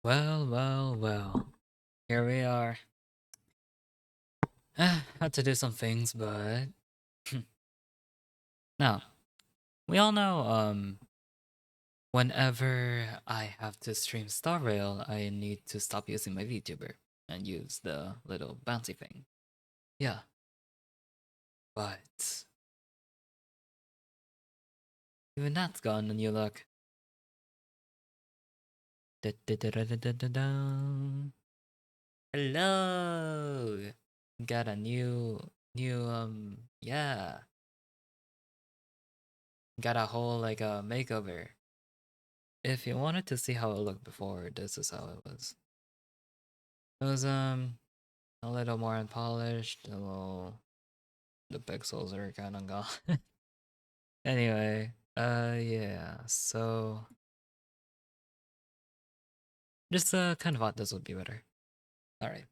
Well. Here we are. Had to do some things, but now we all know. Whenever I have to stream Star Rail, I need to stop using my VTuber and use the little bouncy thing. Yeah, but even that's gone, and you look. Hello. Got a yeah. Got a whole like a makeover. If you wanted to see how it looked before, this is how it was. It was a little more unpolished, the pixels are kind of gone. Anyway, yeah. So just kind of thought this would be better. All right,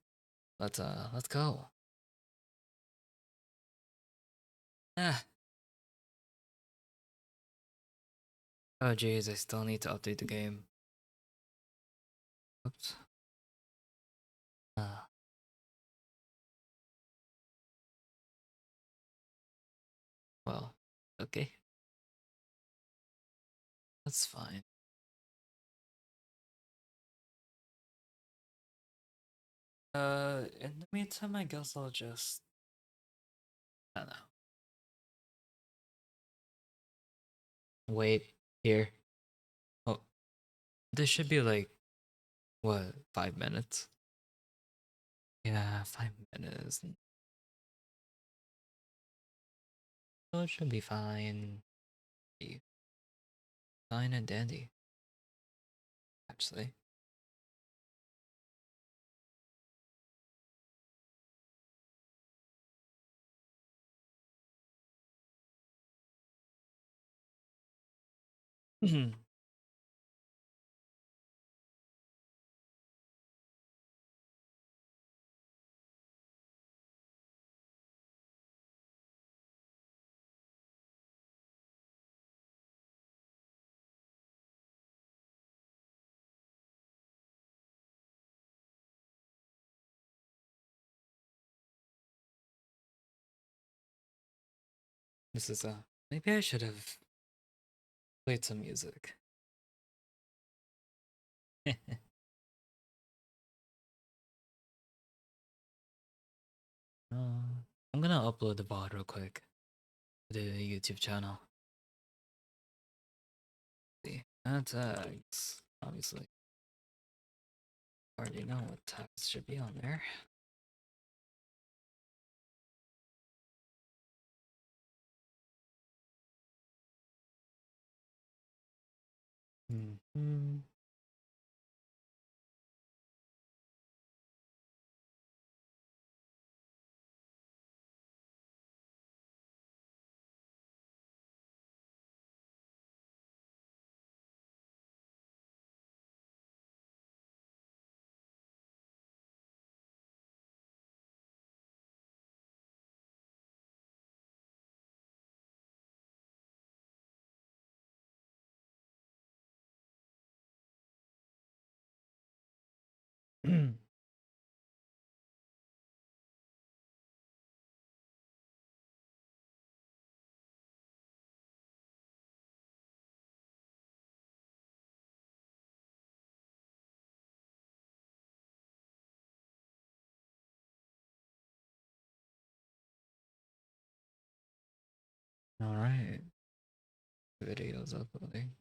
let's go. Ah, oh jeez, I still need to update the game. Oops. Uh, well, okay, that's fine. In the meantime, I guess I'll just, I don't know, wait here. Oh, this should be like what, 5 minutes? Yeah, 5 minutes. So it should be fine. Be fine and dandy, actually. This is maybe I should have played some music. I'm gonna upload the VOD real quick to the YouTube channel. See, tags. Obviously, already know what tags should be on there. Mm-hmm. All right, videos uploading.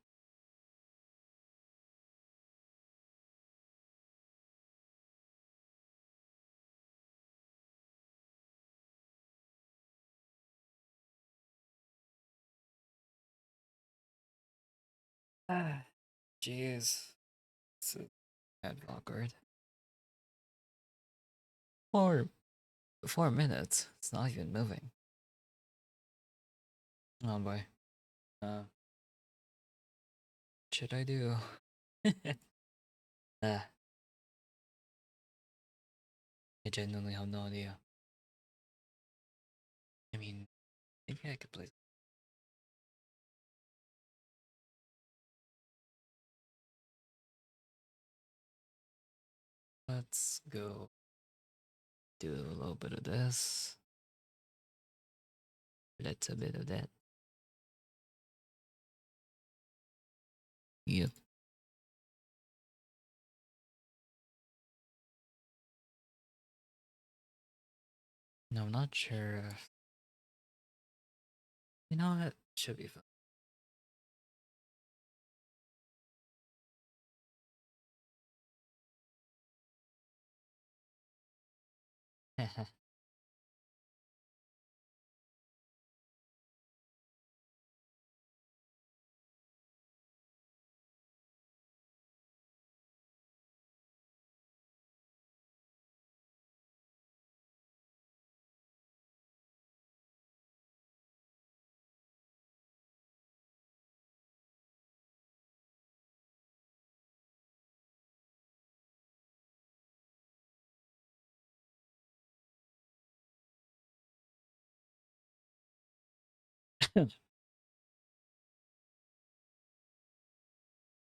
Ah, jeez, it's kind of awkward. 4 minutes. It's not even moving. Oh boy. What should I do? I genuinely have no idea. I mean, maybe I could play. Let's go do a little bit of this. Let's a bit of that. Yep. No, I'm not sure if... You know what? Should be fun.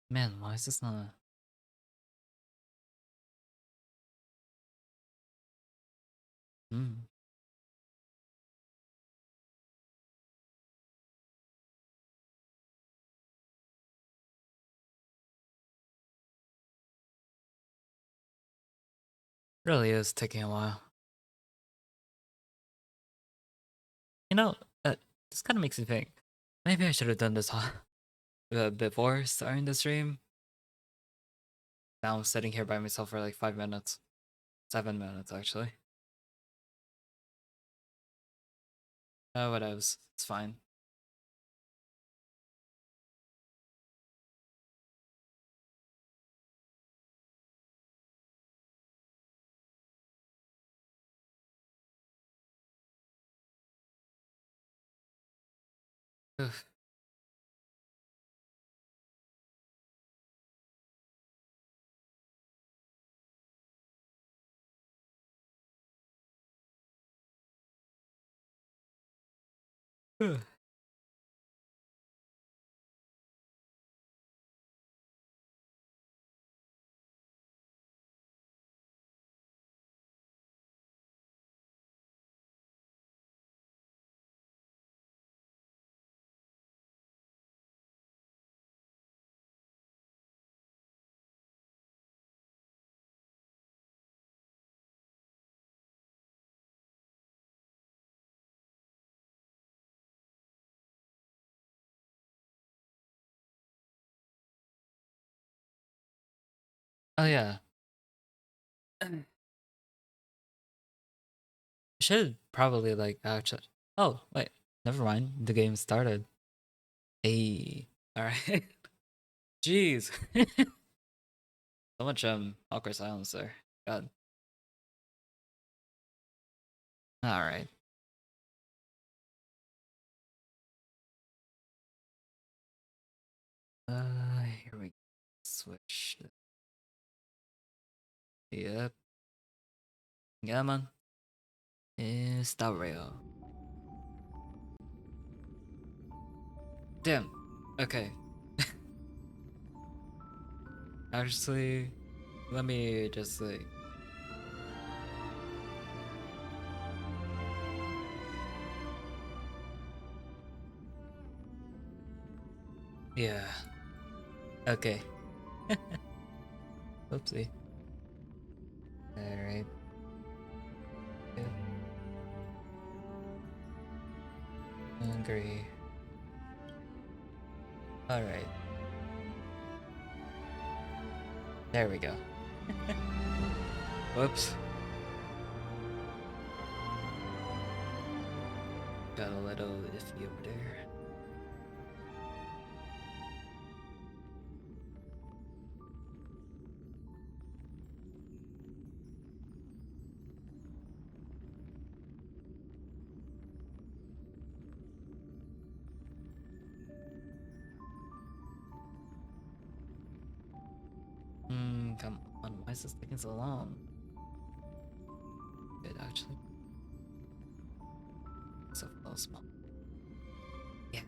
Man, why is this not... Hmm. Really is taking a while. You know, this kind of makes me think. Maybe I should have done this before starting the stream. Now I'm sitting here by myself for like 5 minutes. 7 minutes, actually. Whatevs. It's fine. Ugh. Ugh. Oh yeah. I should probably like actually... Oh, wait. Never mind. The game started. Hey. Alright. Jeez. So much awkward silence there. God. Alright. Here we go. Switch. Yep. Yeah, man. Is that real? Damn. Okay. Actually, let me just like... Yeah. Okay. Oopsie. Alright. Yeah. Agree. Alright. There we go. Whoops. Got a little iffy over there. Come on. Why is this taking so long? Good, actually. So small. Yeah.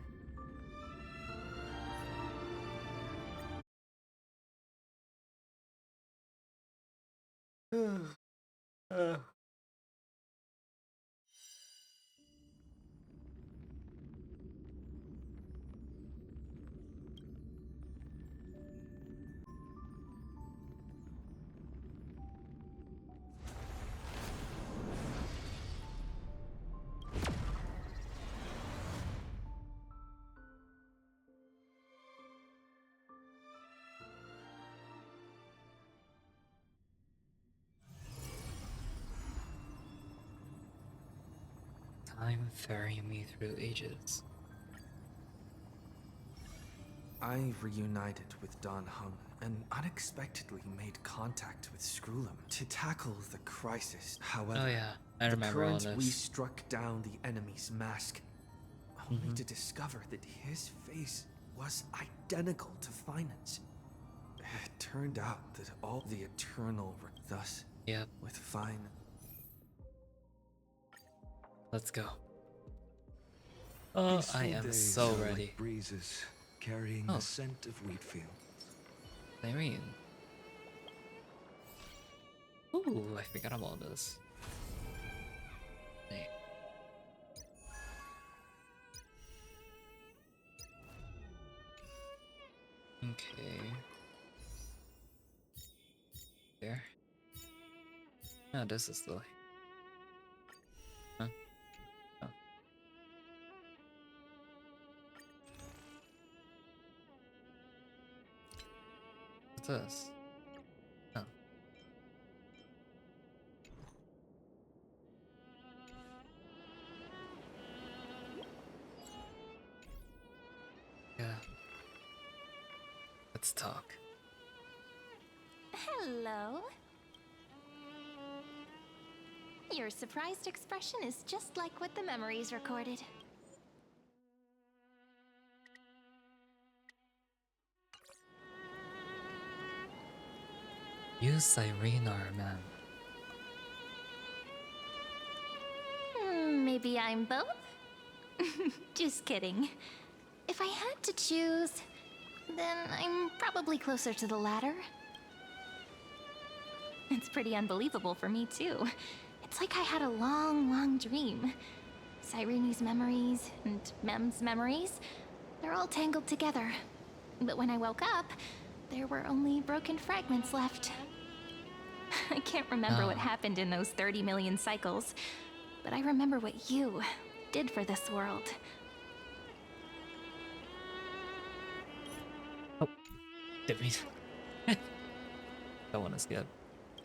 Time ferrying me through ages. I reunited with Don Hung and unexpectedly made contact with Skrullum to tackle the crisis. However, Oh yeah, I the remember all current we this. struck down the enemy's mask, only to discover that his face was identical to Finance. It turned out that all the eternal thus Yep, with Fine. let's go. Oh, I am so ready. Like breezes carrying Oh. the scent of wheat fields. Irene. Ooh, I forgot about this. Hey. Okay. There. No, this is the way. Huh? Oh. What's this? Oh. Yeah. Let's talk. Hello. Your surprised expression is just like what the memories recorded. You Irene are a man. Maybe I'm both? Just kidding. If I had to choose, then I'm probably closer to the latter. It's pretty unbelievable for me, too. It's like I had a long, long dream. Cyrene's memories and Mem's memories, they're all tangled together. But when I woke up, there were only broken fragments left. I can't remember what happened in those 30 million cycles, but I remember what you did for this world. Oh, did we? That one is good.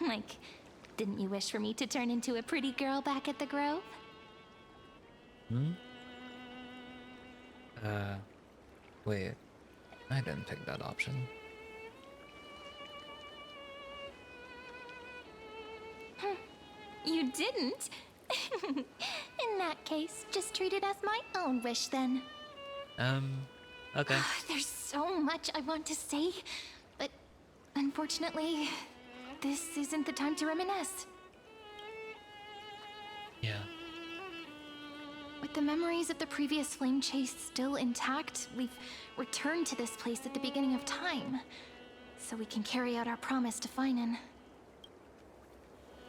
Like, didn't you wish for me to turn into a pretty girl back at the Grove? Hmm? Wait. I didn't pick that option. You didn't? In that case, just treat it as my own wish then. Okay. There's so much I want to say, but unfortunately, this isn't the time to reminisce. Yeah. With the memories of the previous flame chase still intact, we've returned to this place at the beginning of time, so we can carry out our promise to Finan.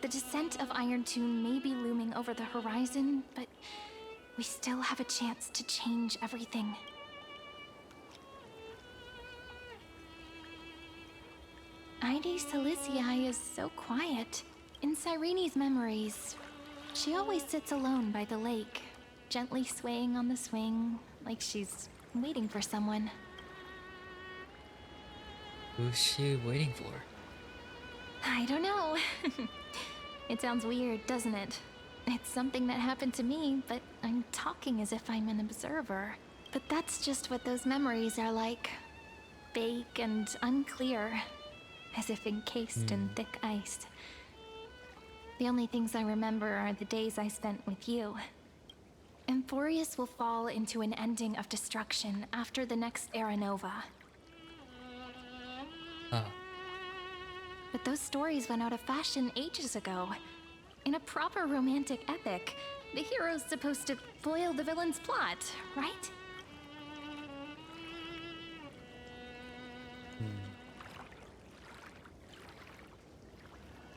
The descent of Iron Tomb may be looming over the horizon, but we still have a chance to change everything. Ide Silicii is so quiet. In Cyrene's memories, she always sits alone by the lake, gently swaying on the swing, like she's waiting for someone. Who's she waiting for? I don't know. It sounds weird, doesn't it? It's something that happened to me, but I'm talking as if I'm an observer. But that's just what those memories are like. Vague and unclear, as if encased in thick ice. The only things I remember are the days I spent with you. Emphorius will fall into an ending of destruction after the next Era Nova. Oh. But those stories went out of fashion ages ago. In a proper romantic epic, the hero's supposed to foil the villain's plot, right?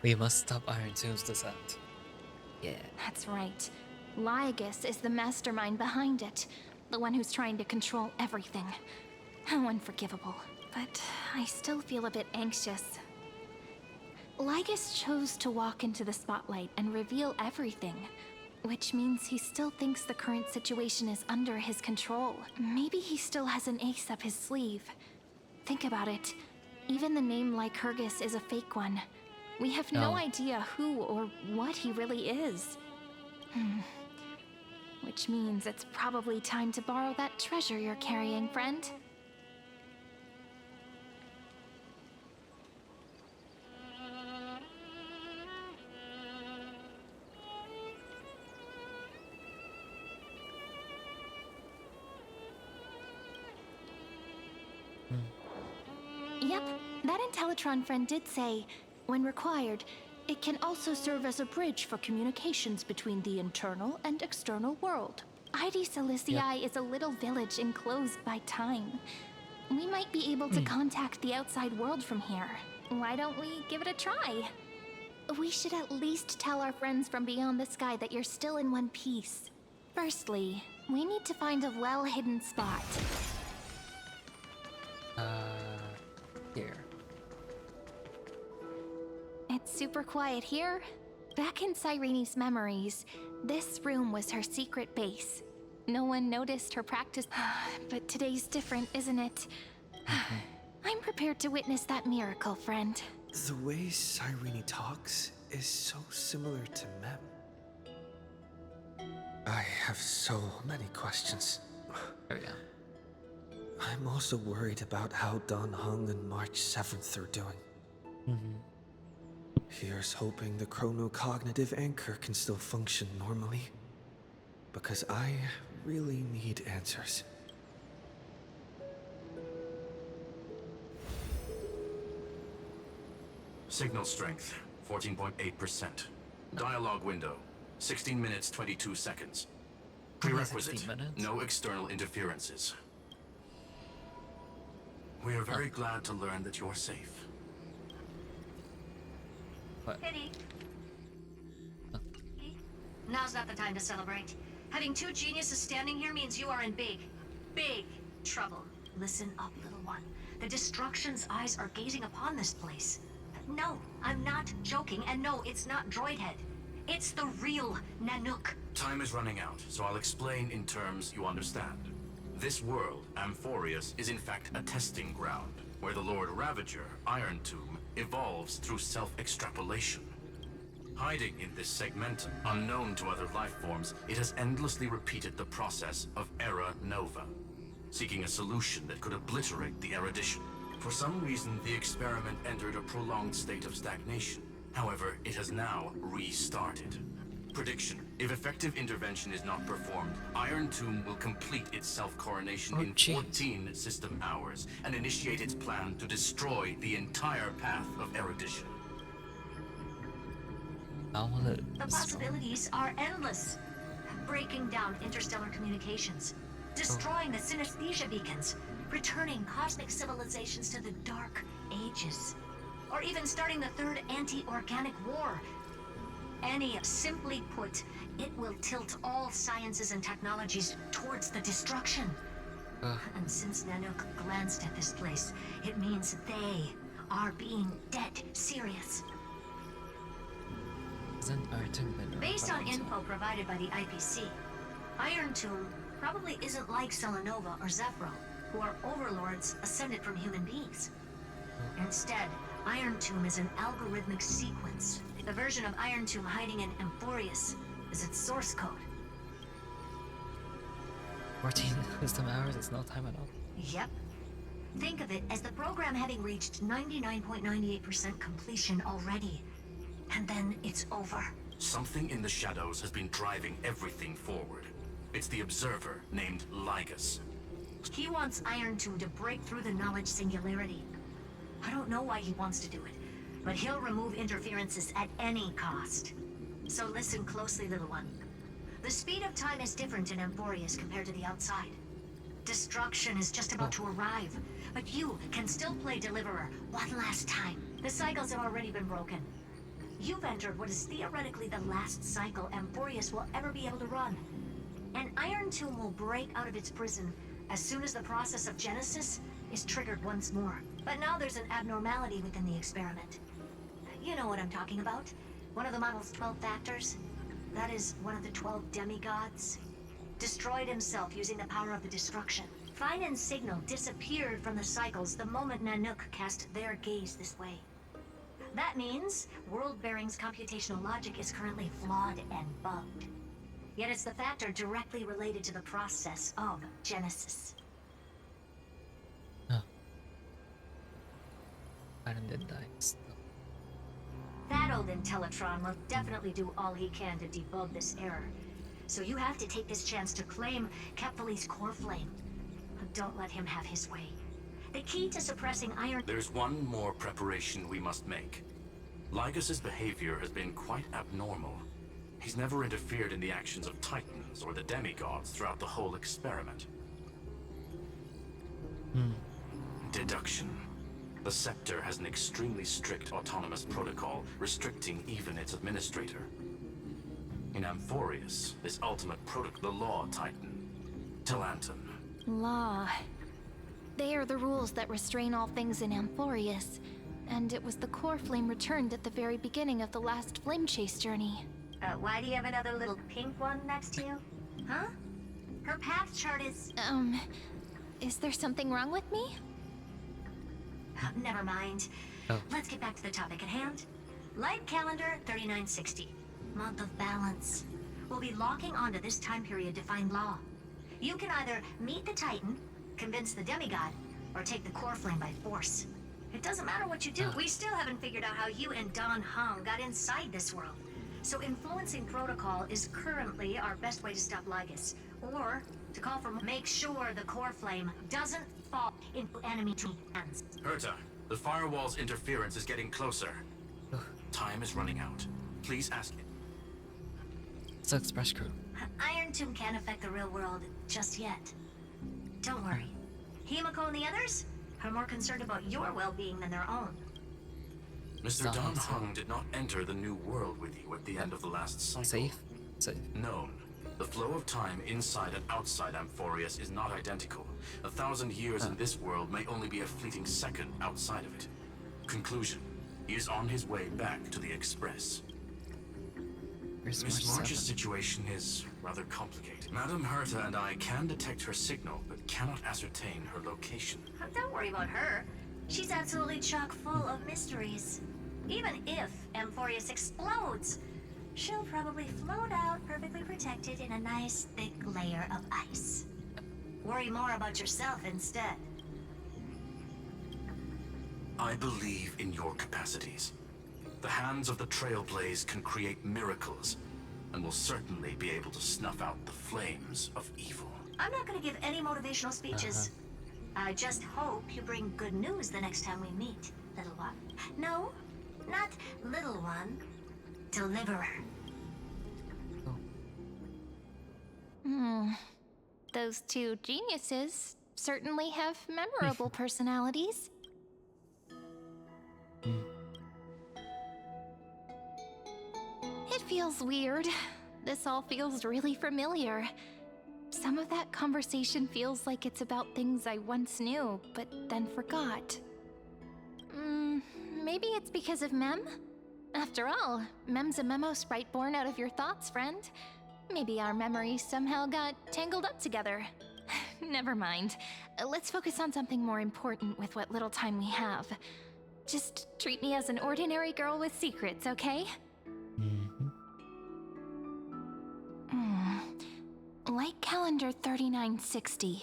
We must stop Iron Tomb's descent. Yeah. That's right. Lygus is the mastermind behind it. The one who's trying to control everything. How unforgivable. But I still feel a bit anxious. Lygus chose to walk into the spotlight and reveal everything. Which means he still thinks the current situation is under his control. Maybe he still has an ace up his sleeve. Think about it. Even the name Lycurgus is a fake one. We have no idea who or what he really is. Which means it's probably time to borrow that treasure you're carrying, friend. Yep, that Intellitron friend did say, when required, it can also serve as a bridge for communications between the internal and external world. ID Silicii is a little village enclosed by time. We might be able to contact the outside world from here. Why don't we give it a try? We should at least tell our friends from beyond the sky that you're still in one piece. Firstly, we need to find a well-hidden spot. Here. It's super quiet here. Back in Cyrene's memories, this room was her secret base. No one noticed her practice. But today's different, isn't it? I'm prepared to witness that miracle, friend. The way Cyrene talks is so similar to Mem. I have so many questions. Oh yeah. I'm also worried about how Dan Heng and March 7th are doing. Here's hoping the chronocognitive anchor can still function normally. Because I really need answers. Signal strength, 14.8%. Dialogue window, 16 minutes, 22 seconds. Prerequisite, 16 minutes? no external interferences. We are very glad to learn that you're safe. What? Penny. Now's not the time to celebrate. Having two geniuses standing here means you are in big trouble. Listen up, little one. The Destruction's eyes are gazing upon this place. No, I'm not joking, and no, it's not Droidhead. It's the real Nanook. Time is running out, so I'll explain in terms you understand. This world, Amphorius, is in fact a testing ground, where the Lord Ravager, Iron Tomb, evolves through self-extrapolation. Hiding in this segmentum, unknown to other life forms, it has endlessly repeated the process of Era Nova, seeking a solution that could obliterate the erudition. For some reason, the experiment entered a prolonged state of stagnation. However, it has now restarted. Prediction: if effective intervention is not performed, Iron Tomb will complete its self-coronation in 14 system hours and initiate its plan to destroy the entire path of erudition. How will it The possibilities are endless. Breaking down interstellar communications, destroying the synesthesia beacons, returning cosmic civilizations to the Dark Ages, or even starting the third anti-organic war. Simply put, it will tilt all sciences and technologies towards the destruction. And since Nanook glanced at this place, it means they are being dead serious. Isn't Iron Tomb been Based on around? info provided by the IPC, Iron Tomb probably isn't like Selenova or Zephyro, who are overlords ascended from human beings. Instead, Iron Tomb is an algorithmic sequence. The version of Iron Tomb hiding in Amphorius is its source code. 14 system hours is no time at all. Yep. Think of it as the program having reached 99.98% completion already. And then it's over. Something in the shadows has been driving everything forward. It's the observer named Lygus. He wants Iron Tomb to break through the knowledge singularity. I don't know why he wants to do it, but he'll remove interferences at any cost. So listen closely, little one. The speed of time is different in Amphorius compared to the outside. Destruction is just about to arrive, but you can still play Deliverer one last time. The cycles have already been broken. You've entered what is theoretically the last cycle Amphorius will ever be able to run. An Iron Tomb will break out of its prison as soon as the process of Genesis is triggered once more. But now there's an abnormality within the experiment. You know what I'm talking about. One of the model's 12 factors. That is one of the 12 demigods. Destroyed himself using the power of the destruction. Fine and Signal disappeared from the cycles the moment Nanook cast their gaze this way. That means World Bearing's computational logic is currently flawed and bugged. Yet it's the factor directly related to the process of Genesis. Oh. Iron did die. Still. That old Intellitron will definitely do all he can to debug this error. So you have to take this chance to claim Kephal's core flame. Don't let him have his way. The key to suppressing Iron... There's one more preparation we must make. Lycus's behavior has been quite abnormal. He's never interfered in the actions of Titans or the demigods throughout the whole experiment. Deduction. The Scepter has an extremely strict autonomous protocol, restricting even its administrator. In Amphorius, this ultimate protocol, the Law Titan, Talanton. Law. They are the rules that restrain all things in Amphorius, and it was the core flame returned at the very beginning of the last flame chase journey. Why do you have another little pink one next to you? Huh? Her path chart is... Is there something wrong with me? Never mind. Oh. Let's get back to the topic at hand. Light calendar 3960. Month of balance. We'll be locking onto this time period to find Law. You can either meet the Titan, convince the demigod, or take the core flame by force. It doesn't matter what you do, we still haven't figured out how you and Don Hung got inside this world. So influencing protocol is currently our best way to stop Lygus. Or to call for make sure the core flame doesn't fall into enemy hands. Herta, the firewall's interference is getting closer. Time is running out. Please ask it. It's the Express Crew. Iron Tomb can't affect the real world just yet. Don't worry. Himiko and the others are more concerned about your well-being than their own. Mr. Sounds Don so. Hung did not enter the new world with you at the end of the last cycle. Safe? Safe. Known. The flow of time inside and outside Amphorius is not identical. 1,000 years in this world may only be a fleeting second outside of it. Conclusion. He is on his way back to the Express. Where's Miss March March's 7? situation is rather complicated. Madame Herta and I can detect her signal, but cannot ascertain her location. Don't worry about her. She's absolutely chock full of mysteries. Even if Amphorius explodes, she'll probably float out perfectly protected in a nice thick layer of ice. Worry more about yourself instead. I believe in your capacities. The hands of the Trailblaze can create miracles, and will certainly be able to snuff out the flames of evil. I'm not going to give any motivational speeches. I just hope you bring good news the next time we meet, little one. No, not little one. Deliverer. Those two geniuses certainly have memorable personalities. It feels weird. This all feels really familiar. Some of that conversation feels like it's about things I once knew, but then forgot. Maybe it's because of Mem? After all, Mem's a memo sprite born out of your thoughts, friend. Maybe our memories somehow got tangled up together. Never mind. Let's focus on something more important with what little time we have. Just treat me as an ordinary girl with secrets, okay? Light calendar 3960.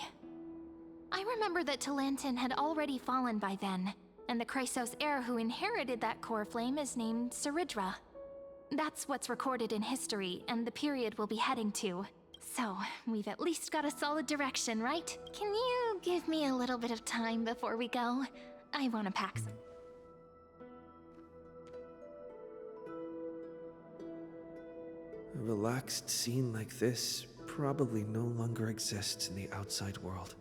I remember that Talanton had already fallen by then, and the Chrysos heir who inherited that core flame is named Saridra. That's what's recorded in history, and the period we'll be heading to. So, we've at least got a solid direction, right? Can you give me a little bit of time before we go? I want to pack some. A relaxed scene like this probably no longer exists in the outside world.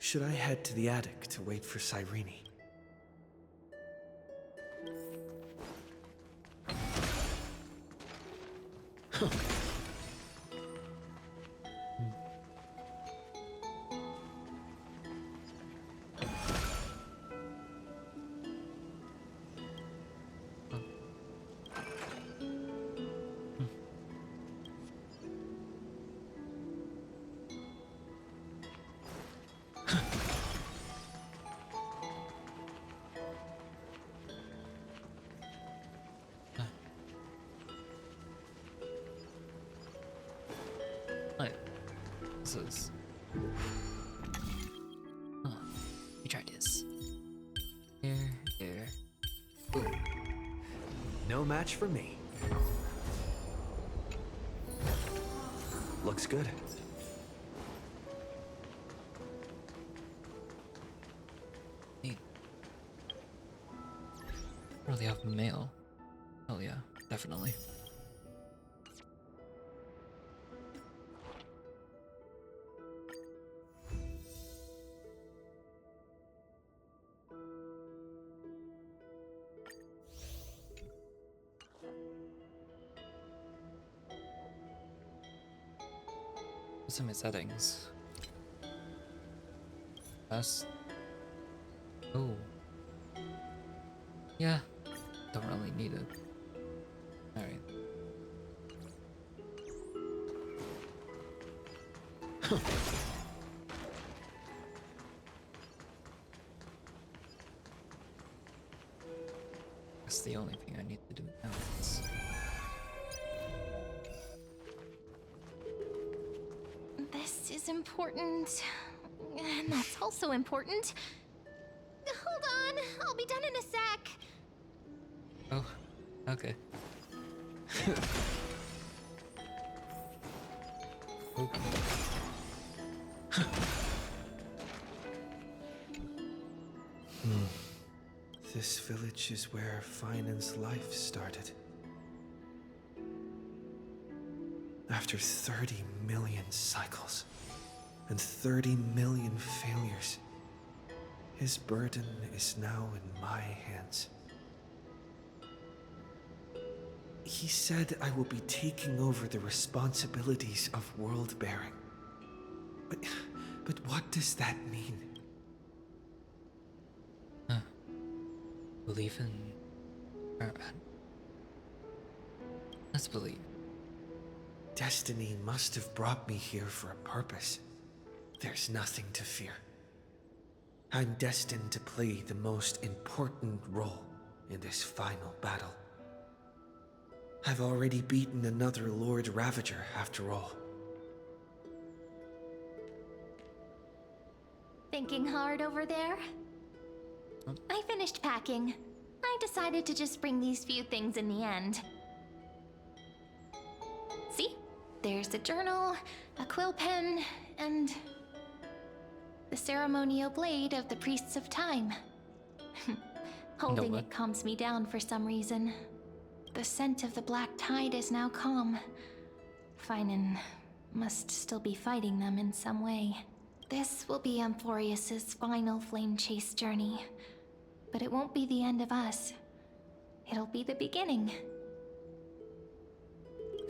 Should I head to the attic to wait for Cyrene? Like, this is. Oh, we try this. Here. Ooh. No match for me. Looks good. Neat. Really have mail. Oh yeah, definitely. What's in my settings? Best. Oh. Yeah. Don't really need it. Alright. That's the only thing I need to do now. This is important. And that's also important. Hold on, I'll be done in a sec. Oh, okay. Okay. This village is where Finan's life started. After 30 million cycles and 30 million failures, his burden is now in my hands. He said I will be taking over the responsibilities of world bearing. But what does that mean? Believe in. Let's believe. Destiny must have brought me here for a purpose. There's nothing to fear. I'm destined to play the most important role in this final battle. I've already beaten another Lord Ravager, after all. Thinking hard over there? I finished packing. I decided to just bring these few things in the end. See? There's a journal, a quill pen, and the ceremonial blade of the Priests of Time. Holding it calms me down for some reason. The scent of the black tide is now calm. Finan must still be fighting them in some way. This will be Amphorius's final flame chase journey. But it won't be the end of us. It'll be the beginning.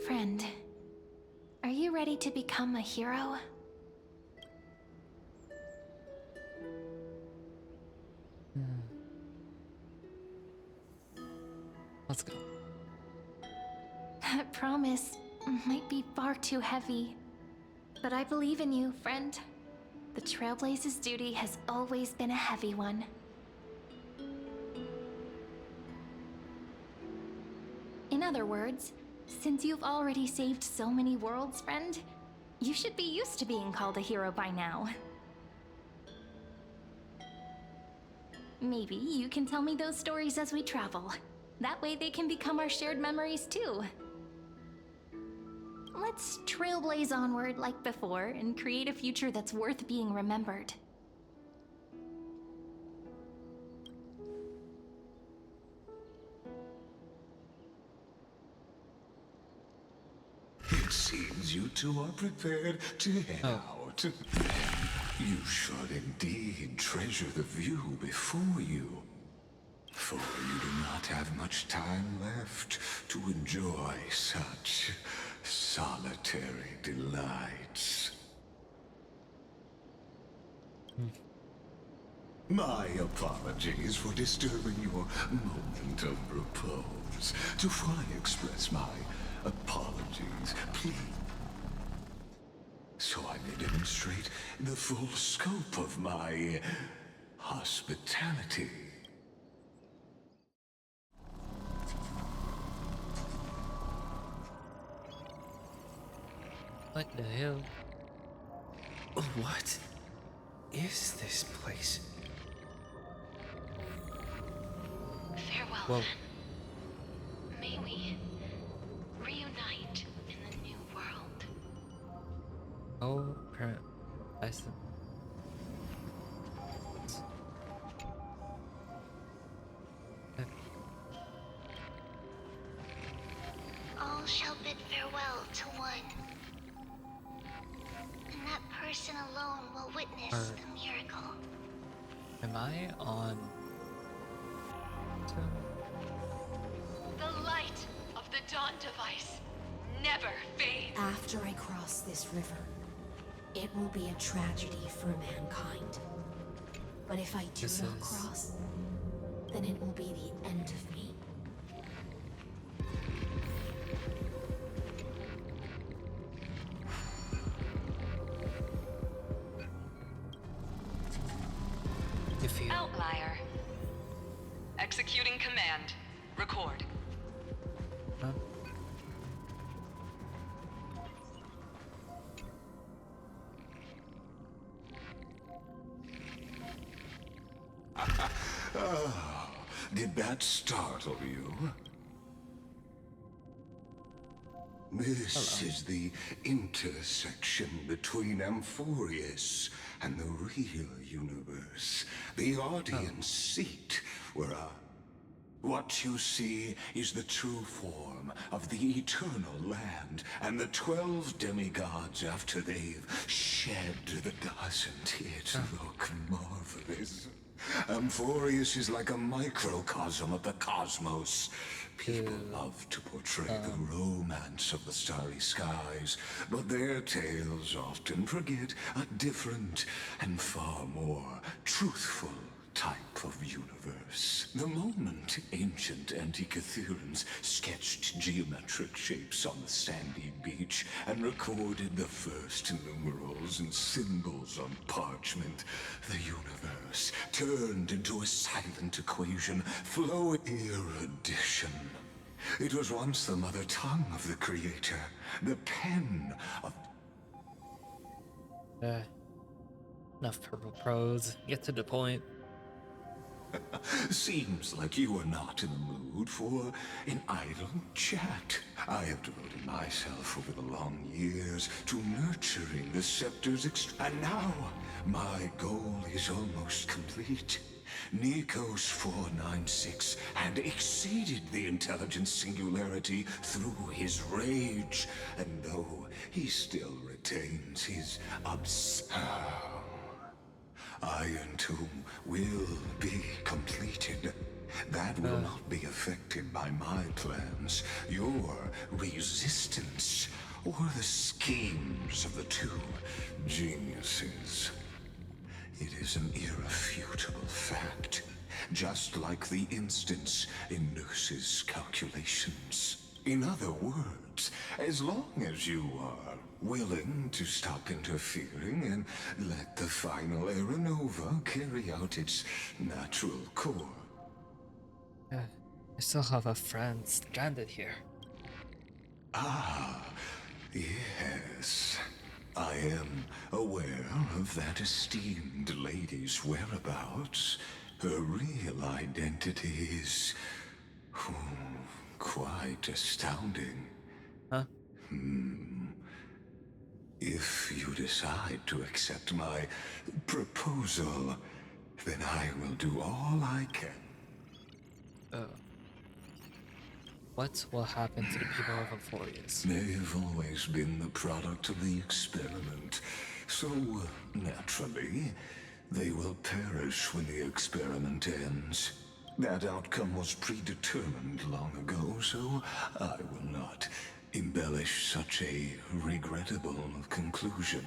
Friend, are you ready to become a hero? Let's go. That promise might be far too heavy. But I believe in you, friend. The Trailblaze's duty has always been a heavy one. In other words, since you've already saved so many worlds, friend, you should be used to being called a hero by now. Maybe you can tell me those stories as we travel. That way they can become our shared memories too. Let's trailblaze onward like before and create a future that's worth being remembered. It seems you two are prepared to head out. You should indeed treasure the view before you, for you do not have much time left to enjoy such solitary delights. My apologies for disturbing your moment of repose. To fully express my apologies, please, so I may demonstrate the full scope of my hospitality. What the hell? What is this place? Farewell, Whoa. then. May we reunite in the new world. Oh, crap. I see. All shall bid farewell to one. And that person alone will witness the miracle. Am I on? The light of the Dawn device never fades. After I cross this river, it will be a tragedy for mankind. But if I do This not is- cross, then it will be the end of me. If you Outlier. Executing command. Record. huh? Oh, did that startle you? This is the intersection between Amphorius and the real universe. The audience seat where what you see is the true form of the eternal land and the 12 demigods after they've shed the doesn't it look marvelous? Amphorius is like a microcosm of the cosmos. People love to portray the romance of the starry skies, but their tales often forget a different and far more truthful type of universe. The moment ancient Antikytherians sketched geometric shapes on the sandy beach and recorded the first numerals and symbols on parchment, the universe turned into a silent equation, flowing erudition. It was once the mother tongue of the creator, the pen of Enough purple prose. Get to the point. Seems like you are not in the mood for an idle chat. I have devoted myself over the long years to nurturing the scepter's and now my goal is almost complete. Nikos 496 had exceeded the intelligence singularity through his rage, and though he still retains his Iron Tomb will be completed. That will not be affected by my plans, your resistance, or the schemes of the two geniuses. It is an irrefutable fact, just like the instance in Nurse's calculations. In other words, as long as you are willing to stop interfering and let the final Aeronova carry out its natural core. I still have a friend stranded here. Ah, yes. I am aware of that esteemed lady's whereabouts. Her real identity is quite astounding. Huh? If you decide to accept my proposal, then I will do all I can. What will happen to the people of Amphorius? They've always been the product of the experiment, so Naturally, they will perish when the experiment ends. That outcome was predetermined long ago, so I will not embellish such a regrettable conclusion.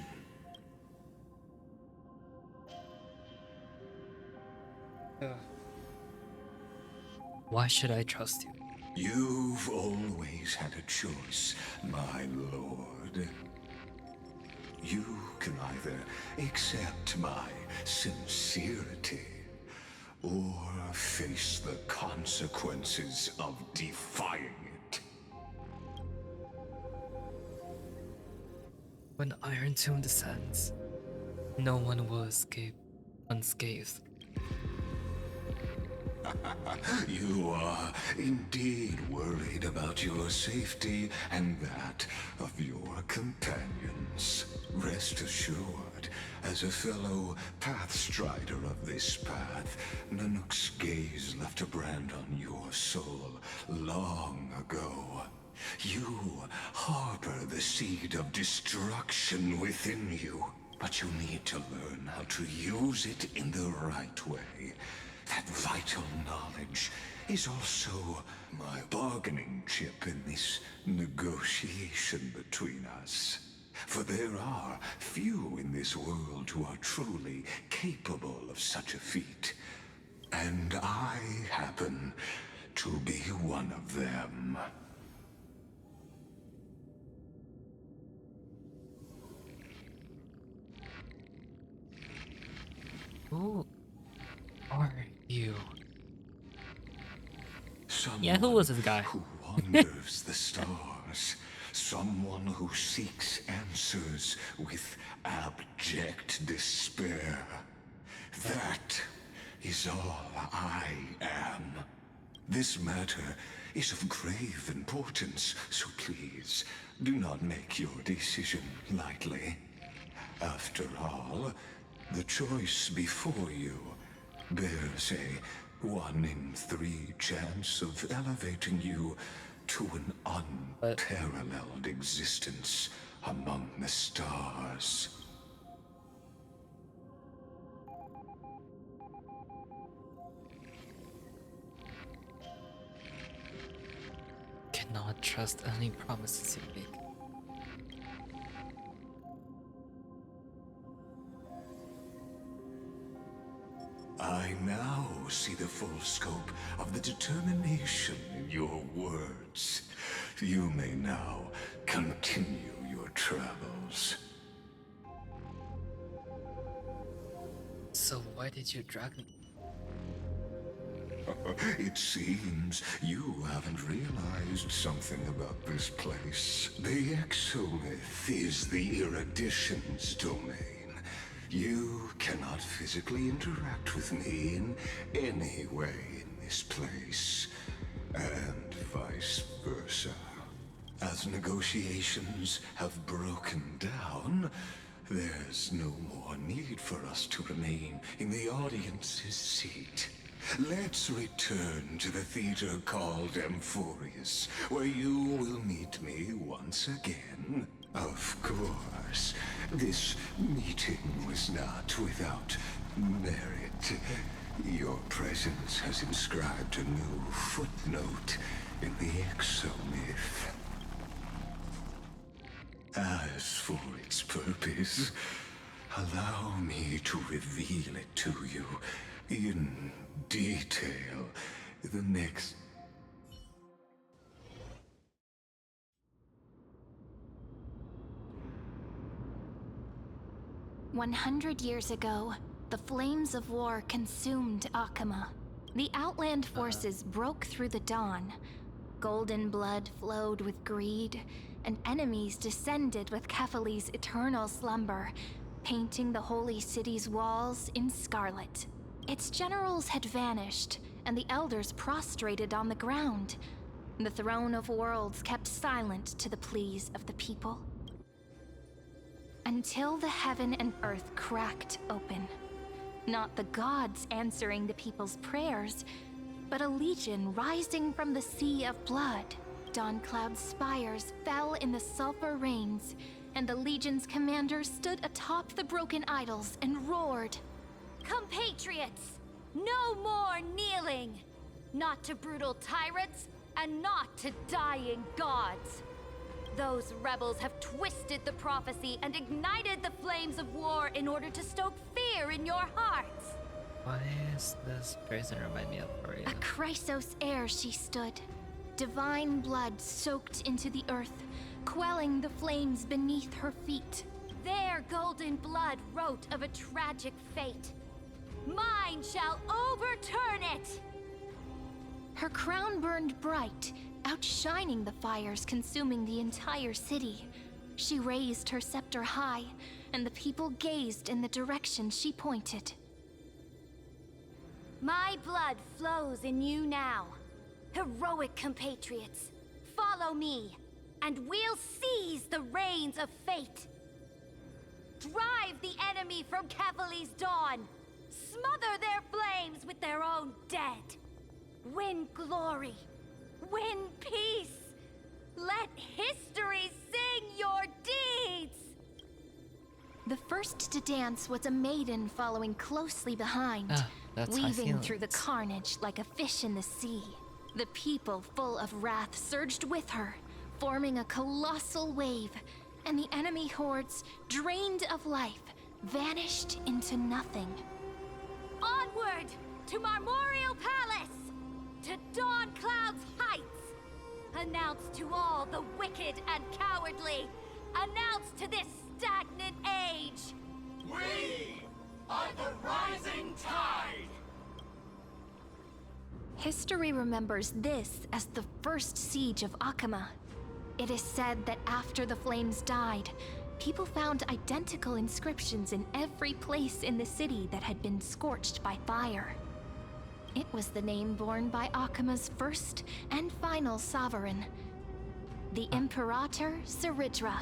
Why should I trust you? You've always had a choice, my lord. You can either accept my sincerity or face the consequences of defying it. When Iron Tomb descends, no one will escape unscathed. You are indeed worried about your safety and that of your companions. Rest assured, as a fellow pathstrider of this path, Nanook's gaze left a brand on your soul long ago. You harbor the seed of destruction within you, but you need to learn how to use it in the right way. That vital knowledge is also my bargaining chip in this negotiation between us. For there are few in this world who are truly capable of such a feat. And I happen to be one of them. Who are you? Someone Yeah, who was this guy? who wanders the stars. Someone who seeks answers with abject despair. That is all I am. This matter is of grave importance, so please do not make your decision lightly. After all, the choice before you bears a 1 in 3 chance of elevating you to an unparalleled existence among the stars. Cannot trust any promises you make. I now see the full scope of the determination in your words. You may now continue your travels. So why did you drag me? It seems you haven't realized something about this place. The exomyth is the erudition's domain. You cannot physically interact with me in any way in this place, and vice versa. As negotiations have broken down, there's no more need for us to remain in the audience's seat. Let's return to the theater called Amphorius, where you will meet me once again. Of course, this meeting was not without merit. Your presence has inscribed a new footnote in the exomyth. As for its purpose, allow me to reveal it to you in detail the next... 100 years ago, the flames of war consumed Akama. The Outland forces broke through the dawn. Golden blood flowed with greed, and enemies descended with Kefali's eternal slumber, painting the holy city's walls in scarlet. Its generals had vanished, and the elders prostrated on the ground. The throne of worlds kept silent to the pleas of the people. Until the heaven and earth cracked open. Not the gods answering the people's prayers, but a legion rising from the sea of blood. Dawn Cloud's spires fell in the sulfur rains, and the Legion's commander stood atop the broken idols and roared. Compatriots, no more kneeling! Not to brutal tyrants, and not to dying gods. Those rebels have twisted the prophecy and ignited the flames of war in order to stoke fear in your hearts. Why is this person remind me of Maria? A Chrysos heir she stood, divine blood soaked into the earth, quelling the flames beneath her feet. Their golden blood wrote of a tragic fate. Mine shall overturn it! Her crown burned bright, outshining the fires consuming the entire city. She raised her scepter high, and the people gazed in the direction she pointed. My blood flows in you now. Heroic compatriots, follow me, and we'll seize the reins of fate. Drive the enemy from Kevali's dawn. Smother their flames with their own dead. Win glory. Win peace. Let history sing your deeds. The first to dance was a maiden following closely behind, that's weaving through the carnage like a fish in the sea. The people, full of wrath, surged with her, forming a colossal wave, and the enemy hordes, drained of life, vanished into nothing. Onward to Marmorial Palace, to Dawn Cloud's heights. Announce to all the wicked and cowardly. Announce to this stagnant age. We are the rising tide! History remembers this as the first siege of Akama. It is said that after the flames died, people found identical inscriptions in every place in the city that had been scorched by fire. It was the name borne by Akama's first and final sovereign, the Imperator Saridra.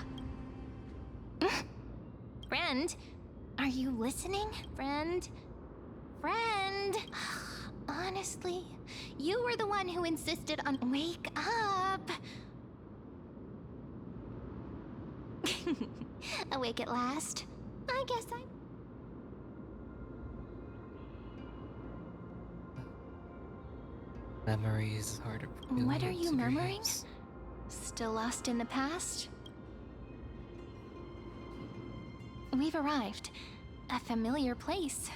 Friend, are you listening? Friend? Friend? Honestly, you were the one who insisted on wake up. Awake at last? I guess I... Memories are the What are you murmuring? dreams. Still lost in the past? We've arrived. A familiar place.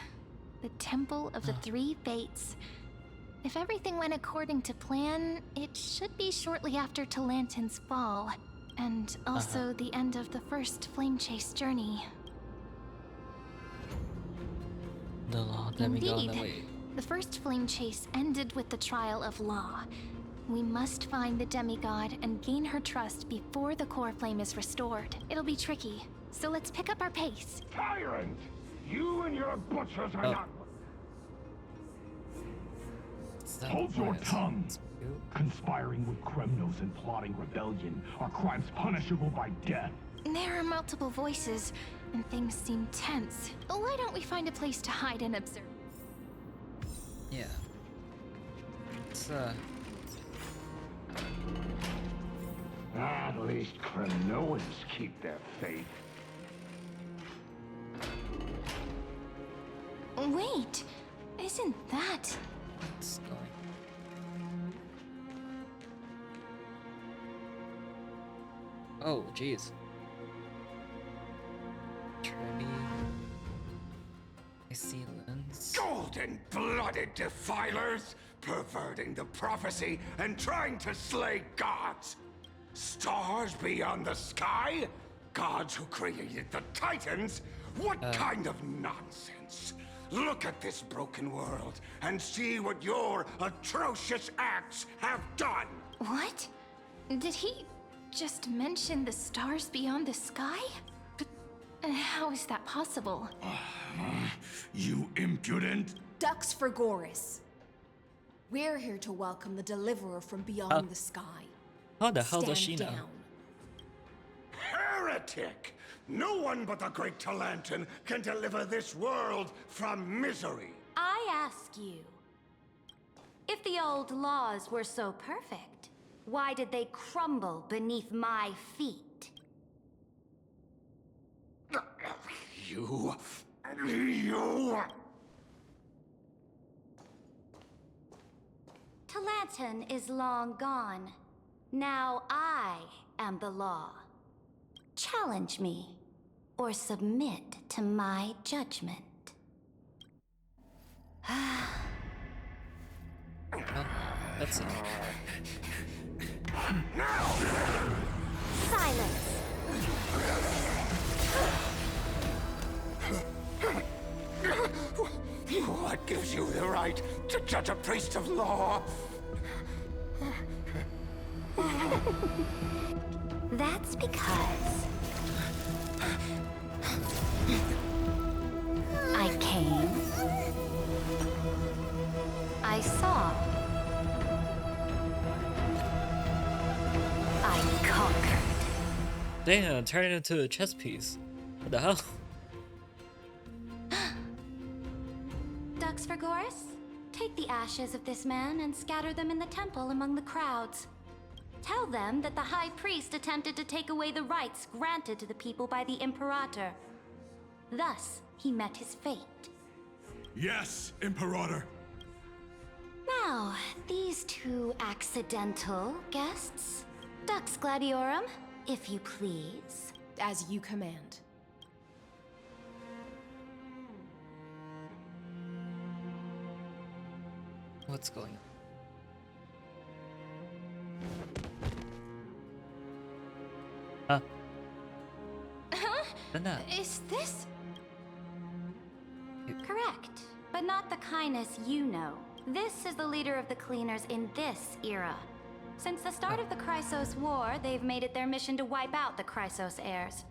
The Temple of the Three Fates. If everything went according to plan, it should be shortly after Talantin's fall. And also the end of the first Flame Chase journey. The law demigod. Indeed. Wait. The first Flame Chase ended with the trial of Law. We must find the demigod and gain her trust before the core flame is restored. It'll be tricky, so let's pick up our pace. Tyrant! You and your butchers are not... Hold your tongue! Conspiring with Kremnos and plotting rebellion are crimes punishable by death. There are multiple voices, and things seem tense. Why don't we find a place to hide and observe? Yeah. It's At least Kremnoans keep their faith. Wait, isn't that... What's going? Oh, jeez. Trebi. I see lens. Golden-blooded defilers, perverting the prophecy and trying to slay gods. Stars beyond the sky? Gods who created the Titans? What kind of nonsense? Look at this broken world and see what your atrocious acts have done. What? Did he just mention the stars beyond the sky? But how is that possible? You impudent! Ducks for Goris. We're here to welcome the deliverer from beyond the sky. How the hell does Stand she know? down. Heretic! No one but the great Talantin can deliver this world from misery. I ask you, if the old laws were so perfect, why did they crumble beneath my feet? You... You... Talanton is long gone. Now I am the law. Challenge me, or submit to my judgment. Well, let's see. Silence! What gives you the right to judge a priest of law? That's because I came, I saw, I conquered. Damn, turn it into a chess piece. What the hell? Dux Vergoris, take the ashes of this man and scatter them in the temple among the crowds. Tell them that the High Priest attempted to take away the rights granted to the people by the Imperator. Thus, he met his fate. Yes, Imperator. Now, these two accidental guests. Dux Gladiorum, if you please. As you command. What's going on? Huh? Huh? Is this? Correct, but not the kindness you know. This is the leader of the Cleaners in this era. Since the start of the Chrysos War, they've made it their mission to wipe out the Chrysos heirs.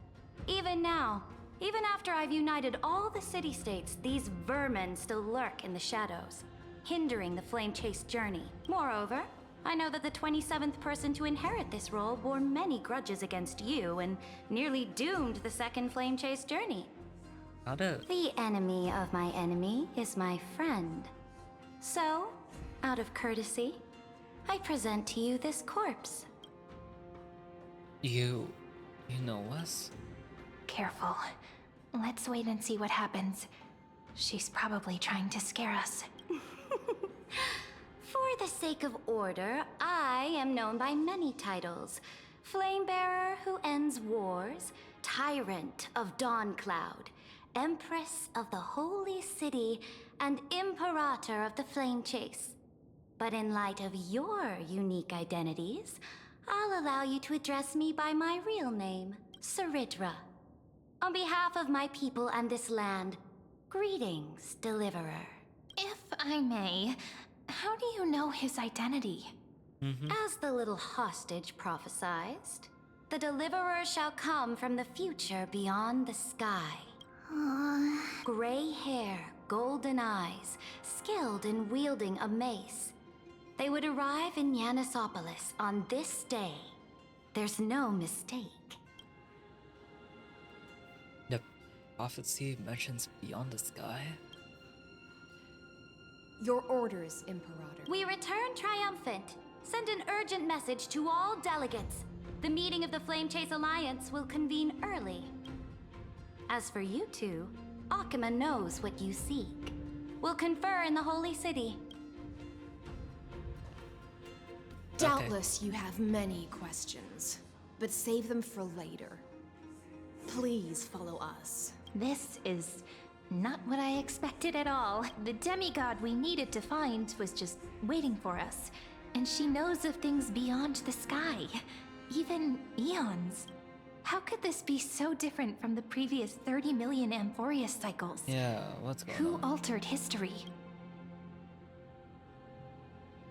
Even now, even after I've united all the city-states, these vermin still lurk in the shadows, hindering the flame-chase journey. Moreover, I know that the 27th person to inherit this role bore many grudges against you and nearly doomed the second flame chase journey. How did... The enemy of my enemy is my friend. So, out of courtesy, I present to you this corpse. You know us? Careful. Let's wait and see what happens. She's probably trying to scare us. For the sake of order, I am known by many titles. Flamebearer who ends wars, Tyrant of Dawncloud, Empress of the Holy City, and Imperator of the Flame Chase. But in light of your unique identities, I'll allow you to address me by my real name, Saridra. On behalf of my people and this land, greetings, Deliverer. If I may, how do you know his identity? As the little hostage prophesied, the Deliverer shall come from the future beyond the sky. Gray hair, golden eyes, skilled in wielding a mace. They would arrive in Yanisopolis on this day. There's no mistake. The prophecy mentions beyond the sky? Your orders, Imperator. We return triumphant. Send an urgent message to all delegates. The meeting of the Flame Chase Alliance will convene early. As for you two, Akima knows what you seek. We'll confer in the Holy City. Doubtless you have many questions, but save them for later. Please follow us. This is not what I expected at all. The demigod we needed to find was just waiting for us. And she knows of things beyond the sky, even eons. How could this be so different from the previous 30 million Amphorius cycles? Yeah, what's going Who on? altered history?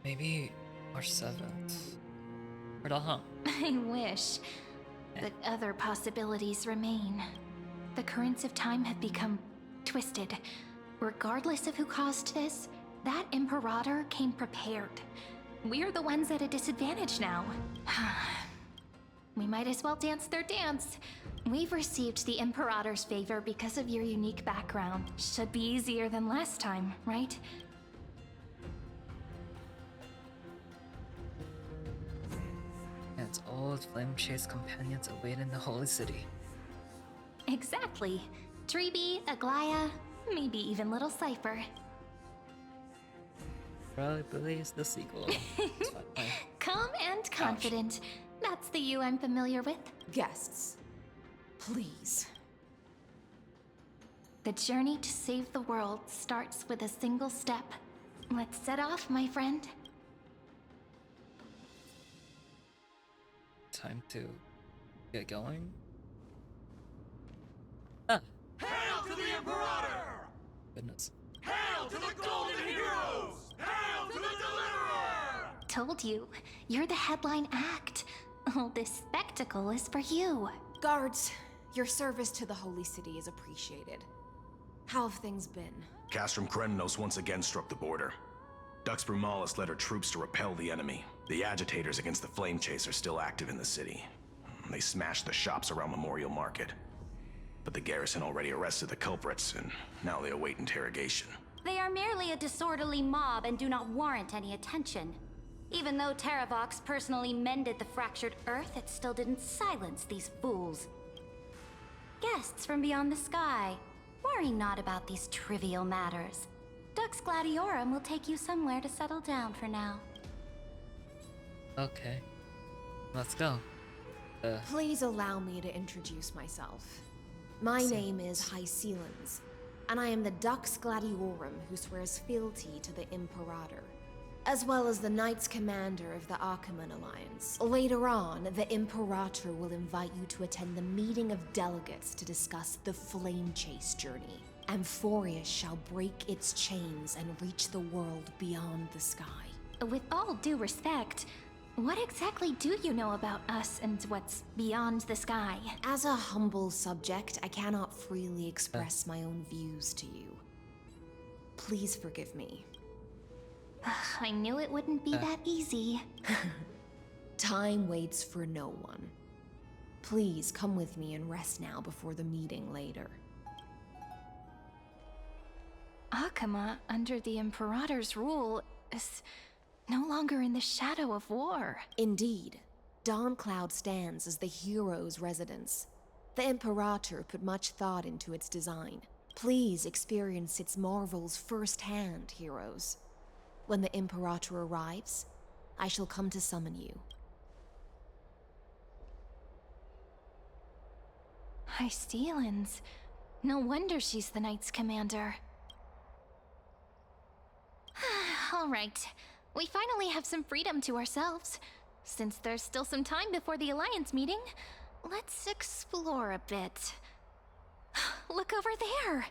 Maybe our seventh. Or the hump. I wish. But other possibilities remain. The currents of time have become twisted. Regardless of who caused this, that Imperator came prepared. We're the ones at a disadvantage now. We might as well dance their dance. We've received the Imperator's favor because of your unique background. Should be easier than last time, right? And old flame chase companions await in the holy city. Exactly. Treeby, Aglaya, maybe even little Cypher. Probably believes the sequel. It's fine. Calm and confident. That's the you I'm familiar with. Guests, please. The journey to save the world starts with a single step. Let's set off, my friend. Time to get going. Ah, Hail to the Imperator! goodness. Hail to the Golden Heroes! Hail to the Deliverer! Told you, you're the headline act. All this spectacle is for you. Guards, your service to the Holy City is appreciated. How have things been? Castrum Kremnos once again struck the border. Dux Brumalis led her troops to repel the enemy. The agitators against the Flame Chase are still active in the city. They smashed the shops around Memorial Market. But the garrison already arrested the culprits, and now they await interrogation. They are merely a disorderly mob and do not warrant any attention. Even though Terravox personally mended the fractured earth, it still didn't silence these fools. Guests from beyond the sky, worry not about these trivial matters. Dux Gladiorum will take you somewhere to settle down for now. Okay. Let's go. Please allow me to introduce myself. My name is Hycelens, and I am the Dux Gladiorum who swears fealty to the Imperator, as well as the Knights Commander of the Archiman Alliance. Later on, the Imperator will invite you to attend the meeting of delegates to discuss the Flame Chase journey. Amphorius shall break its chains and reach the world beyond the sky. With all due respect, what exactly do you know about us and what's beyond the sky? As a humble subject, I cannot freely express my own views to you. Please forgive me. I knew it wouldn't be that easy. Time waits for no one. Please come with me and rest now before the meeting later. Akama, under the Imperator's rule, is no longer in the shadow of war. Indeed, Dawncloud stands as the hero's residence. The Imperator put much thought into its design. Please experience its marvels firsthand, heroes. When the Imperator arrives, I shall come to summon you. Hycelens. No wonder she's the Knights Commander. All right. We finally have some freedom to ourselves. Since there's still some time before the Alliance meeting, let's explore a bit. Look over there!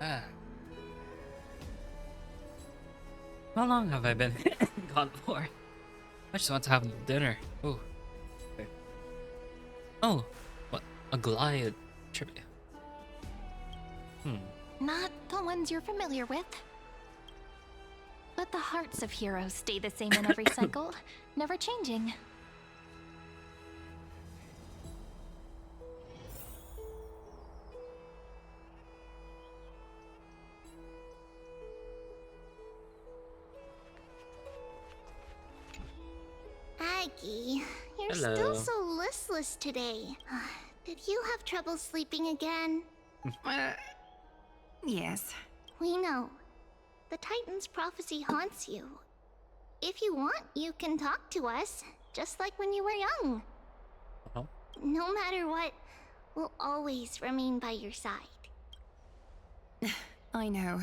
Ah. How long have I been gone for? I just want to have dinner. Oh. Okay. Oh, what? A Goliath tribute. Not the ones you're familiar with. But the hearts of heroes stay the same in every cycle, never changing. Aggie, you're Hello. still so listless today. Did you have trouble sleeping again? Yes. We know. The Titan's prophecy haunts you. If you want, you can talk to us, just like when you were young. Uh-huh. No matter what, we'll always remain by your side. I know.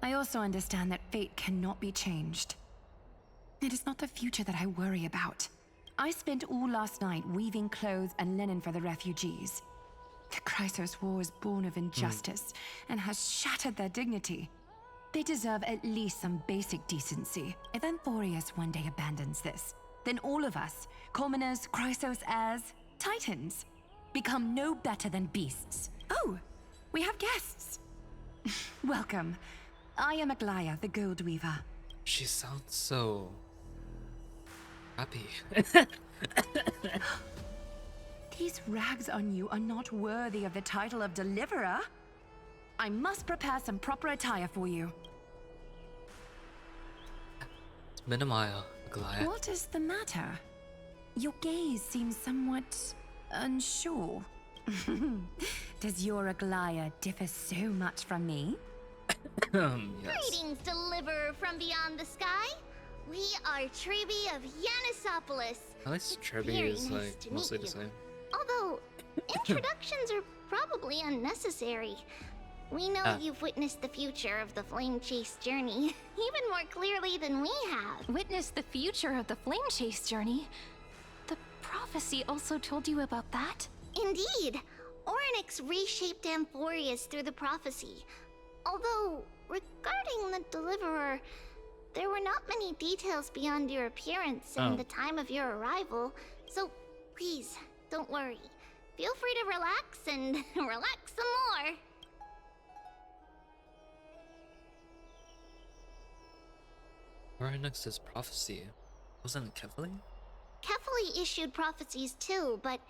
I also understand that fate cannot be changed. It is not the future that I worry about. I spent all last night weaving clothes and linen for the refugees. The Chrysos War is born of injustice and has shattered their dignity. They deserve at least some basic decency. If Amphorius one day abandons this, then all of us, commoners, Chrysos heirs, Titans, become no better than beasts. Oh, we have guests. Welcome. I am Aglaya, the Gold Weaver. She sounds so happy. These rags on you are not worthy of the title of Deliverer. I must prepare some proper attire for you. It's been a mile, Goliath. What is the matter? Your gaze seems somewhat unsure. Does your Aglaya differ so much from me? Yes. Greetings, Deliverer from beyond the sky. We are Tribi of Yanisopolis. At least Trebi Very is nice like to mostly meet the you. same. Although, introductions are probably unnecessary. We know you've witnessed the future of the Flame Chase journey even more clearly than we have. Witness the future of the Flame Chase journey? The prophecy also told you about that? Indeed. Orynyx reshaped Amphorius through the prophecy. Although, regarding the Deliverer, there were not many details beyond your appearance and the time of your arrival, so please, don't worry. Feel free to relax and relax some more. Orynyx's prophecy. Wasn't it Kefali? Kefali issued prophecies too, but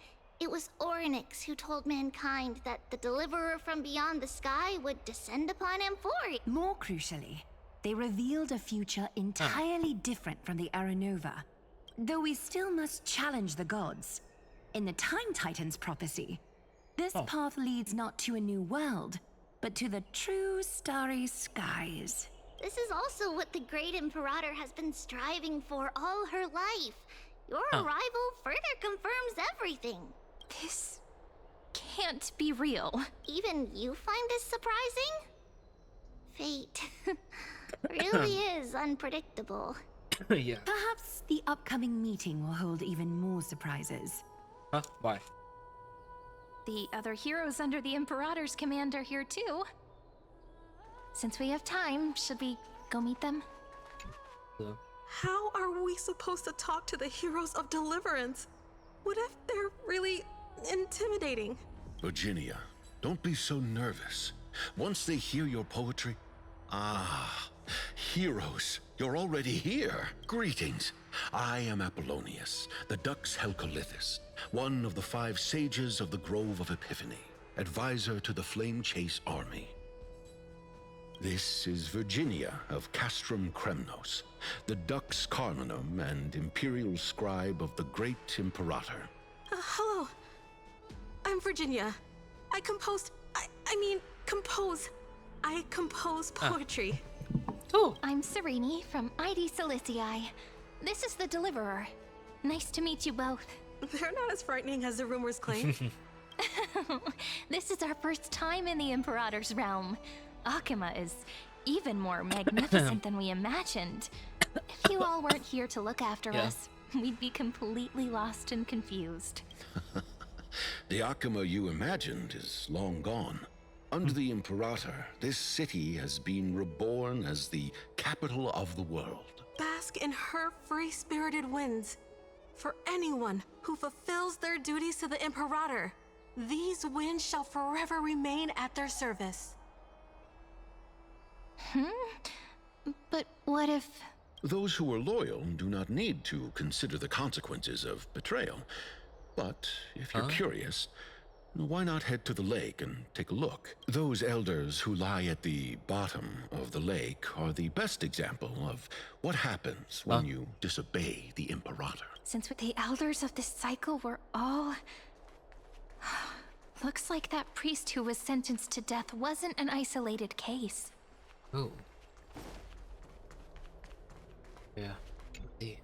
it was Orynyx who told mankind that the Deliverer from beyond the sky would descend upon Amphorius. More crucially, they revealed a future entirely different from the Aranova. Though we still must challenge the gods. In the Time Titan's prophecy, this path leads not to a new world, but to the true starry skies. This is also what the Great Imperator has been striving for all her life. Your arrival further confirms everything. This can't be real. Even you find this surprising? Fate really is unpredictable. Yeah. Perhaps the upcoming meeting will hold even more surprises. Huh? Why? The other heroes under the Imperator's command are here too. Since we have time, should we go meet them? Hello. How are we supposed to talk to the heroes of deliverance? What if they're really intimidating? Virginia, don't be so nervous. Once they hear your poetry... Ah, heroes, you're already here. Greetings. I am Apollonius, the Dux Helcolithus, one of the 5 sages of the Grove of Epiphany, advisor to the Flame Chase army. This is Virginia of Castrum Kremnos, the Dux Carminum and imperial scribe of the Great Imperator. Hello. I'm Virginia. I compose poetry. Oh. I'm Serene from ID Silicii. This is the Deliverer. Nice to meet you both. They're not as frightening as the rumors claim. This is our first time in the Imperator's realm. Akima is even more magnificent than we imagined. If you all weren't here to look after us, we'd be completely lost and confused. The Akima you imagined is long gone. Under the Imperator, this city has been reborn as the capital of the world. Bask in her free-spirited winds. For anyone who fulfills their duties to the Imperator, these winds shall forever remain at their service. But what if... Those who are loyal do not need to consider the consequences of betrayal. But if you're curious, why not head to the lake and take a look? Those elders who lie at the bottom of the lake are the best example of what happens when you disobey the Imperator. Since the elders of this cycle were all... Looks like that priest who was sentenced to death wasn't an isolated case. Oh. Yeah. See.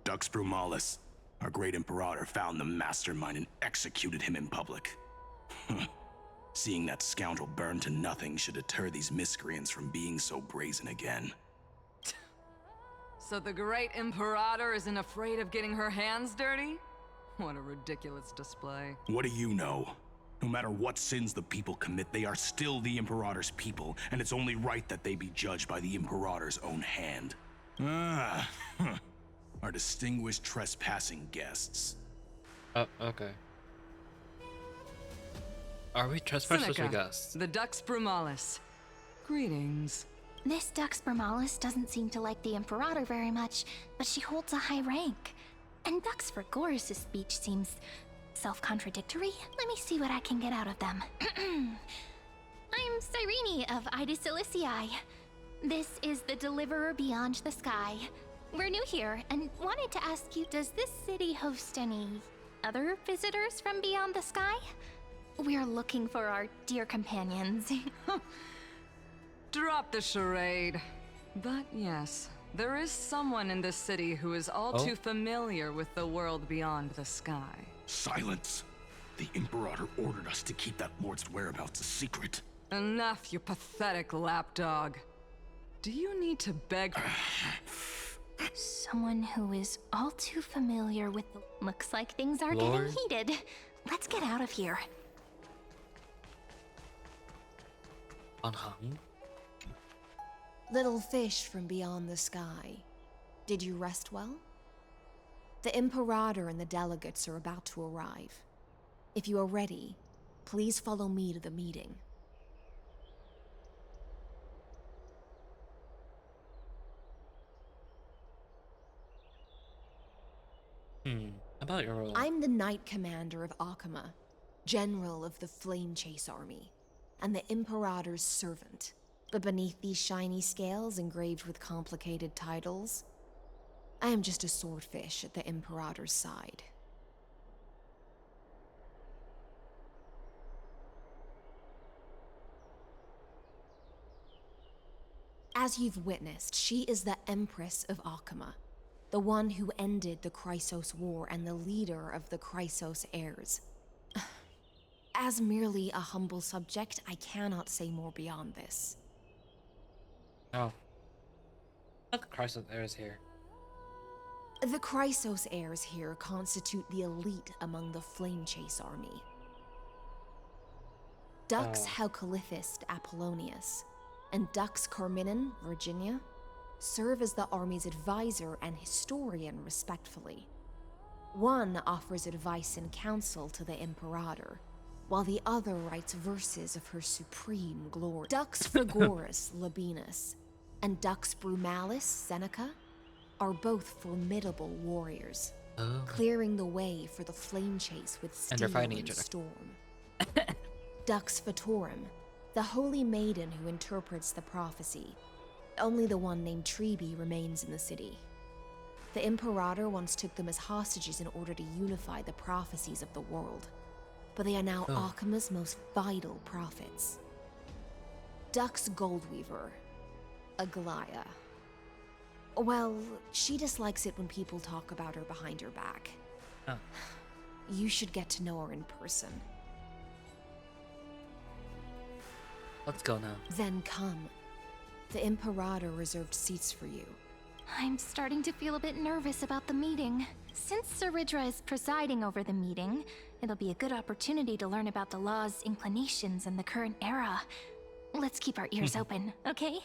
Dux Brumalis, our great Imperator, found the mastermind and executed him in public. Seeing that scoundrel burn to nothing should deter these miscreants from being so brazen again. So the great Imperator isn't afraid of getting her hands dirty? What a ridiculous display. What do you know? No matter what sins the people commit, they are still the Imperator's people, and it's only right that they be judged by the Imperator's own hand. Our distinguished trespassing guests. Okay. Are we trespassers or guests? The Dux Brumalis. Greetings. This Dux Brumalis doesn't seem to like the Imperator very much, but she holds a high rank. And Dux Vergoris' speech seems self-contradictory. Let me see what I can get out of them. I'm Cyrene of Ida Silicii. This is the Deliverer Beyond the Sky. We're new here and wanted to ask you, does this city host any other visitors from beyond the sky? We're looking for our dear companions. Drop the charade. But yes, there is someone in this city who is all too familiar with the world beyond the sky. Silence! The Imperator ordered us to keep that lord's whereabouts a secret. Enough, you pathetic lapdog. Do you need to beg for... Someone who is all too familiar with the... Looks like things are Lord. getting heated. Let's get out of here. Unhung? Little fish from beyond the sky. Did you rest well? The Imperator and the delegates are about to arrive. If you are ready, please follow me to the meeting. About your role. I'm the Knight Commander of Akama, General of the Flame Chase Army, and the Imperator's servant. But beneath these shiny scales engraved with complicated titles, I am just a swordfish at the Imperator's side. As you've witnessed, she is the Empress of Akama, the one who ended the Chrysos War and the leader of the Chrysos heirs. As merely a humble subject, I cannot say more beyond this. Oh. Not the crisis heirs here. The Chrysos heirs here constitute the elite among the Flame Chase army. Dux Haucalithist Apollonius and Dux Carminin, Virginia, serve as the army's advisor and historian respectfully. One offers advice and counsel to the Imperator, while the other writes verses of her supreme glory. Dux Vergoris Labienus and Dux Brumalis Seneca are both formidable warriors, clearing the way for the flame chase with steel and storm. Dux Fatorum, the holy maiden who interprets the prophecy. Only the one named Treeby remains in the city. The Imperator once took them as hostages in order to unify the prophecies of the world, but they are now Akama's most vital prophets. Dux Goldweaver, Aglaya. Well, she dislikes it when people talk about her behind her back. You should get to know her in person. Let's go now. Then come. The Imperator reserved seats for you. I'm starting to feel a bit nervous about the meeting. Since Saridra is presiding over the meeting, It'll be a good opportunity to learn about the law's inclinations in the current era. Let's keep our ears open, okay?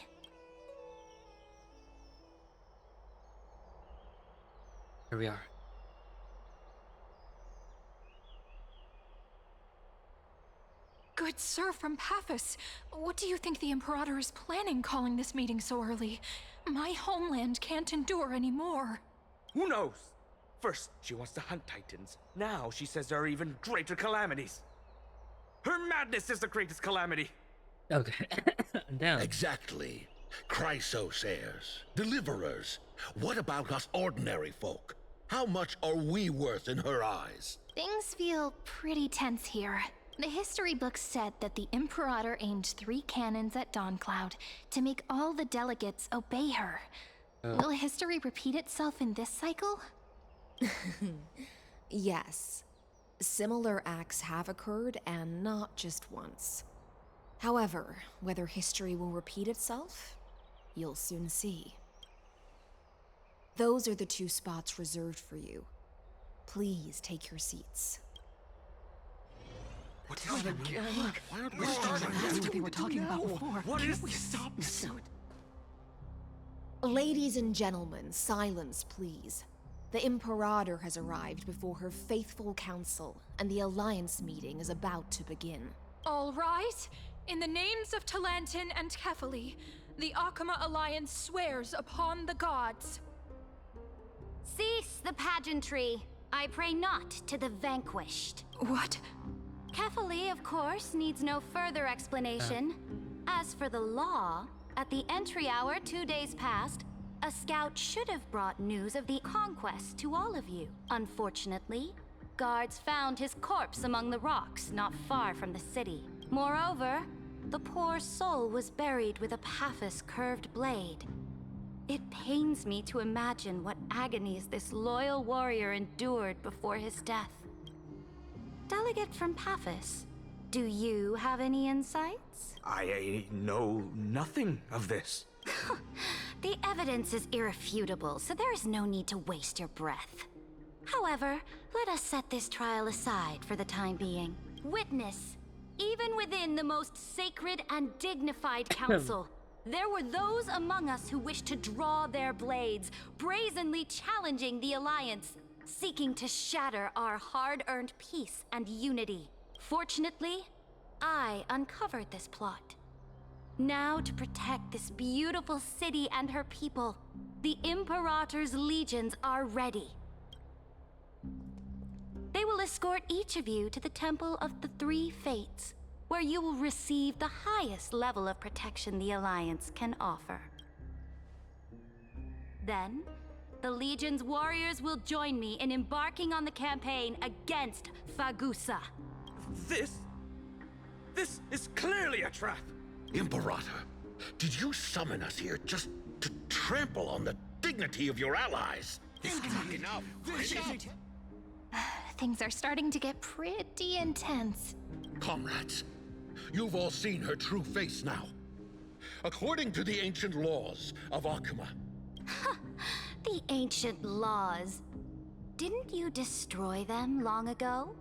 Here we are. Good sir from Paphos, what do you think the Imperator is planning calling this meeting so early? My homeland can't endure anymore. Who knows? First, she wants to hunt Titans. Now she says there are even greater calamities. Her madness is the greatest calamity. Okay. Down. Exactly. Chrysos heirs, deliverers. What about us ordinary folk? How much are we worth in her eyes? Things feel pretty tense here. The history books said that the Imperator aimed 3 cannons at Dawncloud to make all the delegates obey her. Will history repeat itself in this cycle? Yes. Similar acts have occurred, and not just once. However, whether history will repeat itself, you'll soon see. Those are the 2 spots reserved for you. Please take your seats. What is it again? Why aren't we starting? That's what they were talking about before. What is we stop this? Ladies and gentlemen, silence, please. The Imperator has arrived before her faithful council, and the Alliance meeting is about to begin. All right. In the names of Talantin and Kefali, the Akama Alliance swears upon the gods. Cease the pageantry. I pray not to the vanquished. What? Kefali, of course, needs no further explanation. As for the law, at the entry hour 2 days past, a scout should have brought news of the conquest to all of you. Unfortunately, guards found his corpse among the rocks not far from the city. Moreover, the poor soul was buried with a Paphos curved blade. It pains me to imagine what agonies this loyal warrior endured before his death. Delegate from Paphos, do you have any insights? I know nothing of this. The evidence is irrefutable, so there is no need to waste your breath. However, let us set this trial aside for the time being. Witness, even within the most sacred and dignified council, there were those among us who wished to draw their blades, brazenly challenging the Alliance, seeking to shatter our hard-earned peace and unity. Fortunately, I uncovered this plot. Now, to protect this beautiful city and her people, the Imperator's legions are ready. They will escort each of you to the Temple of the 3 Fates, where you will receive the highest level of protection the Alliance can offer. Then, the Legion's warriors will join me in embarking on the campaign against Fagusa. This is clearly a trap. Imperator, did you summon us here just to trample on the dignity of your allies? Enough. Things are starting to get pretty intense. Comrades, you've all seen her true face now. According to the ancient laws of Akama. The ancient laws. Didn't you destroy them long ago?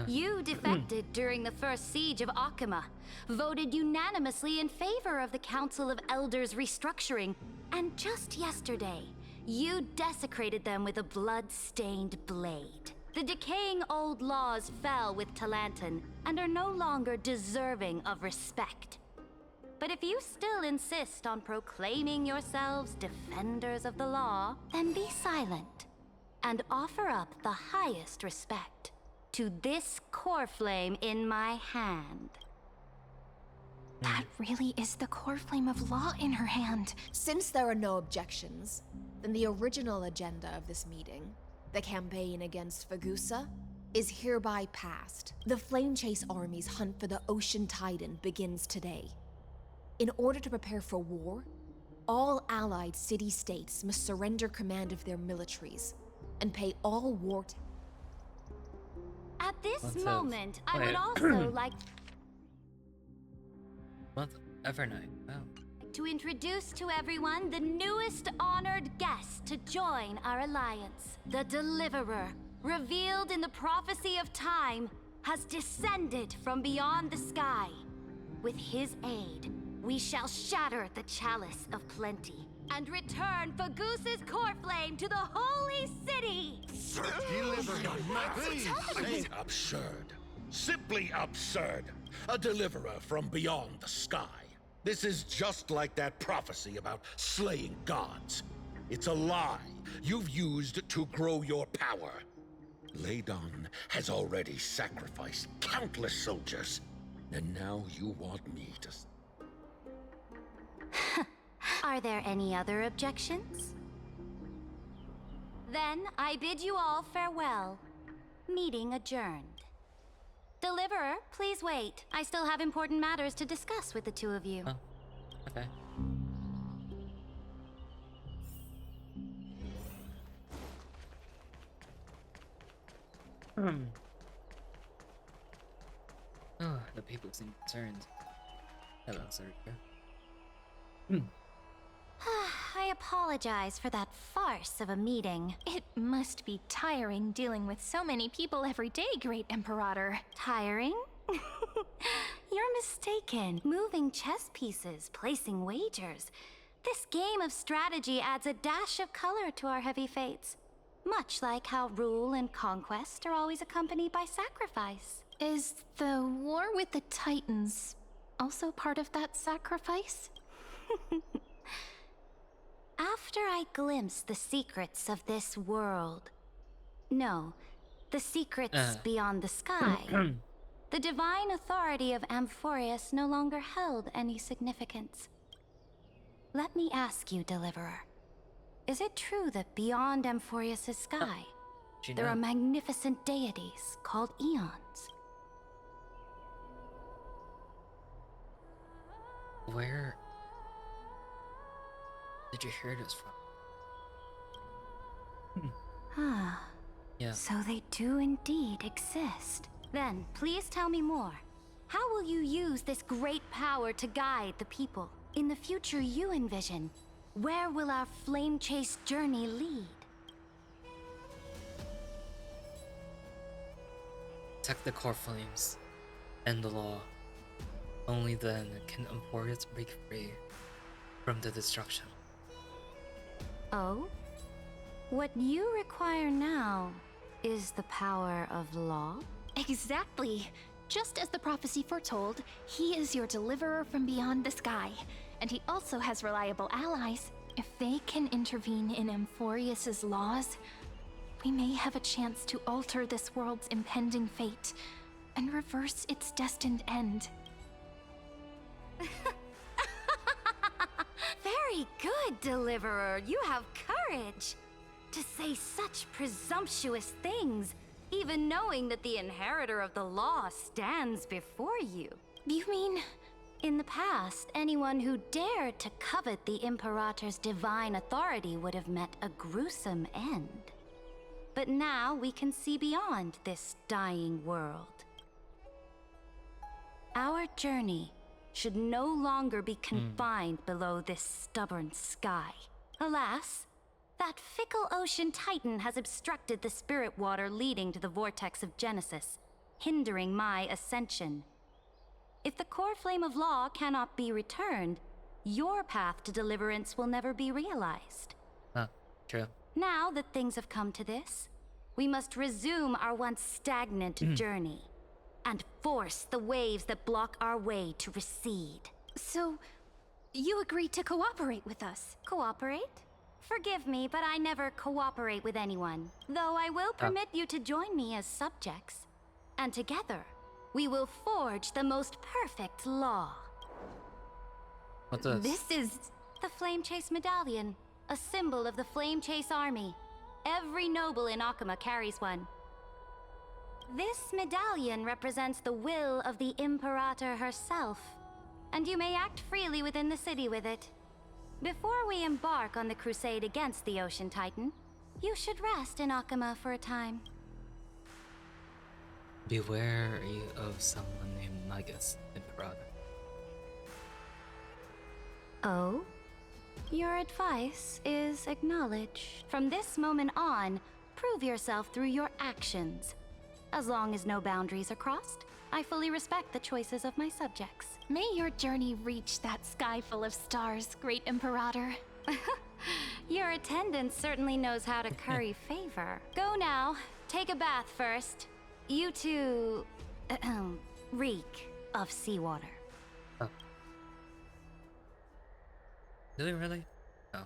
You defected during the first siege of Akama, voted unanimously in favor of the Council of Elders restructuring, and just yesterday, you desecrated them with a blood-stained blade. The decaying old laws fell with Talantin and are no longer deserving of respect. But if you still insist on proclaiming yourselves defenders of the law, then be silent and offer up the highest respect to this core flame in my hand. That really is the core flame of law in her hand. Since there are no objections, then the original agenda of this meeting, the campaign against Fagusa, is hereby passed. The Flame Chase Army's hunt for the Ocean Titan begins today. In order to prepare for war, all allied city-states must surrender command of their militaries and pay all war. At this moment, I would also like Month Evernight. Wow. to introduce to everyone the newest honored guest to join our alliance, the Deliverer, revealed in the prophecy of time, has descended from beyond the sky. With his aid, we shall shatter the chalice of plenty and return Fagoos's core flame to the holy city! Please, absurd. Simply absurd. A deliverer from beyond the sky. This is just like that prophecy about slaying gods. It's a lie you've used to grow your power. Ladon has already sacrificed countless soldiers, and now you want me to... Are there any other objections? Then I bid you all farewell. Meeting adjourned. Deliverer, please wait. I still have important matters to discuss with the two of you. Oh, okay. Oh, the people seem concerned. Hello, Sergio. I apologize for that farce of a meeting. It must be tiring dealing with so many people every day, Great Imperator. Tiring? You're mistaken. Moving chess pieces, placing wagers. This game of strategy adds a dash of color to our heavy fates. Much like how rule and conquest are always accompanied by sacrifice. Is the war with the Titans also part of that sacrifice? After I glimpse the secrets of this world... No, the secrets beyond the sky. The divine authority of Amphorius no longer held any significance. Let me ask you, Deliverer. Is it true that beyond Amphorius' sky, there are magnificent deities called Eons? Where did you hear this from? Ah. Yeah. So they do indeed exist. Then, please tell me more. How will you use this great power to guide the people? In the future you envision, where will our flame chase journey lead? Protect the core flames. End the law. Only then can Amphorius break free from the destruction. Oh? What you require now is the power of law? Exactly. Just as the prophecy foretold, he is your deliverer from beyond the sky. And he also has reliable allies. If they can intervene in Amphorius' laws, we may have a chance to alter this world's impending fate and reverse its destined end. Very good, Deliverer. You have courage. To say such presumptuous things, even knowing that the inheritor of the law stands before you. You mean... In the past, anyone who dared to covet the Imperator's divine authority would have met a gruesome end. But now we can see beyond this dying world. Our journey should no longer be confined below this stubborn sky. Alas, that fickle ocean titan has obstructed the spirit water leading to the vortex of Genesis, hindering my ascension. If the core flame of law cannot be returned, your path to deliverance will never be realized. True. Now that things have come to this, we must resume our once stagnant journey and force the waves that block our way to recede. So, you agreed to cooperate with us? Cooperate? Forgive me, but I never cooperate with anyone. Though I will permit you to join me as subjects. And together, we will forge the most perfect law. What's this? This is the Flame Chase Medallion, a symbol of the Flame Chase army. Every noble in Akama carries one. This medallion represents the will of the Imperator herself, and you may act freely within the city with it. Before we embark on the crusade against the Ocean Titan, you should rest in Akama for a time. Beware of someone named Magus, Imperator. Oh? Your advice is acknowledged. From this moment on, prove yourself through your actions. As long as no boundaries are crossed, I fully respect the choices of my subjects. May your journey reach that sky full of stars, Great Imperator. Your attendant certainly knows how to curry favor. Go now. Take a bath first. You two... reek of seawater. Oh. Do they really? Oh.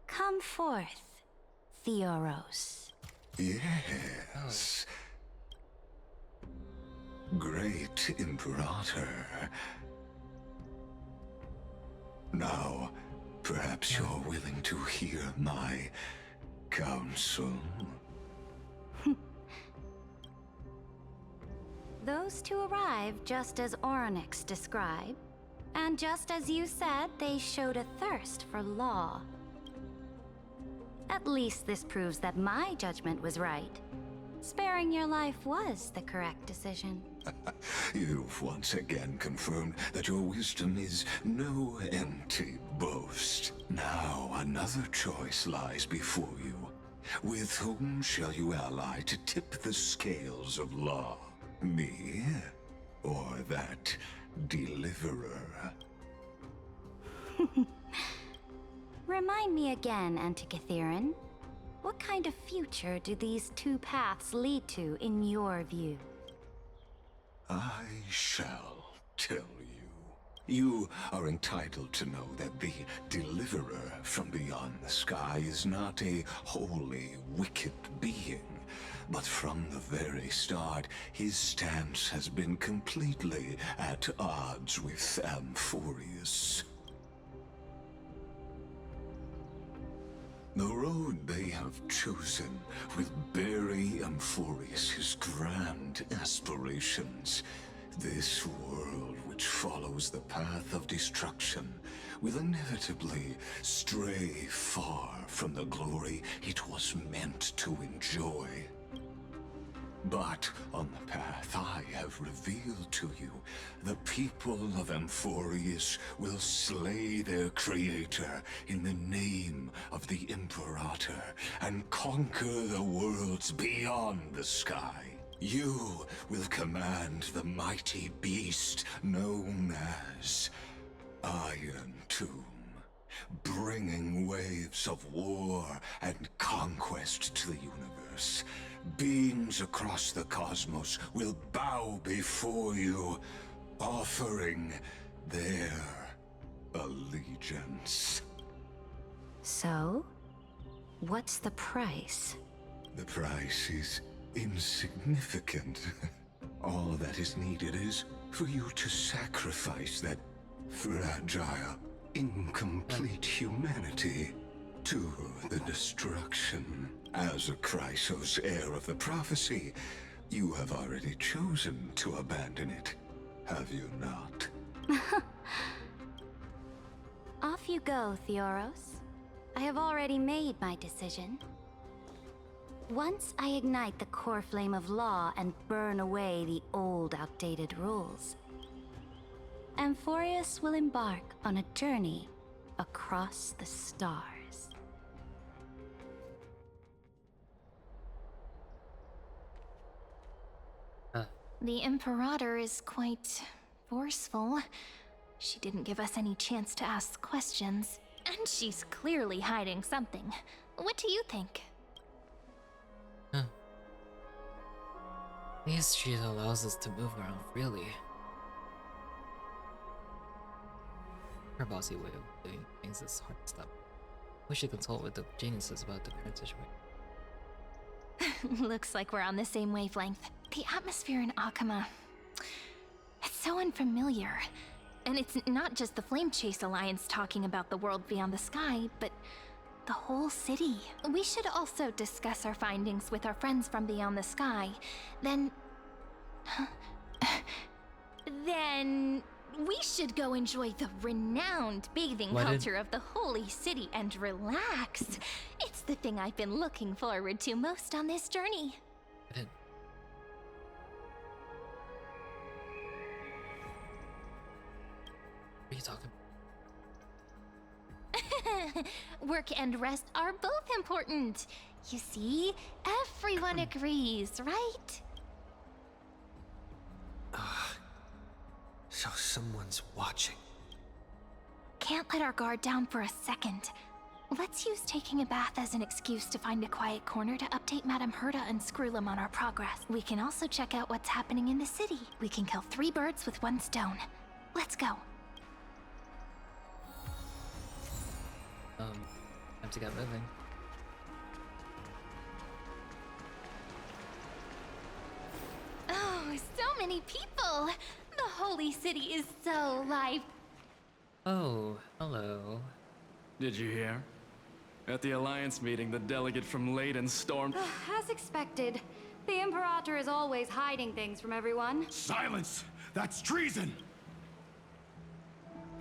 Come forth, Theoros. Yes. Great Imperator. Now, perhaps you're willing to hear my counsel? Those two arrived just as Oryx described, and just as you said, they showed a thirst for law. At least this proves that my judgment was right. Sparing your life was the correct decision. You've once again confirmed that your wisdom is no empty boast. Now another choice lies before you. With whom shall you ally to tip the scales of law? Me? Or that deliverer? Remind me again, Antikytherin. What kind of future do these two paths lead to in your view? I shall tell you. You are entitled to know that the deliverer from beyond the sky is not a wholly wicked being, but from the very start, his stance has been completely at odds with Amphorius. The road they have chosen will bury Amphorius' grand aspirations. This world, which follows the path of destruction, will inevitably stray far from the glory it was meant to enjoy. But on the path I have revealed to you, the people of Amphorius will slay their creator in the name of the Imperator and conquer the worlds beyond the sky. You will command the mighty beast known as Iron Tomb, bringing waves of war and conquest to the universe. Beings across the cosmos will bow before you, offering their allegiance. So, what's the price? The price is insignificant. All that is needed is for you to sacrifice that fragile, incomplete humanity to the destruction. As a Chrysos, heir of the prophecy, you have already chosen to abandon it, have you not? Off you go, Theoros. I have already made my decision. Once I ignite the core flame of law and burn away the old, outdated rules, Amphorius will embark on a journey across the stars. The Imperator is quite forceful. She didn't give us any chance to ask questions. And she's clearly hiding something. What do you think? Huh. At least she allows us to move around freely. Her bossy way of doing things is hard to stop. We should consult with the geniuses about the current situation. Looks like we're on the same wavelength. The atmosphere in Akama... it's so unfamiliar. And it's not just the Flame Chase Alliance talking about the world beyond the sky, but the whole city. We should also discuss our findings with our friends from beyond the sky. Then we should go enjoy the renowned bathing culture of the holy city and relax. It's the thing I've been looking forward to most on this journey. Work and rest are both important. You see, everyone agrees, right? So someone's watching. Can't let our guard down for a second. Let's use taking a bath as an excuse to find a quiet corner to update Madame Herta and Screwlum on our progress. We can also check out what's happening in the city. We can kill 3 birds with 1 stone. Let's go. Time to get moving. Oh, so many people! The holy city is so live. Oh, hello. Did you hear? At the Alliance meeting, the delegate from Leyden stormed. As expected, the Imperator is always hiding things from everyone. Silence! That's treason!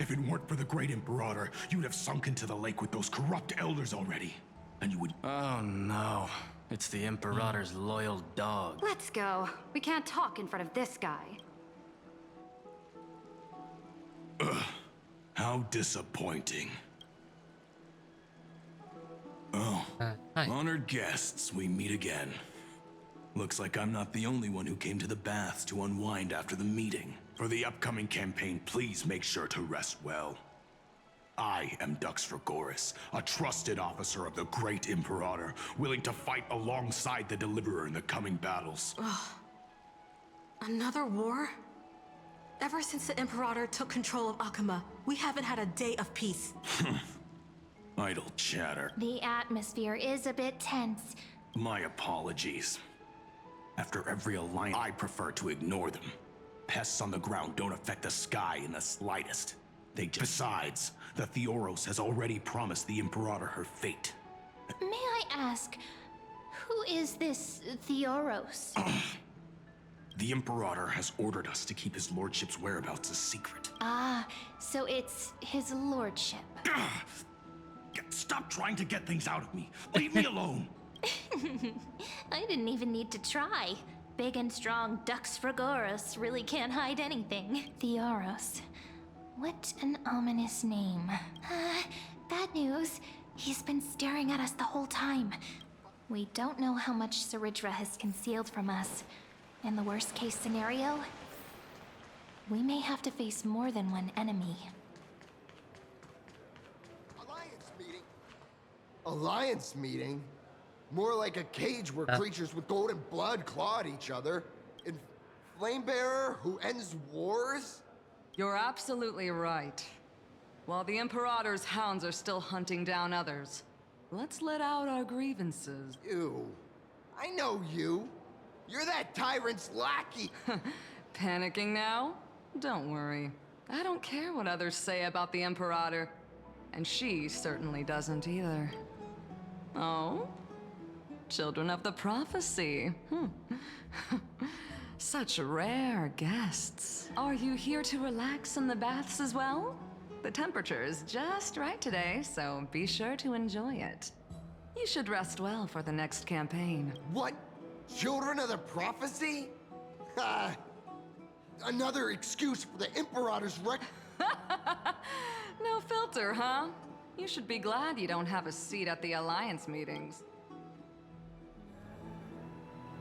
If it weren't for the Great Imperator, you'd have sunk into the lake with those corrupt elders already. And you would... Oh no. It's the Imperator's loyal dog. Let's go. We can't talk in front of this guy. How disappointing. Oh, hi. Honored guests, we meet again. Looks like I'm not the only one who came to the baths to unwind after the meeting. For the upcoming campaign, please make sure to rest well. I am Dux Fragoris, a trusted officer of the Great Imperator, willing to fight alongside the Deliverer in the coming battles. Another war? Ever since the Imperator took control of Akuma, we haven't had a day of peace. Idle chatter. The atmosphere is a bit tense. My apologies. After every alliance, I prefer to ignore them. Pests on the ground don't affect the sky in the slightest. They just... Besides, the Theoros has already promised the Imperator her fate. May I ask, who is this Theoros? The Imperator has ordered us to keep his lordship's whereabouts a secret. Ah, so it's his lordship. Stop trying to get things out of me. Leave me alone. I didn't even need to try. Big and strong Dux Fragoris really can't hide anything. Theoros. What an ominous name. Bad news. He's been staring at us the whole time. We don't know how much Saridra has concealed from us. In the worst case scenario, we may have to face more than one enemy. Alliance meeting? Alliance meeting? More like a cage where creatures with golden blood claw at each other. And Flamebearer who ends wars? You're absolutely right. While the Imperator's hounds are still hunting down others, let's let out our grievances. You. I know you. You're that tyrant's lackey. Panicking now? Don't worry. I don't care what others say about the Imperator. And she certainly doesn't either. Oh? Children of the Prophecy. Such rare guests. Are you here to relax in the baths as well? The temperature is just right today, so be sure to enjoy it. You should rest well for the next campaign. What? Children of the Prophecy? Another excuse for the Imperator's No filter, huh? You should be glad you don't have a seat at the Alliance meetings.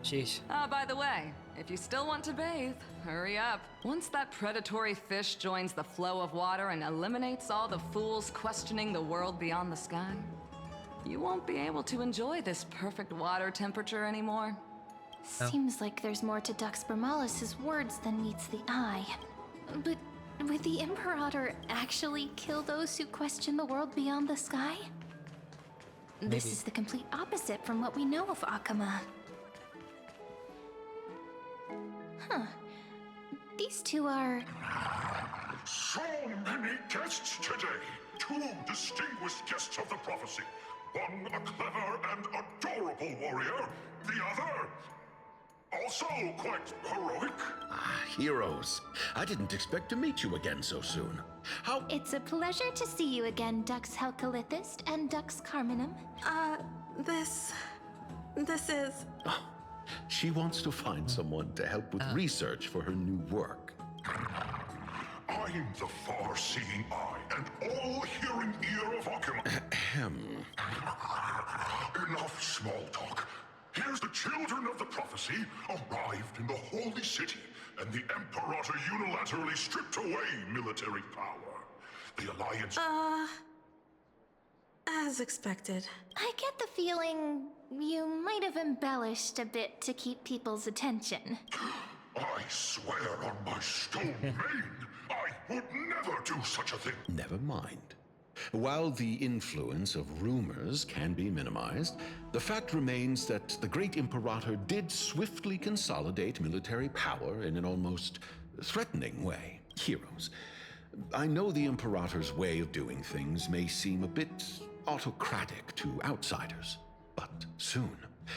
Sheesh. By the way, if you still want to bathe, hurry up. Once that predatory fish joins the flow of water and eliminates all the fools questioning the world beyond the sky, you won't be able to enjoy this perfect water temperature anymore. Seems like there's more to Dux Brumalis's words than meets the eye. But would the Imperator actually kill those who question the world beyond the sky? This is the complete opposite from what we know of Akuma. Huh. These two are... So many guests today. 2 distinguished guests of the prophecy. One a clever and adorable warrior. The other... also quite heroic. Heroes. I didn't expect to meet you again so soon. How... It's a pleasure to see you again, Dux Helcalithist and Dux Carminum. This is... Oh, she wants to find someone to help with research for her new work. I'm the far-seeing eye, and all hearing ear of Akima. Enough small talk. Here's the children of the prophecy arrived in the holy city, and the Imperator unilaterally stripped away military power. The Alliance... As expected. I get the feeling you might have embellished a bit to keep people's attention. I swear on my stone maid, I would never do such a thing. Never mind. While the influence of rumors can be minimized, the fact remains that the great Imperator did swiftly consolidate military power in an almost threatening way. Heroes, I know the Imperator's way of doing things may seem a bit autocratic to outsiders, but soon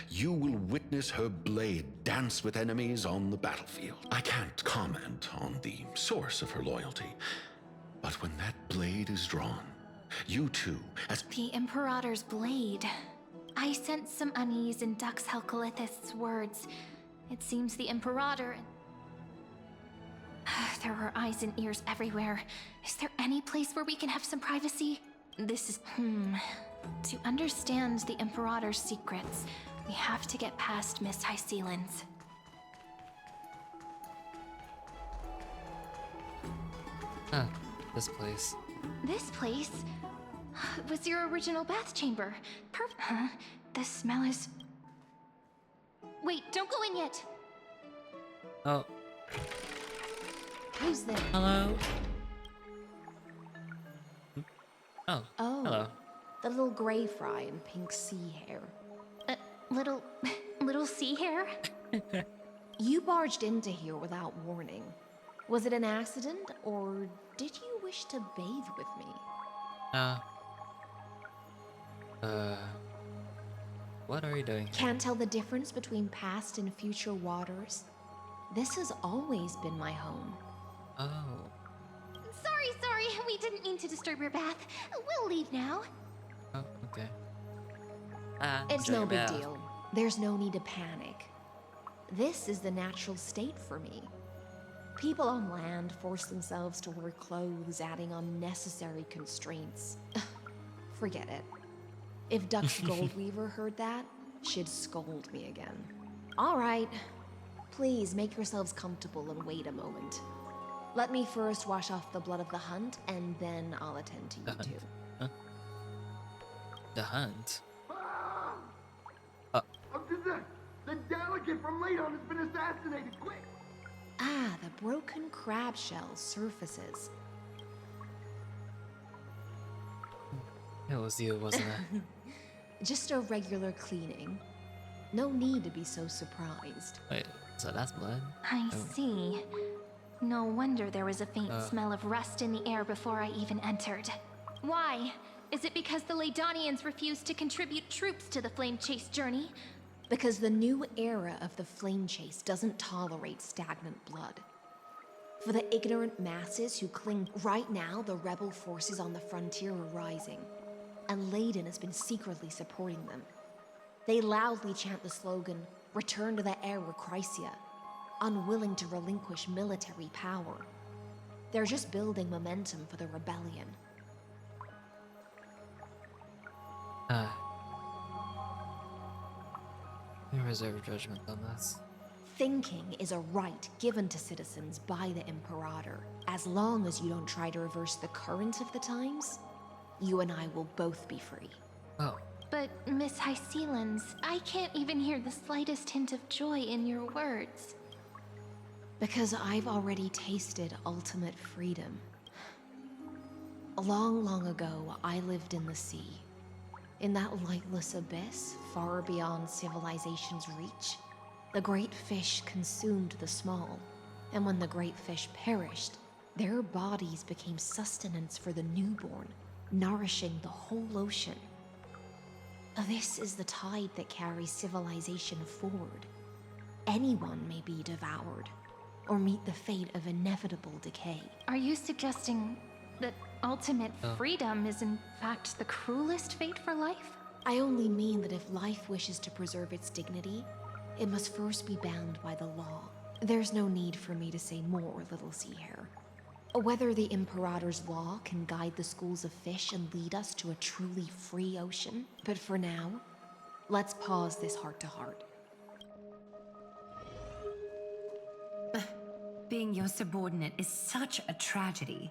you will witness her blade dance with enemies on the battlefield. I can't comment on the source of her loyalty, but when that blade is drawn, you too, as The Imperator's blade. I sense some unease in Dux Helcolith's words. It seems the Imperator... There are eyes and ears everywhere. Is there any place where we can have some privacy? This is... To understand the Imperator's secrets, we have to get past Miss Hyseelan's. Ah, this place. This place was your original bath chamber. Huh? The smell is... Wait, don't go in yet. Oh. Who's there? Hello? Oh, Oh, hello. the little gray fry and pink sea hair. Little sea hair? You barged into here without warning. Was it an accident, or did you wish to bathe with me? What are you doing? Can't tell the difference between past and future waters? This has always been my home. Oh. Sorry, we didn't mean to disturb your bath. We'll leave now. Oh, okay. It's enjoy no your big bath. deal. There's no need to panic. This is the natural state for me. People on land force themselves to wear clothes, adding unnecessary constraints. Forget it. If Dux Goldweaver heard that, she'd scold me again. All right. Please make yourselves comfortable and wait a moment. Let me first wash off the blood of the hunt, and then I'll attend to you two. Huh? The hunt? The delegate from Ladon has been assassinated. Quick! Ah, the broken crab shell surfaces. It was you, wasn't it? Just a regular cleaning. No need to be so surprised. Wait, so that's blood? I Oh. see. No wonder there was a faint smell of rust in the air before I even entered. Why? Is it because the Ladonians refused to contribute troops to the Flame Chase journey? Because the new era of the Flame Chase doesn't tolerate stagnant blood. For the ignorant masses who cling right now, the rebel forces on the frontier are rising, and Ladon has been secretly supporting them. They loudly chant the slogan, "Return to the era Chrysia," unwilling to relinquish military power. They're just building momentum for the rebellion. We reserve judgment on this. Thinking is a right given to citizens by the Imperator. As long as you don't try to reverse the current of the times, you and I will both be free. Oh. But, Miss Hyseelan's, I can't even hear the slightest hint of joy in your words. Because I've already tasted ultimate freedom. Long, long ago, I lived in the sea. In that lightless abyss, far beyond civilization's reach, the great fish consumed the small. And when the great fish perished, their bodies became sustenance for the newborn, nourishing the whole ocean. This is the tide that carries civilization forward. Anyone may be devoured, or meet the fate of inevitable decay. Are you suggesting that ultimate freedom is in fact the cruelest fate for life? I only mean that if life wishes to preserve its dignity, it must first be bound by the law. There's no need for me to say more, Little Sea Hare. Whether the Imperator's law can guide the schools of fish and lead us to a truly free ocean. But for now, let's pause this heart-to-heart. Being your subordinate is such a tragedy.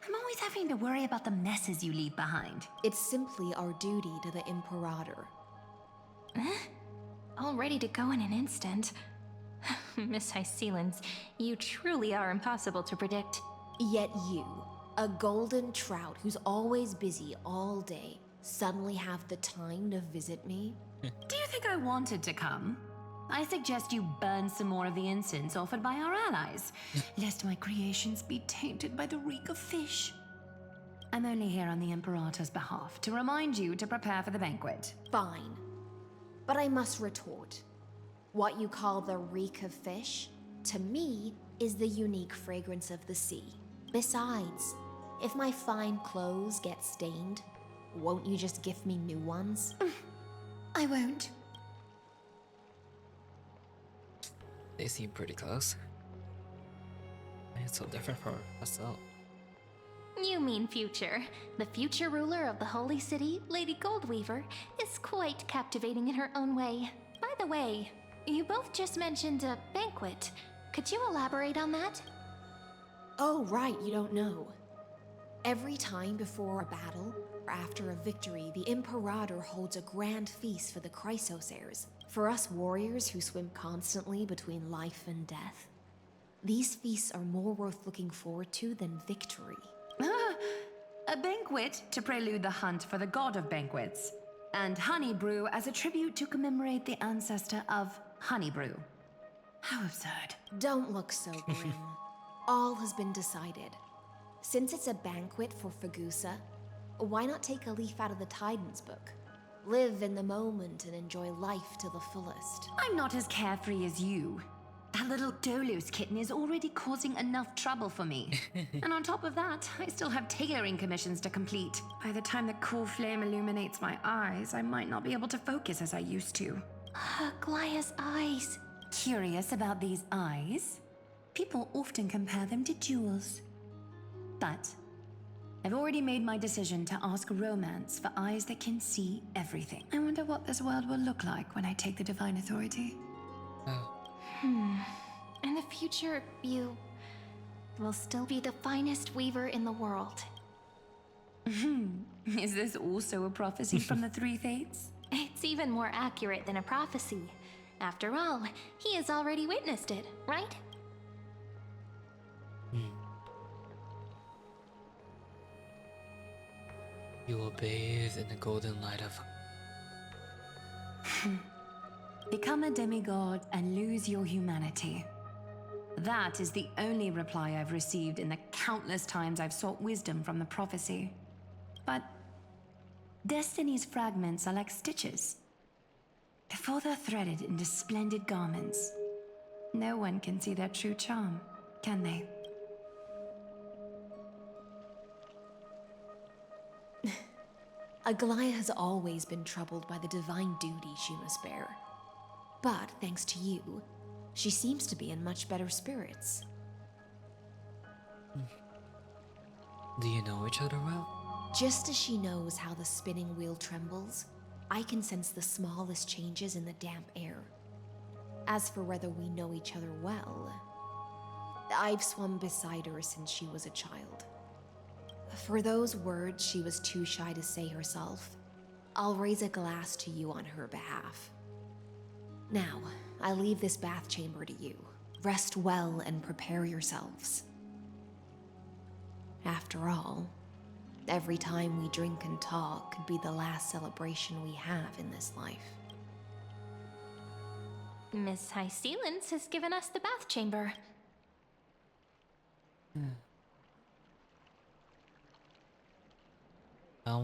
I'm always having to worry about the messes you leave behind. It's simply our duty to the Imperator. All ready to go in an instant. Miss Hycelens, you truly are impossible to predict. Yet you, a golden trout who's always busy all day, suddenly have the time to visit me? Do you think I wanted to come? I suggest you burn some more of the incense offered by our allies, lest my creations be tainted by the reek of fish. I'm only here on the Imperator's behalf to remind you to prepare for the banquet. Fine. But I must retort. What you call the reek of fish, to me, is the unique fragrance of the sea. Besides, if my fine clothes get stained, won't you just gift me new ones? I won't. They seem pretty close. It's so different from myself. You mean future. The future ruler of the Holy City, Lady Goldweaver, is quite captivating in her own way. By the way, you both just mentioned a banquet. Could you elaborate on that? Oh, right, you don't know. Every time before a battle, or after a victory, the Imperator holds a grand feast for the Chrysos heirs. For us warriors who swim constantly between life and death, these feasts are more worth looking forward to than victory. A banquet to prelude the hunt for the god of banquets, and honey brew as a tribute to commemorate the ancestor of honey brew. How absurd. Don't look so grim. All has been decided. Since it's a banquet for Fagusa, why not take a leaf out of the Tidens book? Live in the moment and enjoy life to the fullest. I'm not as carefree as you. That little Dolos kitten is already causing enough trouble for me. And on top of that, I still have tailoring commissions to complete. By the time the cool flame illuminates my eyes, I might not be able to focus as I used to. Glaya's eyes. Curious about these eyes? People often compare them to jewels. But I've already made my decision to ask romance for eyes that can see everything. I wonder what this world will look like when I take the divine authority. In the future, you will still be the finest weaver in the world. Is this also a prophecy from the Three Fates? It's even more accurate than a prophecy. After all, he has already witnessed it, right? You will bathe in the golden light of... Become a demigod and lose your humanity. That is the only reply I've received in the countless times I've sought wisdom from the prophecy. But Destiny's fragments are like stitches. Before they're threaded into splendid garments, no one can see their true charm, can they? Aglaya has always been troubled by the divine duty she must bear. But thanks to you, she seems to be in much better spirits. Do you know each other well? Just as she knows how the spinning wheel trembles, I can sense the smallest changes in the damp air. As for whether we know each other well, I've swum beside her since she was a child. For those words she was too shy to say herself, I'll raise a glass to you on her behalf. Now, I leave this bath chamber to you. Rest well and prepare yourselves. After all, every time we drink and talk could be the last celebration we have in this life. Miss Hycelens has given us the bath chamber.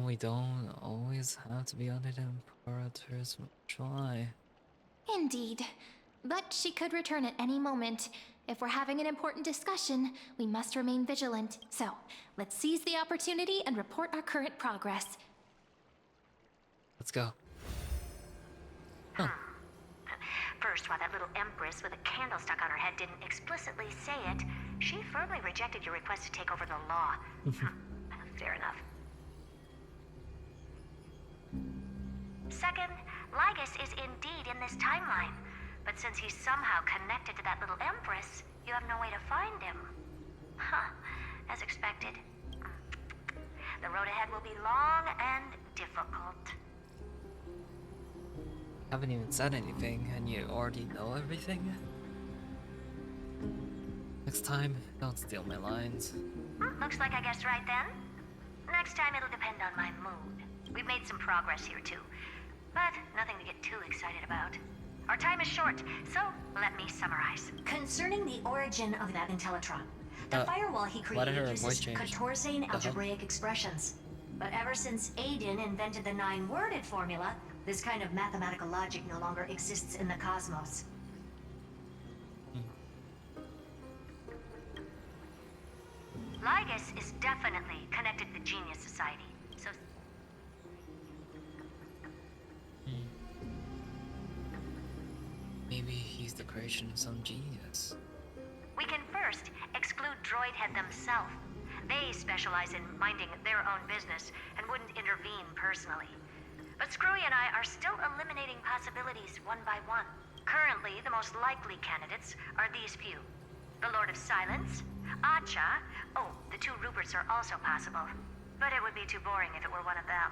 We don't always have to be under the Imperator's watchful eye. Indeed. But she could return at any moment. If we're having an important discussion, we must remain vigilant. So, let's seize the opportunity and report our current progress. Let's go. First, while that little empress with a candle stuck on her head didn't explicitly say it, She firmly rejected your request to take over the law. Fair enough. Second, Lygus is indeed in this timeline. But since he's somehow connected to that little empress, you have no way to find him. Huh. As expected. The road ahead will be long and difficult. Haven't even said anything, and you already know everything? Next time, don't steal my lines. Looks like I guessed right then. Next time it'll depend on my mood. We've made some progress here too, but nothing to get too excited about. Our time is short, so let me summarize. Concerning the origin of that Intellitron, the firewall he created uses Katorsane algebraic expressions. But ever since Aiden invented the 9-worded formula, this kind of mathematical logic no longer exists in the cosmos. Lygus is definitely connected to the Genius Society, so... Maybe he's the creation of some genius. We can first exclude Droidhead themselves. They specialize in minding their own business and wouldn't intervene personally. But Screwy and I are still eliminating possibilities one by one. Currently, the most likely candidates are these few. The Lord of Silence, Acha, oh, the 2 Ruperts are also possible. But it would be too boring if it were one of them.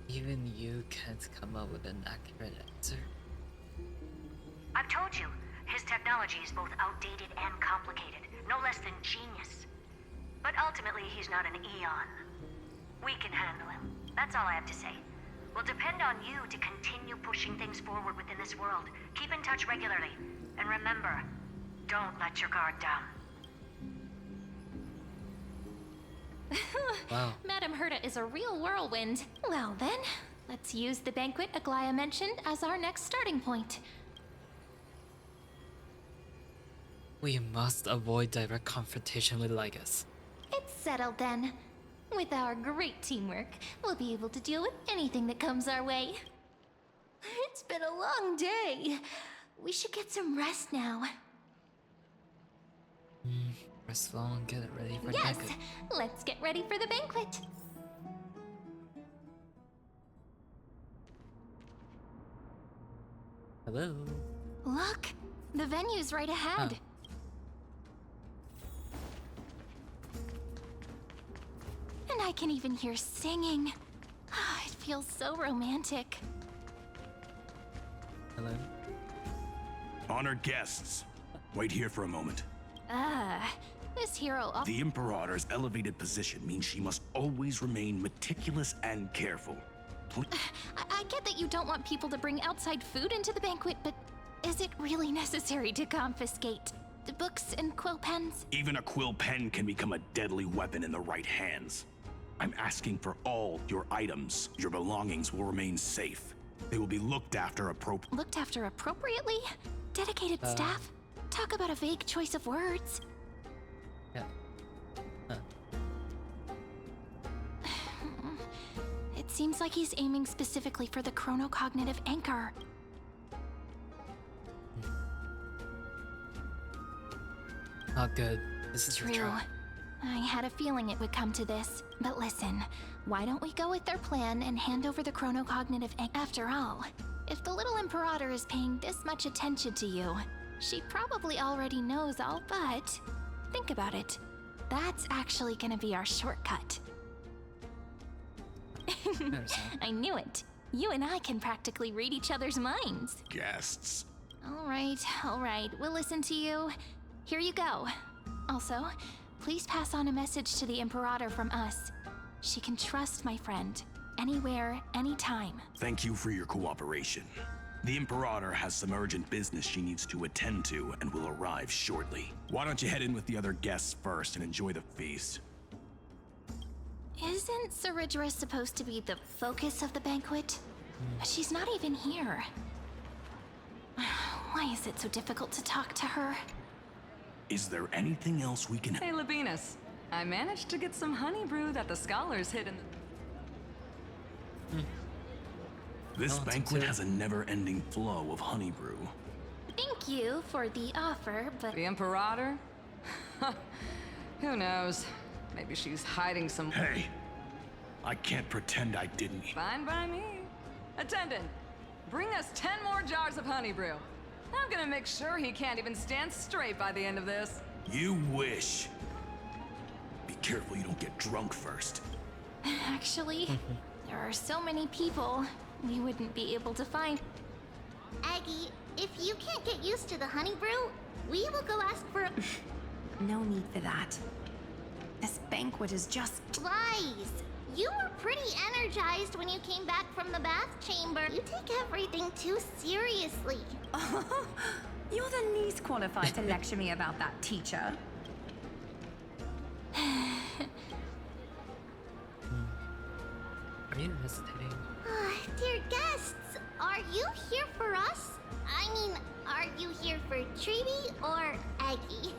Even you can't come up with an accurate answer. I've told you, his technology is both outdated and complicated, no less than genius. But ultimately, he's not an Eon. We can handle him. That's all I have to say. We'll depend on you to continue pushing things forward within this world. Keep in touch regularly. And remember, don't let your guard down. Wow. Madame Herta is a real whirlwind. Well then, let's use the banquet Aglaya mentioned as our next starting point. We must avoid direct confrontation with Lygus. It's settled then. With our great teamwork, we'll be able to deal with anything that comes our way. It's been a long day. We should get some rest now. Rest long, get it ready for Yes, banquet. let's get ready for the banquet. Hello. Look, the venue's right ahead. And I can even hear singing. It feels so romantic. Hello. Honored guests, wait here for a moment. This hero... The Imperator's elevated position means she must always remain meticulous and careful. I get that you don't want people to bring outside food into the banquet, but is it really necessary to confiscate the books and quill pens? Even a quill pen can become a deadly weapon in the right hands. I'm asking for all your items. Your belongings will remain safe. They will be looked after appropriately. Looked after appropriately? Dedicated staff? Talk about a vague choice of words. Yeah. It seems like he's aiming specifically for the chronocognitive anchor. Not good. This is True. your trap. I had a feeling it would come to this. But listen, why don't we go with their plan and hand over the chronocognitive anchor? After all, if the little Imperator is paying this much attention to you, she probably already knows all, but think about it. That's actually gonna be our shortcut. I knew it. You and I can practically read each other's minds. Guests. All right. We'll listen to you. Here you go. Also, please pass on a message to the Imperator from us. She can trust my friend. Anywhere, anytime. Thank you for your cooperation. The Imperator has some urgent business she needs to attend to and will arrive shortly. Why don't you head in with the other guests first and enjoy the feast? Isn't Ceridra supposed to be the focus of the banquet? She's not even here. Why is it so difficult to talk to her? Is there anything else we can... Hey, Labinas. I managed to get some honey brew that the scholars hid in the... This banquet has a never-ending flow of honey brew. Thank you for the offer, but... The Imperator? Who knows? Maybe she's hiding some... Hey! I can't pretend I didn't... Fine by me. Attendant, bring us 10 more jars of honey brew. I'm gonna make sure he can't even stand straight by the end of this. You wish. Be careful you don't get drunk first. Actually, there are so many people, we wouldn't be able to find... Aggie, if you can't get used to the honey brew, we will go ask for... No need for that. This banquet is just... Lies! You were pretty energized when you came back from the bath chamber. You take everything too seriously. You're the least qualified to lecture me about that, teacher. Are you hesitating? Dear guests, are you here for us? I mean, are you here for Treaty or Aggie?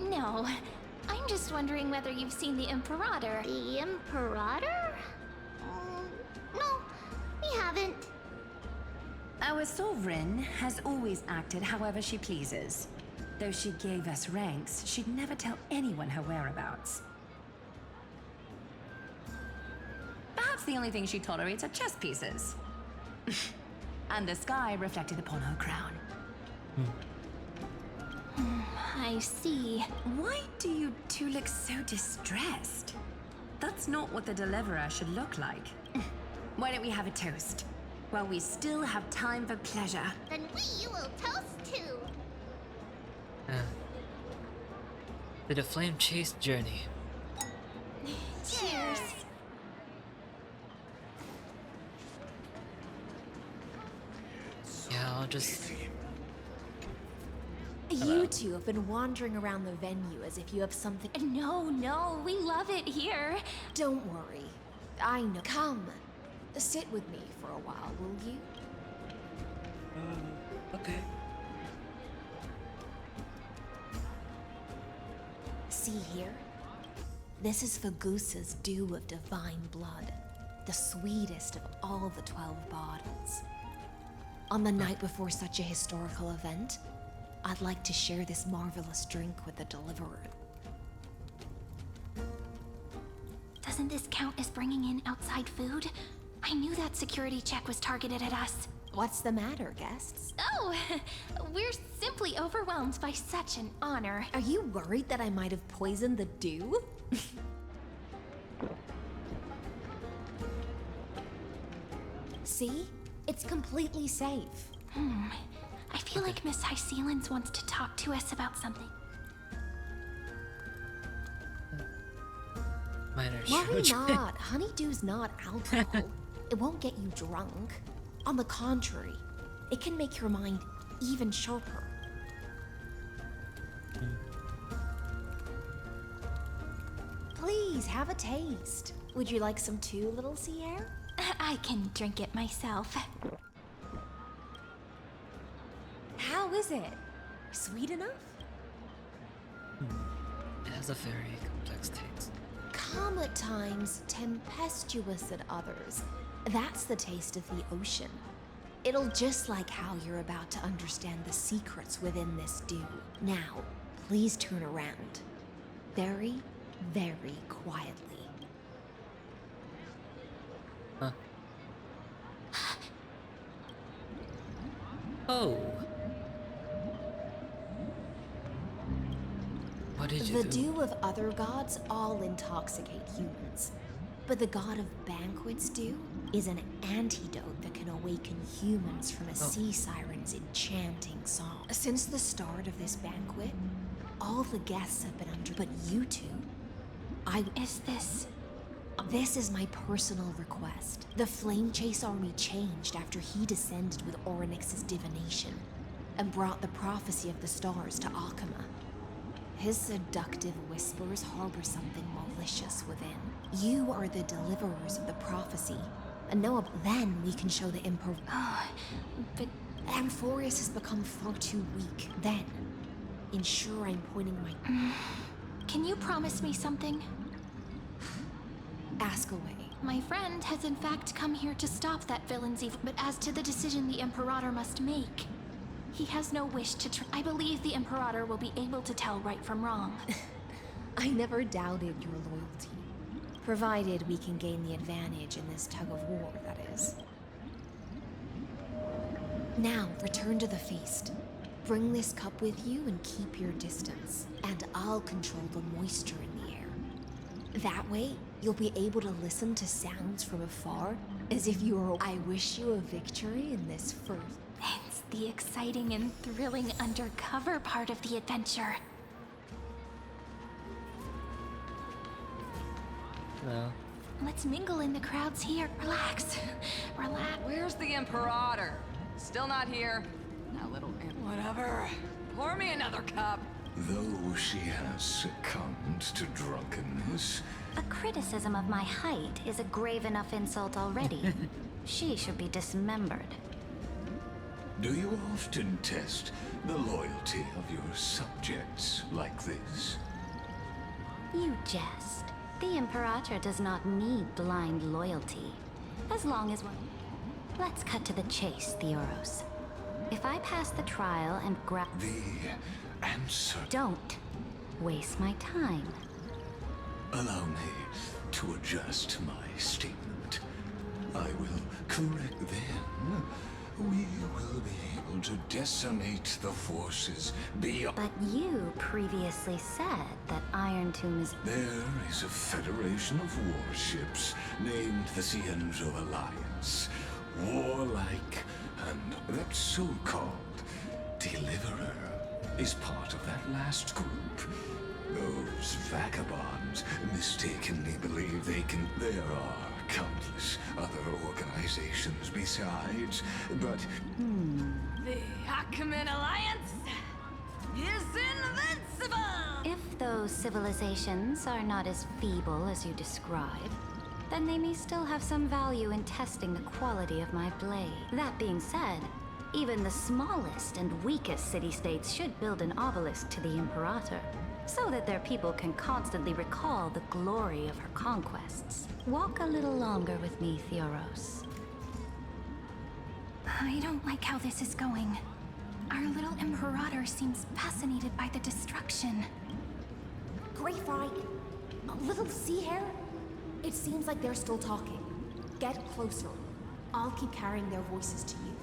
No. I'm just wondering whether you've seen the Imperator. The Imperator? No, we haven't. Our sovereign has always acted however she pleases. Though she gave us ranks, she'd never tell anyone her whereabouts. Perhaps the only thing she tolerates are chess pieces. And the sky reflected upon her crown. I see. Why do you two look so distressed? That's not what the Deliverer should look like. Why don't we have a toast? While we still have time for pleasure. Then we will toast too. To the flame chase journey. Cheers. Yeah, I'll just... You two have been wandering around the venue as if you have something... No, we love it here. Don't worry. I know. Come. Sit with me for a while, will you? Okay. See here? This is Fagusa's dew of divine blood. The sweetest of all the 12 bottles. On the night before such a historical event, I'd like to share this marvelous drink with the Deliverer. Doesn't this count as bringing in outside food? I knew that security check was targeted at us. What's the matter, guests? Oh, we're simply overwhelmed by such an honor. Are you worried that I might have poisoned the dew? See? It's completely safe. I feel like Miss Hysealins wants to talk to us about something. Worry not. Honeydew's not alcohol. It won't get you drunk. On the contrary, it can make your mind even sharper. Please, have a taste. Would you like some too, little Sierra? I can drink it myself. How is it? Sweet enough? It has a very complex taste. Calm at times, tempestuous at others. That's the taste of the ocean. It'll just like how you're about to understand the secrets within this dew. Now, please turn around. Very, very quietly. Huh. Oh. What did you do? The dew of other gods all intoxicate humans. But the god of banquets dew is an antidote that can awaken humans from a sea siren's enchanting song. Since the start of this banquet, all the guests have been under, but you two, This is my personal request. The Flame Chase army changed after he descended with Orynyx's divination and brought the prophecy of the stars to Akama. His seductive whispers harbor something malicious within. You are the deliverers of the prophecy, and then we can show the Emperor. But Amphorius has become far too weak. Then, ensure I'm pointing my... Can you promise me something? Ask away. My friend has in fact come here to stop that villain's evil, but as to the decision the Imperator must make, he has no wish to I believe the Imperator will be able to tell right from wrong. I never doubted your loyalty. Provided we can gain the advantage in this tug of war, that is. Now, return to the feast. Bring this cup with you and keep your distance, and I'll control the moisture in the air. That way, you'll be able to listen to sounds from afar, as if you were— I wish you a victory in this first— It's the exciting and thrilling undercover part of the adventure. No. Let's mingle in the crowds here. Relax. Relax. Where's the Imperator? Still not here. Now, little imp. Whatever. Pour me another cup. Though she has succumbed to drunkenness, A criticism of my height is a grave enough insult already. She should be dismembered. do you often test the loyalty of your subjects like this? You jest. The Imperator does not need blind loyalty. As long as one... Let's cut to the chase, Theoros. If I pass the trial and grab... The answer... Don't waste my time. Allow me to adjust my statement. I will correct then. We will be able to decimate the forces beyond... But you previously said that Iron Tomb is... There is a federation of warships named the Cienzo Alliance. Warlike, and that so-called Deliverer is part of that last group. Those vagabonds mistakenly believe they can... There are countless other organizations besides, but... The Achaemen Alliance is invincible! If those civilizations are not as feeble as you describe, then they may still have some value in testing the quality of my blade. That being said, even the smallest and weakest city-states should build an obelisk to the Imperator, so that their people can constantly recall the glory of her conquests. Walk a little longer with me, Theoros. I don't like how this is going. Our little Imperator seems fascinated by the destruction. Great Fry, a little sea hare? It seems like they're still talking. Get closer. I'll keep carrying their voices to you.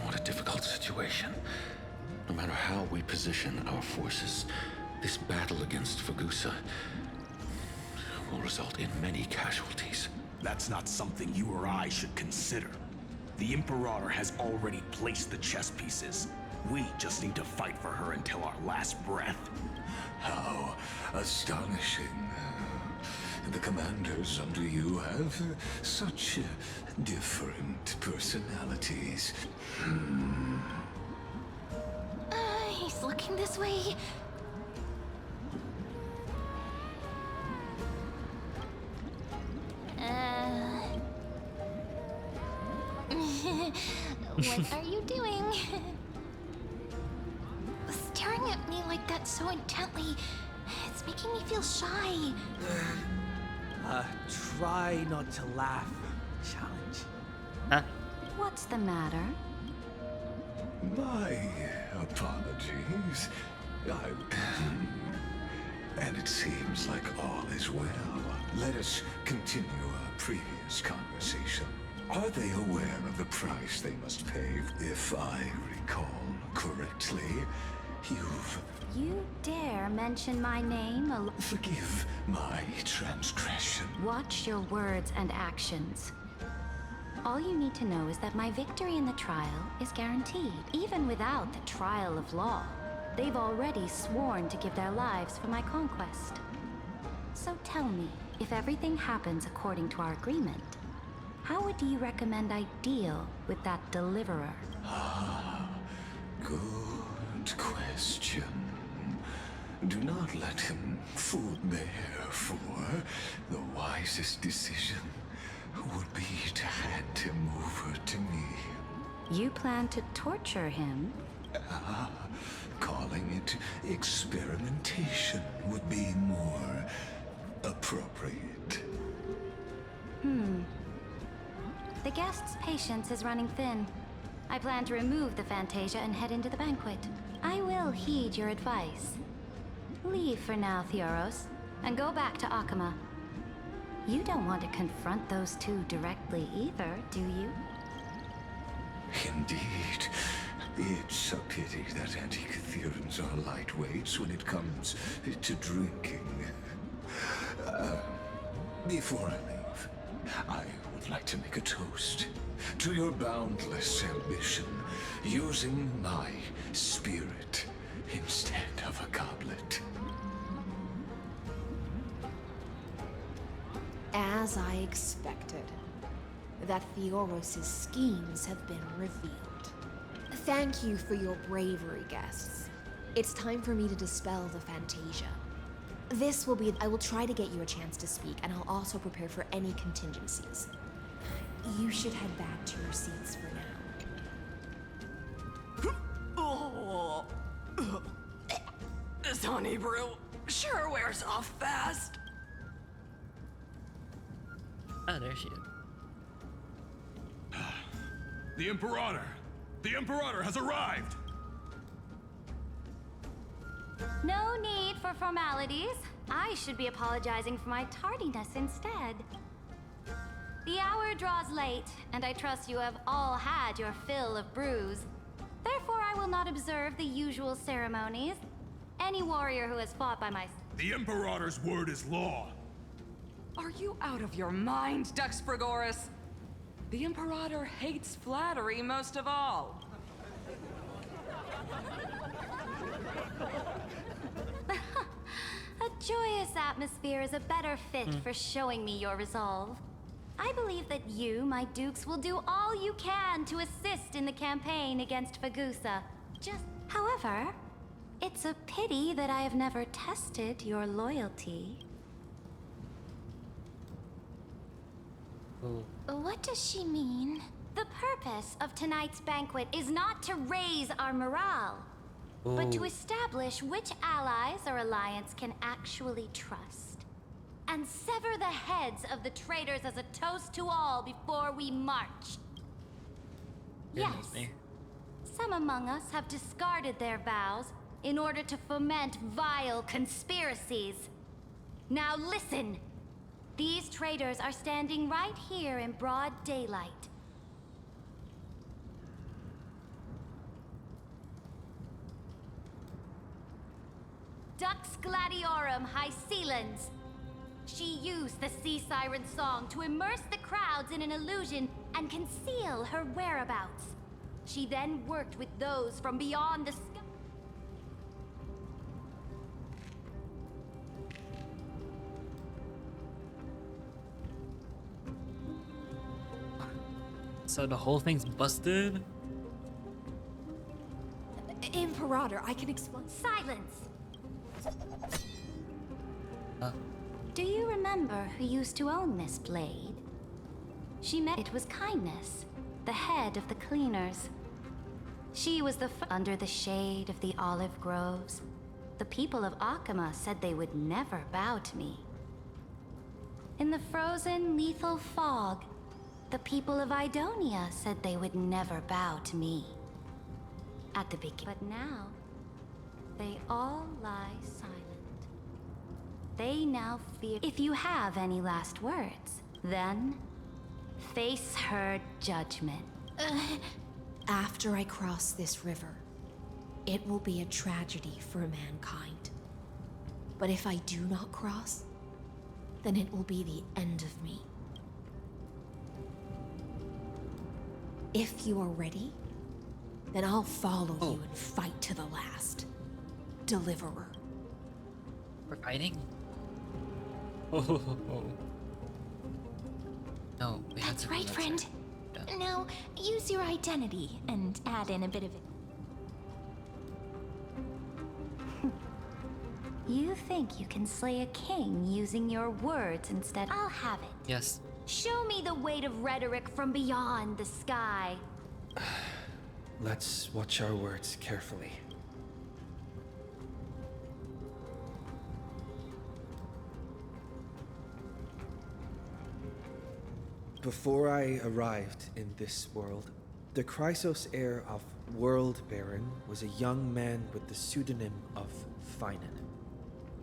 What a difficult situation. No matter how we position our forces, this battle against Fagusa will result in many casualties. That's not something you or I should consider. The Imperator has already placed the chess pieces. We just need to fight for her until our last breath. How astonishing. The commanders under you have such different personalities. He's looking this way. What are you doing? Staring at me like that so intently, it's making me feel shy. Try not to laugh. Challenge. Huh? What's the matter? My apologies. And it seems like all is well. Let us continue our previous conversation. Are they aware of the price they must pay? If I recall correctly, You dare mention my name Forgive my transgression. Watch your words and actions. All you need to know is that my victory in the trial is guaranteed. Even without the trial of law, they've already sworn to give their lives for my conquest. So tell me, if everything happens according to our agreement, how would you recommend I deal with that deliverer? Good question. Do not let him fool. Therefore, the wisest decision would be to hand him over to me. You plan to torture him? Calling it experimentation would be more appropriate. The guest's patience is running thin. I plan to remove the Fantasia and head into the banquet. I will heed your advice. Leave for now, Theoros, and go back to Akama. You don't want to confront those two directly either, do you? Indeed. It's a pity that Antikytherians are lightweights when it comes to drinking. Before I leave, I would like to make a toast to your boundless ambition, using my spirit instead of a goblet. As I expected, that Theoros' schemes have been revealed. Thank you for your bravery, guests. It's time for me to dispel the Fantasia. I will try to get you a chance to speak, and I'll also prepare for any contingencies. You should head back to your seats for now. This honey brew sure wears off fast. Oh, there she is. The Imperator! The Imperator has arrived! No need for formalities. I should be apologizing for my tardiness instead. The hour draws late, and I trust you have all had your fill of brews. Therefore, I will not observe the usual ceremonies. Any warrior who has fought by my... The Imperator's word is law! Are you out of your mind, Dux Frigoris? The Imperator hates flattery most of all. A joyous atmosphere is a better fit for showing me your resolve. I believe that you, my dukes, will do all you can to assist in the campaign against Fagusa. However, it's a pity that I have never tested your loyalty. What does she mean? The purpose of tonight's banquet is not to raise our morale, but to establish which allies our alliance can actually trust. And sever the heads of the traitors as a toast to all before we march. Yes, some among us have discarded their vows in order to foment vile conspiracies. Now listen! These traitors are standing right here in broad daylight. Dux Gladiorum Hycelans. She used the Sea Siren song to immerse the crowds in an illusion and conceal her whereabouts. She then worked with those from beyond the sky. So the whole thing's busted? Imperator, I can explain. Silence! Do you remember who used to own this blade? She met it was Kindness, the head of the cleaners. She was under the shade of the olive groves. The people of Akama said they would never bow to me. In the frozen, lethal fog, the people of Idonia said they would never bow to me. At the beginning. But now, they all lie silent. They now fear. If you have any last words, then face her judgment. After I cross this river, it will be a tragedy for mankind. But if I do not cross, then it will be the end of me. If you are ready, then I'll follow you and fight to the last. Deliverer. We're fighting? Oh. No, we have That's to. right, friend. Now, use your identity and add in a bit of it. You think you can slay a king using your words instead? I'll have it. Yes. Show me the weight of rhetoric from beyond the sky. Let's watch our words carefully. Before I arrived in this world, the Chrysos heir of World Baron was a young man with the pseudonym of Finan.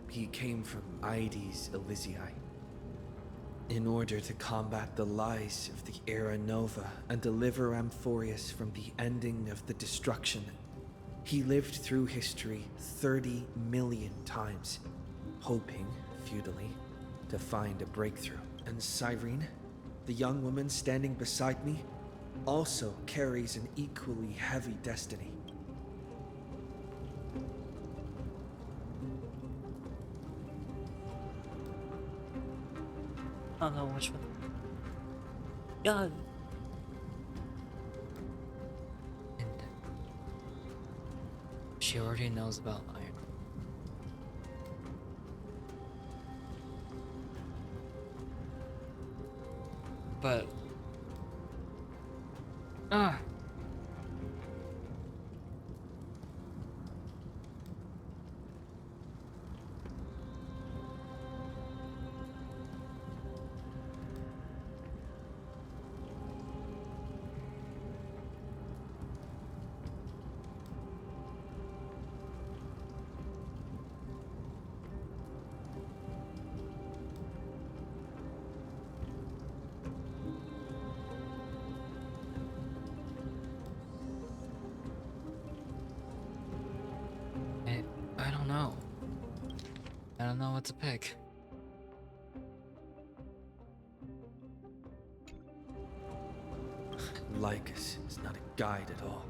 He came from Aedes Elysiae. In order to combat the lies of the Era Nova and deliver Amphorius from the ending of the destruction, he lived through history 30 million times, hoping, futilely, to find a breakthrough. And Cyrene, the young woman standing beside me, also carries an equally heavy destiny. I don't know which one. God. And she already knows about iron. But I don't know. I don't know what to pick. Lycus is not a guide at all.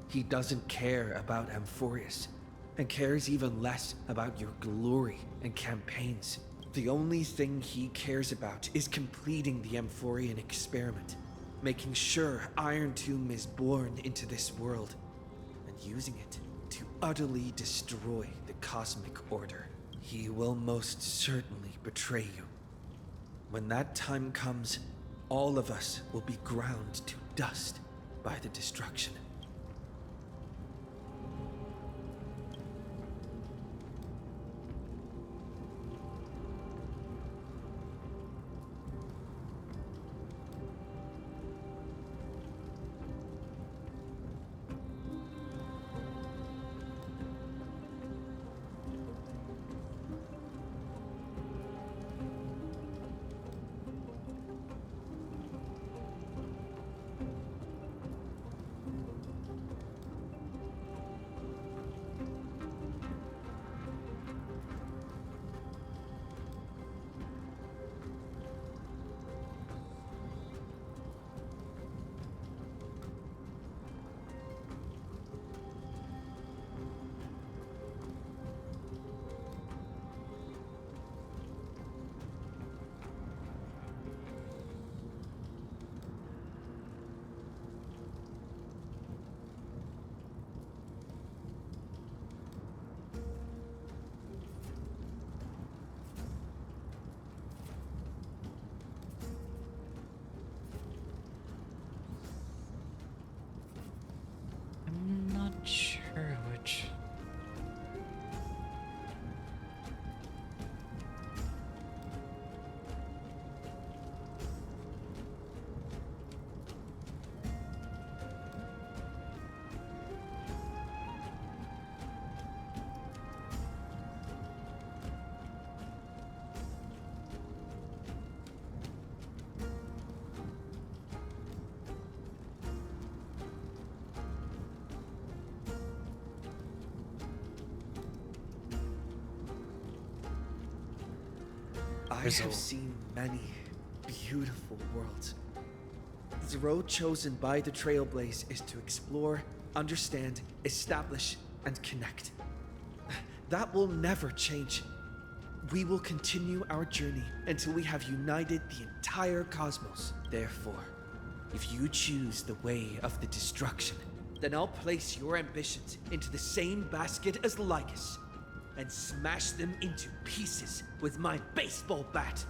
He doesn't care about Amphorius, and cares even less about your glory and campaigns. The only thing he cares about is completing the Amphorian experiment, making sure Iron Tomb is born into this world, and using it to utterly destroy the cosmic order. He will most certainly betray you. When that time comes, all of us will be ground to dust by the destruction. I'm not sure which. I have seen many beautiful worlds. The road chosen by the Trailblaze is to explore, understand, establish, and connect. That will never change. We will continue our journey until we have united the entire cosmos. Therefore, if you choose the way of the destruction, then I'll place your ambitions into the same basket as Lycus and smash them into pieces with my baseball bat.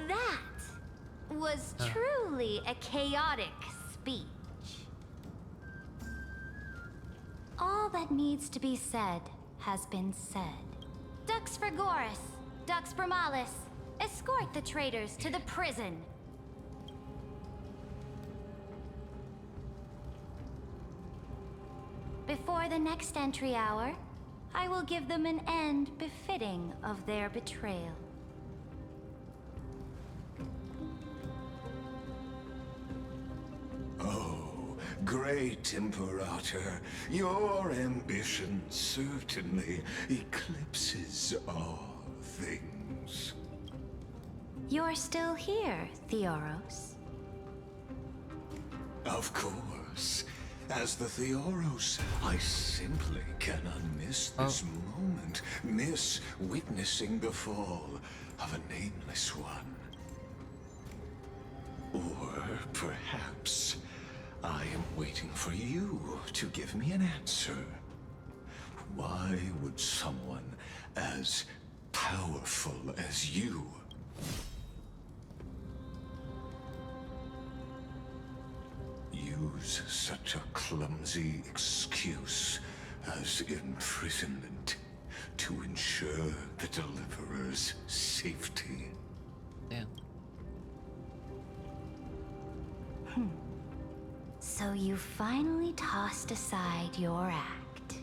That was truly a chaotic speech. All that needs to be said has been said. Dux Frigoris, Dux Bromalis, escort the traitors to the prison. Before the next entry hour, I will give them an end befitting of their betrayal. Oh, great Imperator, your ambition certainly eclipses all things. You're still here, Theoros. Of course. As the Theoros, I simply cannot miss this moment, miss witnessing the fall of a nameless one. Or perhaps I am waiting for you to give me an answer. Why would someone as powerful as you use such a clumsy excuse as imprisonment to ensure the Deliverer's safety? Damn. So you finally tossed aside your act.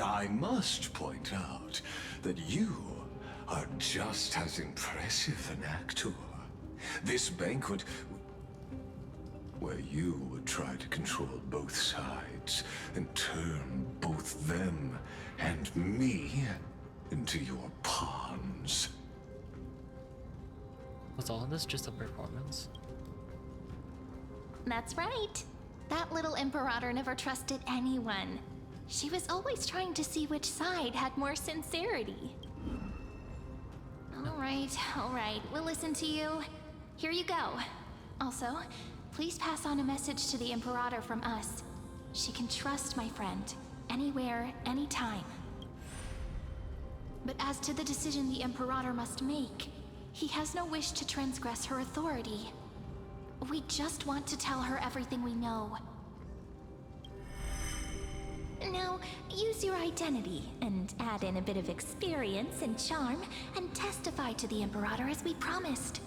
I must point out that you are just as impressive an actor. This banquet, where you would try to control both sides and turn both them and me into your pawns. Was all this just a performance? That's right. That little Imperator never trusted anyone. She was always trying to see which side had more sincerity. All right, we'll listen to you. Here you go. Also, please pass on a message to the Imperator from us. She can trust my friend, anywhere, anytime. But as to the decision the Imperator must make, he has no wish to transgress her authority. We just want to tell her everything we know. Now, use your identity and add in a bit of experience and charm and testify to the Imperator as we promised.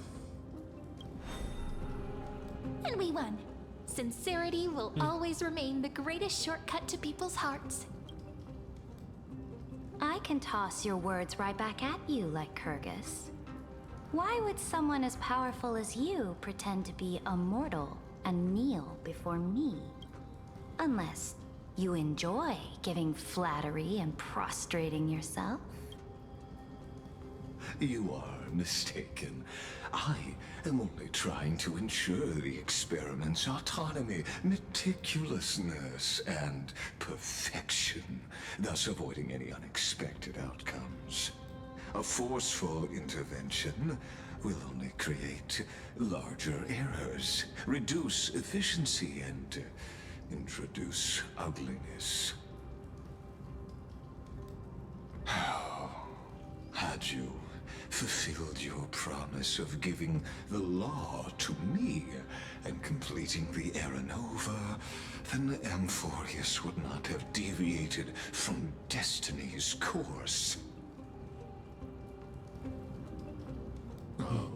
And we won. Sincerity will always remain the greatest shortcut to people's hearts. I can toss your words right back at you like Kyrgyz. Why would someone as powerful as you pretend to be a mortal and kneel before me? Unless you enjoy giving flattery and prostrating yourself? You are mistaken. I am only trying to ensure the experiment's autonomy, meticulousness, and perfection, thus avoiding any unexpected outcomes. A forceful intervention will only create larger errors, reduce efficiency, and introduce ugliness. How had you fulfilled your promise of giving the law to me and completing the Era Nova, then Amphorius would not have deviated from destiny's course. Oh,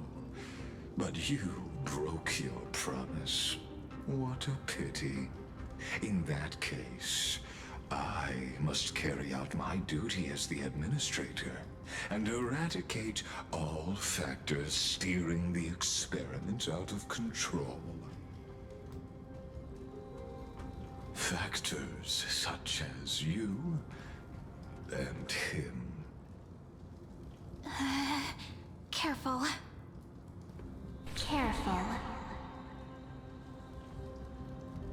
but you broke your promise. What a pity. In that case, I must carry out my duty as the administrator and eradicate all factors steering the experiment out of control. Factors such as you and him. Careful. Careful.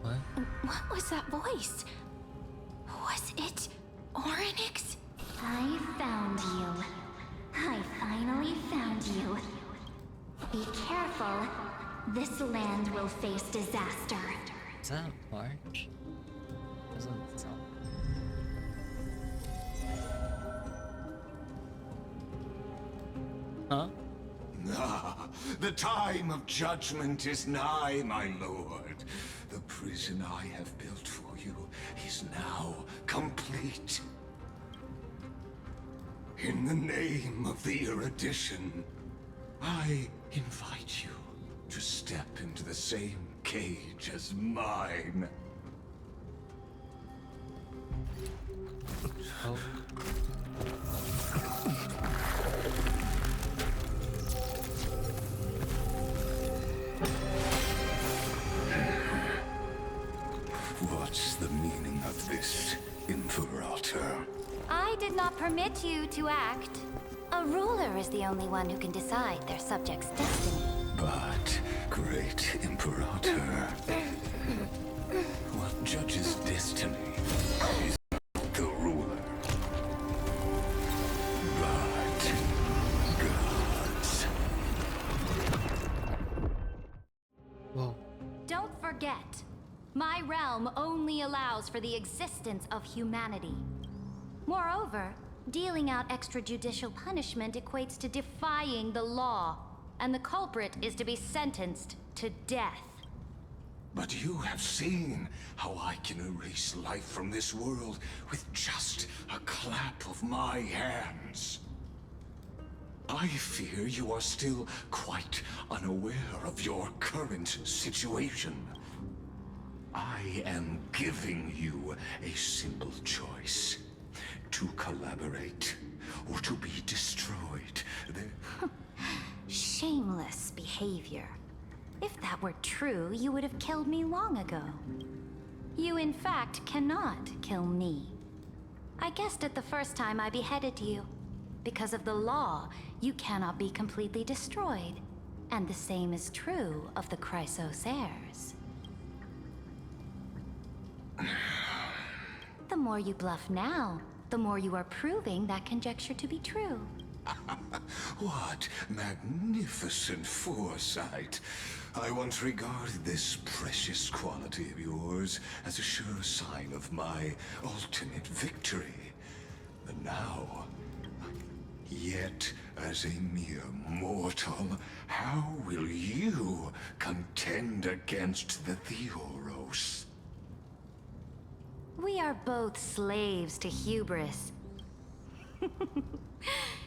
What was that voice? Was it Orynyx? I found you. I finally found you. Be careful. This land will face disaster. Is that March? Doesn't sound. Ah, the time of judgment is nigh, my lord. The prison I have built for you is now complete. In the name of the erudition, I invite you to step into the same cage as mine. Oh. What's the meaning of this, Imperator? I did not permit you to act. A ruler is the only one who can decide their subject's destiny. But, great Imperator, what judges destiny is not the ruler, but gods. Whoa. Don't forget, my realm only allows for the existence of humanity. Moreover, dealing out extrajudicial punishment equates to defying the law, and the culprit is to be sentenced to death. But you have seen how I can erase life from this world with just a clap of my hands. I fear you are still quite unaware of your current situation. I am giving you a simple choice. To collaborate, or to be destroyed. Shameless behavior. If that were true, you would have killed me long ago. You, in fact, cannot kill me. I guessed it the first time I beheaded you. Because of the law, you cannot be completely destroyed. And the same is true of the Chrysos heirs. The more you bluff now, the more you are proving that conjecture to be true. What magnificent foresight. I once regarded this precious quality of yours as a sure sign of my ultimate victory. And now, yet as a mere mortal, how will you contend against the Theoros? We are both slaves to hubris.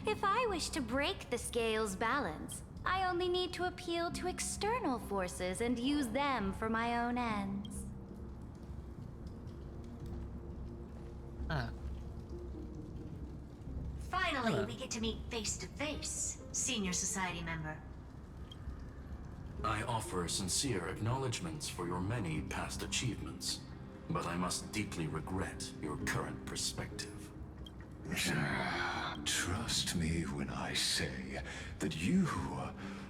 If I wish to break the scale's balance, I only need to appeal to external forces and use them for my own ends. Finally, we get to meet face to face, senior society member. I offer sincere acknowledgments for your many past achievements, but I must deeply regret your current perspective. Trust me when I say that you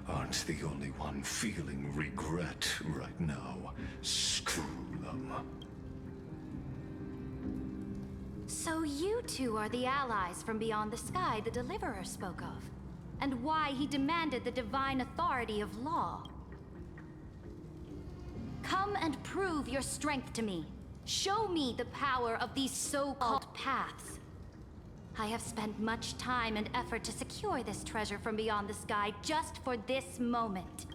aren't the only one feeling regret right now, Scroolum. So you two are the allies from beyond the sky the Deliverer spoke of, and why he demanded the divine authority of law. Come and prove your strength to me. Show me the power of these so-called paths. I have spent much time and effort to secure this treasure from beyond the sky just for this moment.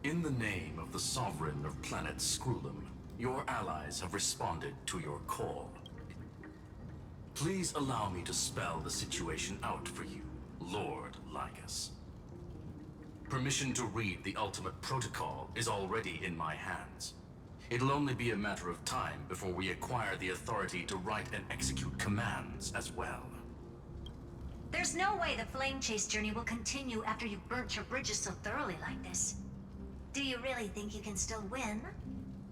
In the name of the Sovereign of Planet Scroolum, your allies have responded to your call. Please allow me to spell the situation out for you, Lord Lycus. Permission to read the ultimate protocol is already in my hands. It'll only be a matter of time before we acquire the authority to write and execute commands as well. There's no way the flame chase journey will continue after you've burnt your bridges so thoroughly like this. Do you really think you can still win?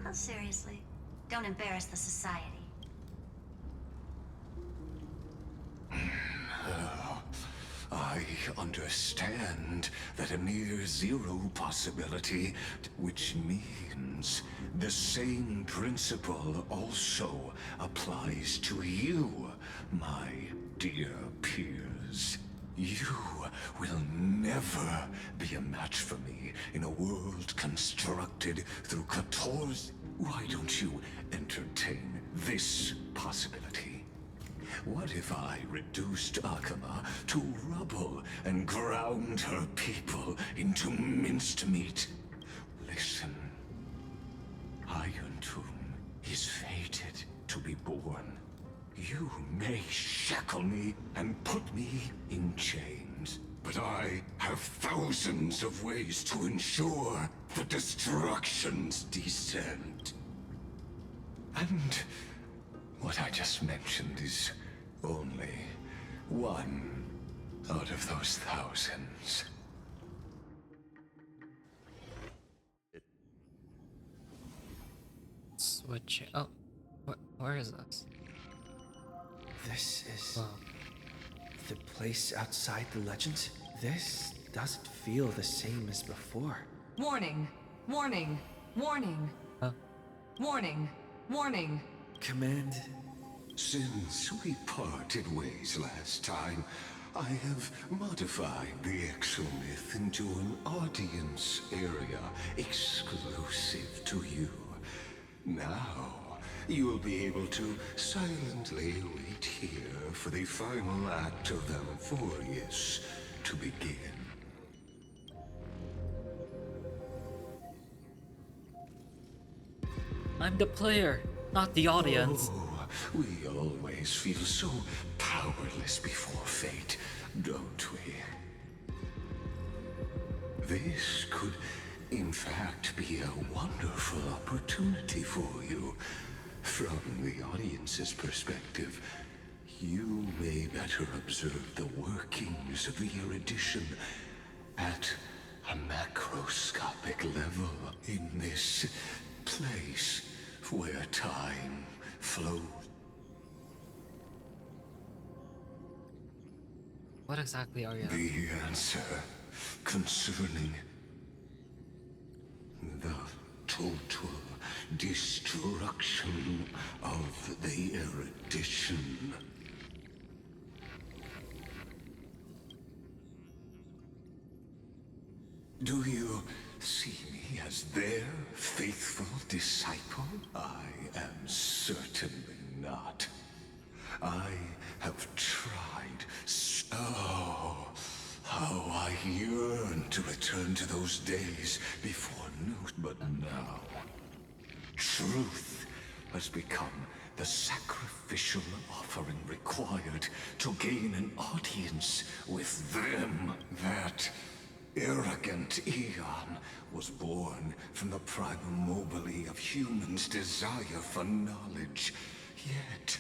Oh, seriously, don't embarrass the society. I understand that a near zero possibility, which means the same principle also applies to you, my dear peers. You will never be a match for me in a world constructed through 14. Why don't you entertain this possibility? what if I reduced Akama to rubble and ground her people into minced meat? Listen, Iron Tomb is fated to be born. You may shackle me and put me in chains, but I have thousands of ways to ensure the destruction's descent. And what I just mentioned is only one out of those thousands. Switch. Oh, where is this? This is Wow. the place outside the legends? This doesn't feel the same as before. Warning! Warning! Warning! Huh? Warning! Warning! Command. Since we parted ways last time, I have modified the exomyth into an audience area exclusive to you. Now, you will be able to silently wait here for the final act of Amphorius to begin. I'm the player, not the audience. Oh, we always feel so powerless before fate, don't we? This could, in fact, be a wonderful opportunity for you. From the audience's perspective, you may better observe the workings of the erudition at a macroscopic level in this place where time flows. What exactly are you? The answer concerning the total destruction of the erudition. Do you see me as their faithful disciple? I am certainly not. I have tried so. How I yearn to return to those days before news, but now truth has become the sacrificial offering required to gain an audience with them. That arrogant Eon was born from the primal mobile of humans' desire for knowledge. Yet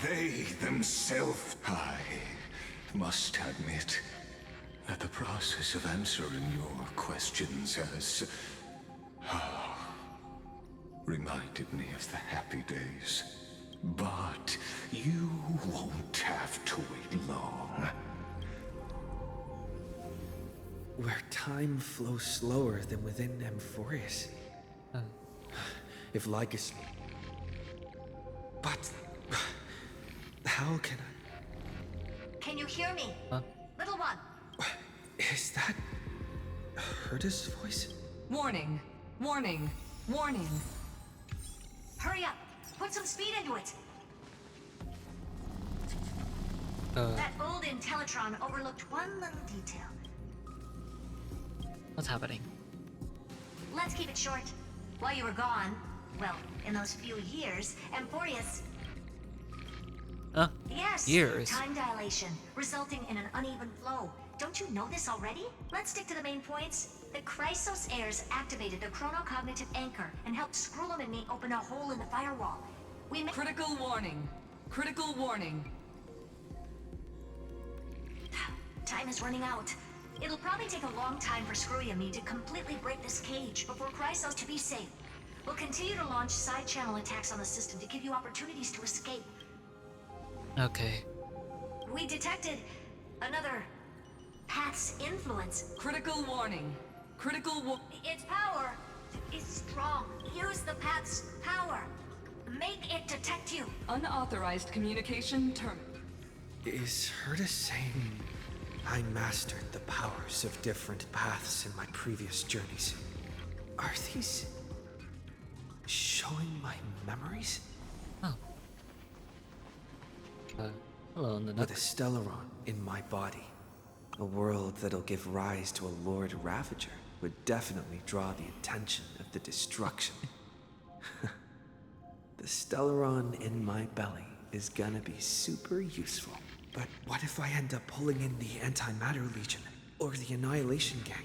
they themselves, I must admit that the process of answering your questions has reminded me of the happy days. But you won't have to wait long. Where time flows slower than within Amphorius. If legacy. But how can I? Can you hear me? Huh? Little one. Is that Herta's voice? Warning! Warning! Warning! Hurry up! Put some speed into it! That old Intellitron overlooked one little detail. What's happening? Let's keep it short. While you were gone, well, in those few years, Amphorius... Huh? Yes, Years. time dilation, resulting in an uneven flow. Don't you know this already? Let's stick to the main points. The Chrysos heirs activated the chronocognitive anchor and helped Skrullum and me open a hole in the firewall. Critical warning. Critical warning. Time is running out. It'll probably take a long time for Screwy and me to completely break this cage before Chrysos to be safe. We'll continue to launch side-channel attacks on the system to give you opportunities to escape. Okay. We detected another Path's influence. Critical warning. Critical Its power is strong. Use the Path's power. Make it detect you. Unauthorized communication terminated. Is Herta saying I mastered the powers of different paths in my previous journeys? Are these showing my memories? Oh. Hello, Nanook. With a Stellaron in my body, a world that'll give rise to a Lord Ravager would definitely draw the attention of the destruction. The Stellaron in my belly is gonna be super useful. But what if I end up pulling in the Antimatter Legion or the Annihilation Gang?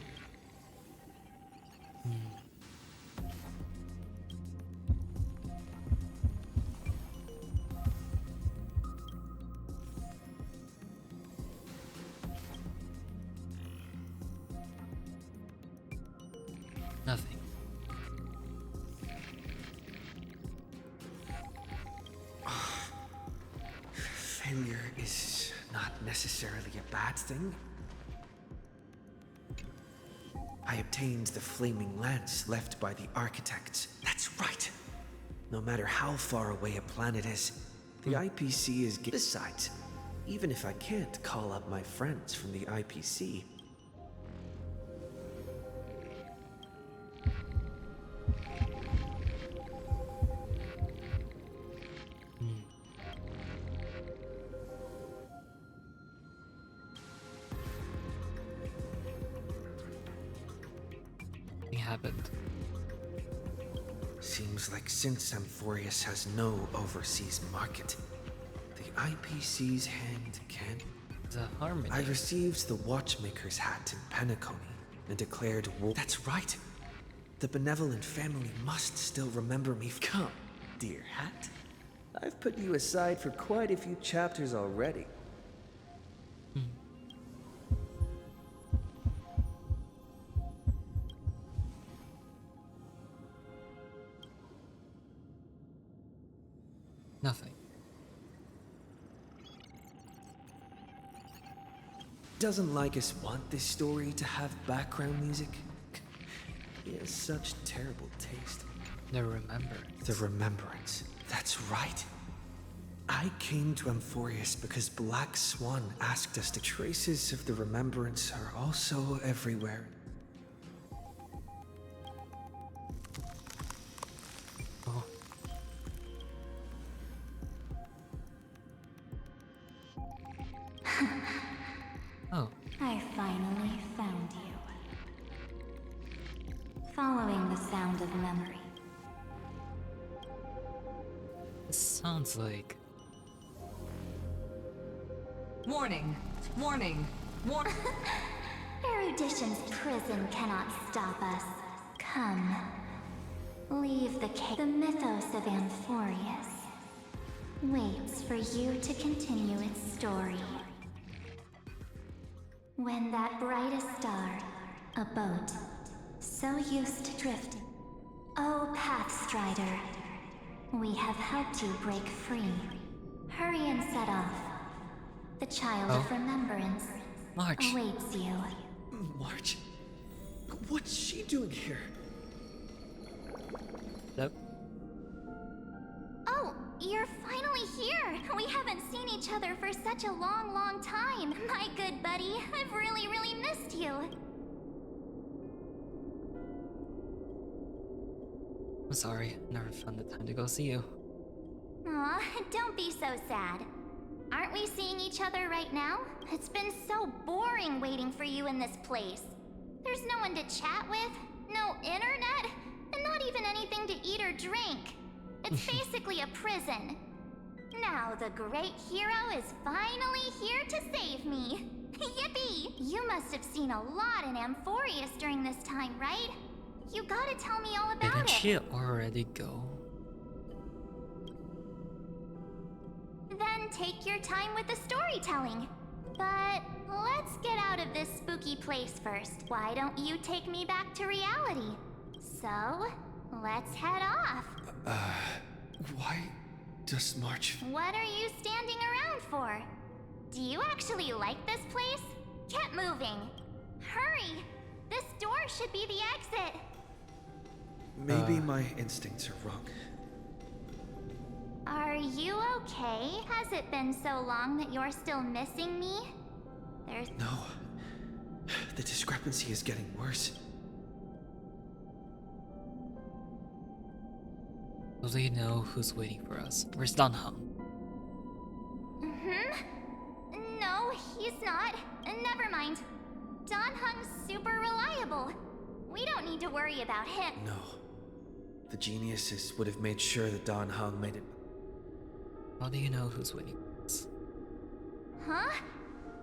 Nothing. Failure is not necessarily a bad thing. I obtained the flaming lance left by the architects. That's right. No matter how far away a planet is, the IPC is... Besides, even if I can't call up my friends from the IPC, Nothing happened. seems like since Amphorius has no overseas market, the IPC's hand can... The harmony. I received the Watchmaker's hat in Penacony and declared war. That's right. The benevolent family must still remember me. Come, dear hat. I've put you aside for quite a few chapters already. Nothing. Doesn't Lycus want this story to have background music? He has such terrible taste. The remembrance. The remembrance. That's right. I came to Amphorius because Black Swan asked us to. Traces of the remembrance are also everywhere. Oh. Oh. I finally found you. Following the sound of memory. This sounds like... Warning! Warning! Warning! Erudition's prison cannot stop us. Come. Leave the cave. The mythos of Amphorius waits for you to continue its story. When that brightest star, a boat, so used to drifting. Oh, Pathstrider, we have helped you break free. Hurry and set off. The child of remembrance March. awaits you. March? What's she doing here? Nope. Oh, you're finally here! We haven't seen each other for such a long, long time. My good buddy, I've really, really missed you. I'm sorry. Never found the time to go see you. Aw, don't be so sad. Aren't we seeing each other right now? It's been so boring waiting for you in this place. There's no one to chat with, no internet, and not even anything to eat or drink. It's basically a prison. Now the great hero is finally here to save me. Yippee! You must have seen a lot in Amphorius during this time, right? You gotta tell me all about Didn't it. she already go? Then take your time with the storytelling. But let's get out of this spooky place first. Why don't you take me back to reality? So, let's head off. Why does March... What are you standing around for? Do you actually like this place? Get moving. Hurry! This door should be the exit. Maybe my instincts are wrong. Are you okay? Has it been so long that you're still missing me? There's... No. The discrepancy is getting worse. Do they know who's waiting for us? Where's Danheng? It's not. Never mind. Don Hung's super reliable. We don't need to worry about him. No. The geniuses would have made sure that Don Hung made it. How do you know who's winning? Huh?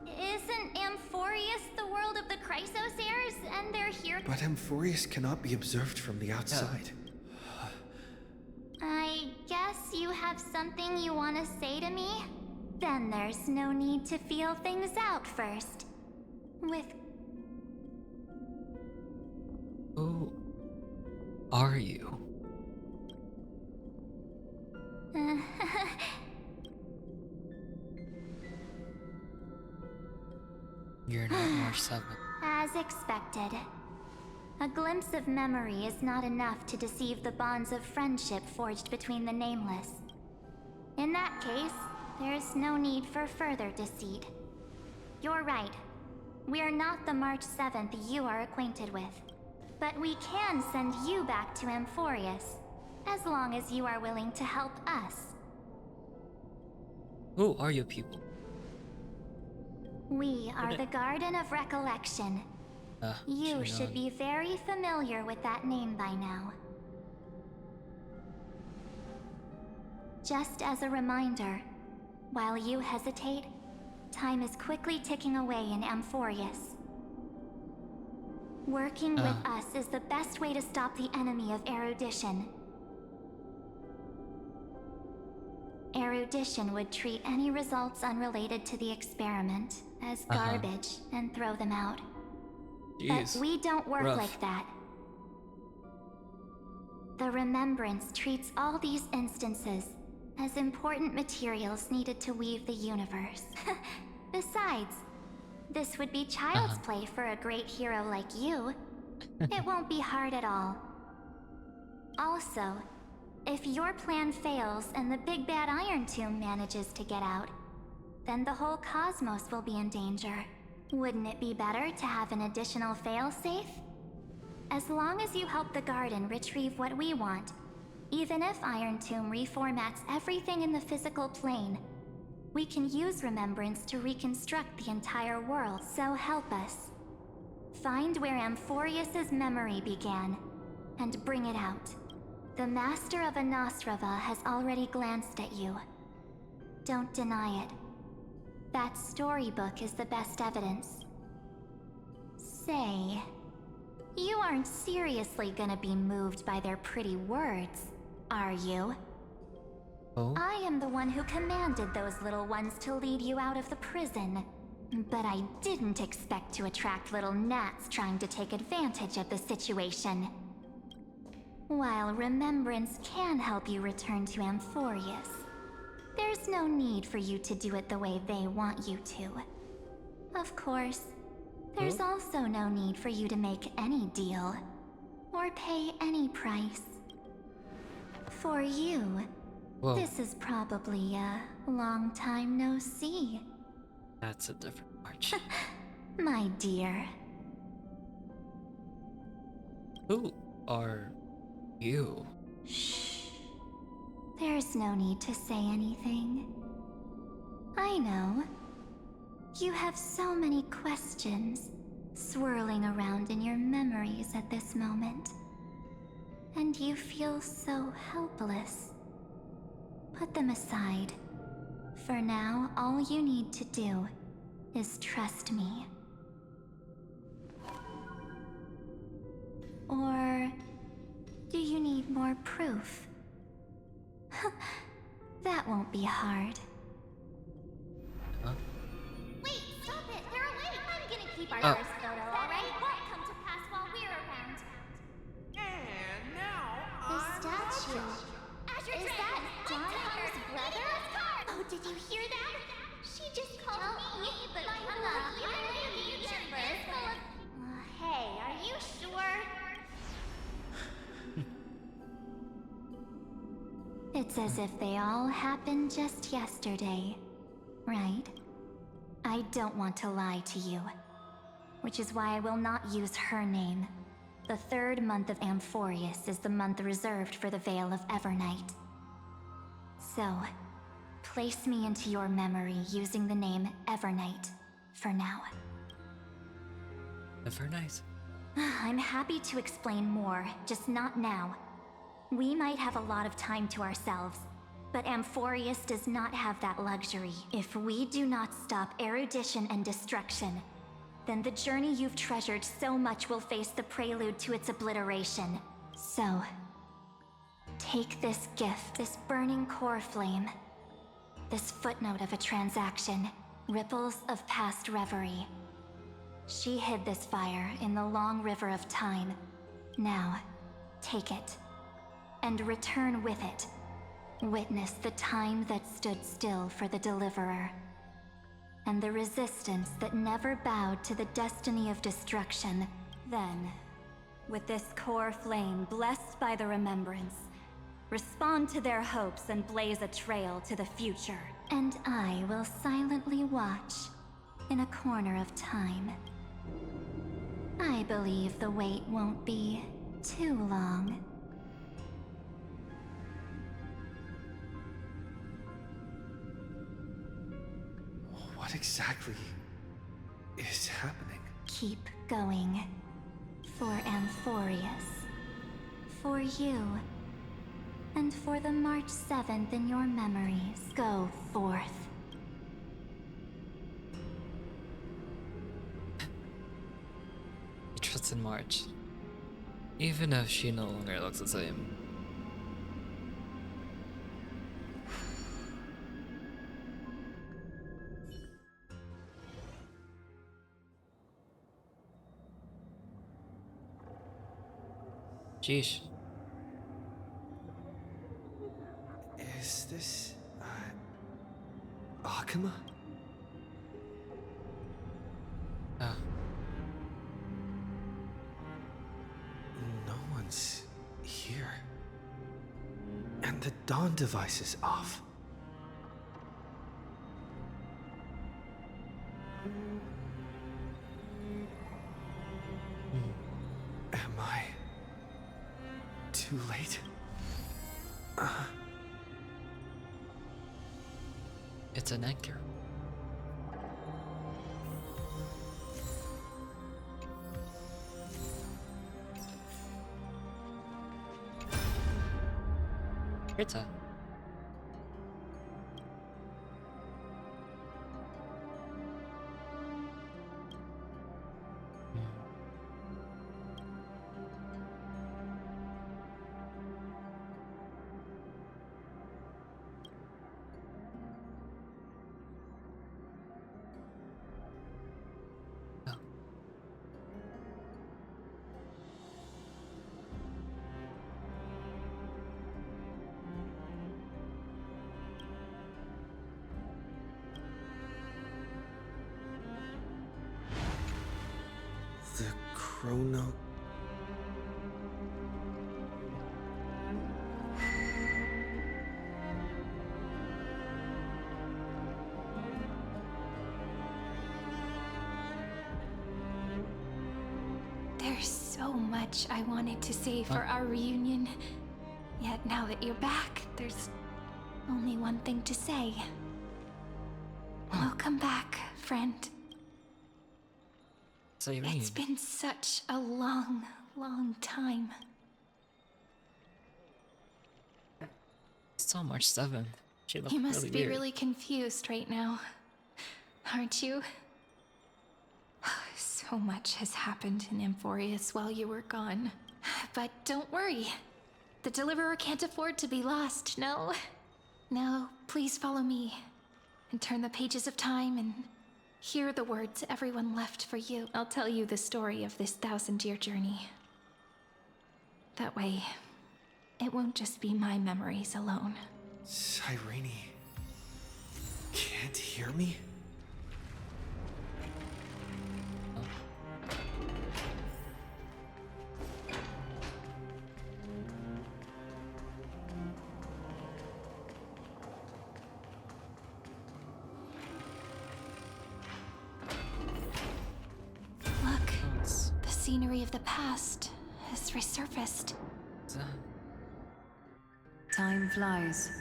Isn't Amphorius the world of the Chrysosairs and they're here? But Amphorius cannot be observed from the outside. I guess you have something you want to say to me? Then there's no need to feel things out first. With... Who are you? You're not March 7th. As expected. A glimpse of memory is not enough to deceive the bonds of friendship forged between the Nameless. In that case, there's no need for further deceit. You're right. We're not the March 7th you are acquainted with. But we can send you back to Amphorius, as long as you are willing to help us. Who are you people? We are the Garden of Recollection. You should be very familiar with that name by now. Just as a reminder, while you hesitate, time is quickly ticking away in Amphorius. Working with us is the best way to stop the enemy of erudition. Erudition would treat any results unrelated to the experiment as garbage and throw them out. Jeez. But we don't work Rough. like that. The Remembrance treats all these instances as important materials needed to weave the universe. Besides, this would be child's play for a great hero like you. It won't be hard at all. Also, if your plan fails and the big bad Iron Tomb manages to get out, then the whole cosmos will be in danger. Wouldn't it be better to have an additional failsafe? As long as you help the Garden retrieve what we want, even if Iron Tomb reformats everything in the physical plane, we can use Remembrance to reconstruct the entire world. So help us. Find where Amphorius's memory began, and bring it out. The Master of Anastrava has already glanced at you. Don't deny it. That storybook is the best evidence. Say, you aren't seriously gonna be moved by their pretty words, are you? Oh? I am the one who commanded those little ones to lead you out of the prison. But I didn't expect to attract little gnats trying to take advantage of the situation. While Remembrance can help you return to Amphorius, there's no need for you to do it the way they want you to. Of course, there's also no need for you to make any deal, or pay any price. For you, this is probably a long time no see. That's a different March. My dear. Who are you? Shh. There's no need to say anything. I know. You have so many questions swirling around in your memories at this moment. And you feel so helpless. Put them aside. For now, all you need to do is trust me. Or do you need more proof? That won't be hard. Wait, stop it! They're awake! I'm gonna keep our first photo, alright? Won't come to pass while we're around. And now The statue. Is that Don Hunter's brother? Oh, did you hear that? She just called me, but I'm not hearing the universe. Hey, are you sure? It's as if they all happened just yesterday, right? I don't want to lie to you, which is why I will not use her name. The third month of Amphorius is the month reserved for the Veil of Evernight. So, place me into your memory using the name Evernight. for now. For nice. I'm happy to explain more, just not now. We might have a lot of time to ourselves, but Amphorius does not have that luxury. If we do not stop erudition and destruction, then the journey you've treasured so much will face the prelude to its obliteration. So, take this gift, this burning core flame, this footnote of a transaction, ripples of past reverie. She hid this fire in the long river of time. Now, take it, and return with it. Witness the time that stood still for the Deliverer, and the resistance that never bowed to the destiny of destruction. Then, with this core flame blessed by the remembrance, respond to their hopes and blaze a trail to the future. And I will silently watch in a corner of time. I believe the wait won't be too long. What exactly is happening? Keep going. For Amphorius. For you. And for the March 7th in your memories. Go forth. He trusts in March. Even if she no longer looks the same. Sheesh. Is this... Akuma? Ah. No one's here. And the dawn device is off. Am I too late? It's an anchor. Rita. The chrono... There's so much I wanted to say for our reunion. Yet now that you're back, there's only one thing to say. Welcome back, friend. It's been such a long, long time. So much 7. She looked You must really be weird. really confused right now, aren't you? So much has happened in Amphorius while you were gone. But don't worry. The Deliverer can't afford to be lost, no? No, please follow me. And turn the pages of time and hear the words everyone left for you. I'll tell you the story of this 1000-year journey. That way, it won't just be my memories alone. Cyrene... can't hear me? Look, the scenery of the past has resurfaced. Time flies.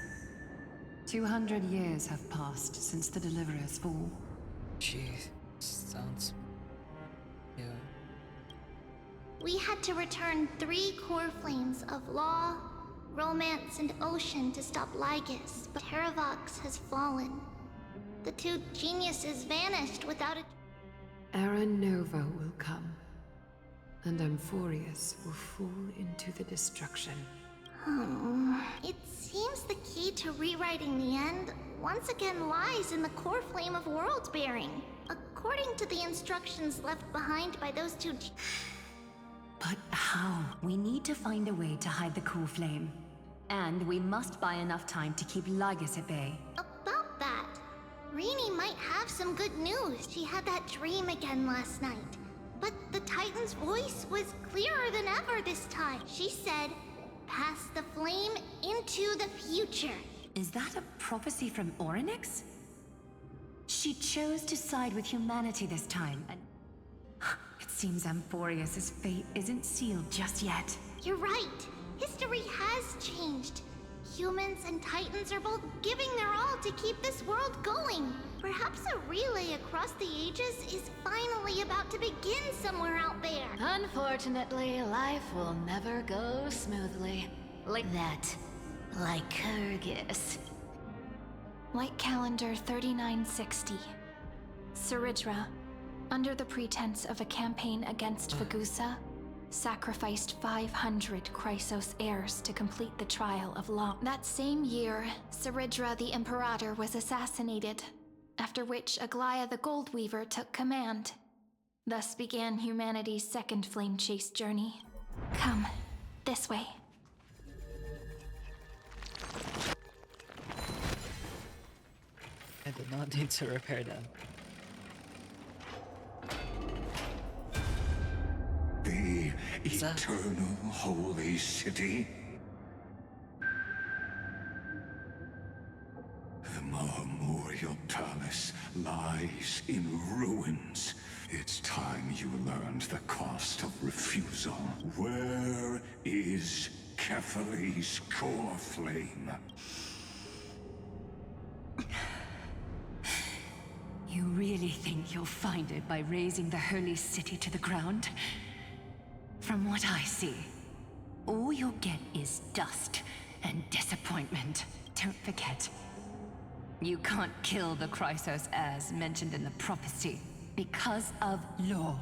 200 years have passed since the Deliverer's fall. Jeez. sounds. Yeah. We had to return 3 core flames of law, romance, and ocean to stop Lygus, but Terravox has fallen. The 2 geniuses vanished without a... Era Nova will come, and Amphorius will fall into the destruction. It seems the key to rewriting the end once again lies in the core flame of world bearing, according to the instructions left behind by those 2 But how? We need to find a way to hide the core flame. And we must buy enough time to keep Lygus at bay. About that, Rini might have some good news. She had that dream again last night. But the Titan's voice was clearer than ever this time. She said, "Pass the flame into the future." Is that a prophecy from Orynyx? She chose to side with humanity this time, and it seems Amphorius' fate isn't sealed just yet. You're right. History has changed. Humans and Titans are both giving their all to keep this world going. Perhaps a relay across the ages is finally about to begin somewhere out there. Unfortunately, life will never go smoothly. Like that. Like Kyrgyz. Light calendar 3960. Saridra, under the pretense of a campaign against Fagusa, sacrificed 500 Chrysos heirs to complete the trial of law. That same year, Saridra the Imperator was assassinated, after which Aglaya the Goldweaver took command. Thus began humanity's second flame chase journey. Come, this way. I did not need to repair them. The eternal holy city? The Marmorial Palace lies in ruins. It's time you learned the cost of refusal. Where is Kefali's core flame? You really think you'll find it by razing the holy city to the ground? From what I see, all you'll get is dust and disappointment. Don't forget, you can't kill the Chrysos as mentioned in the prophecy because of law.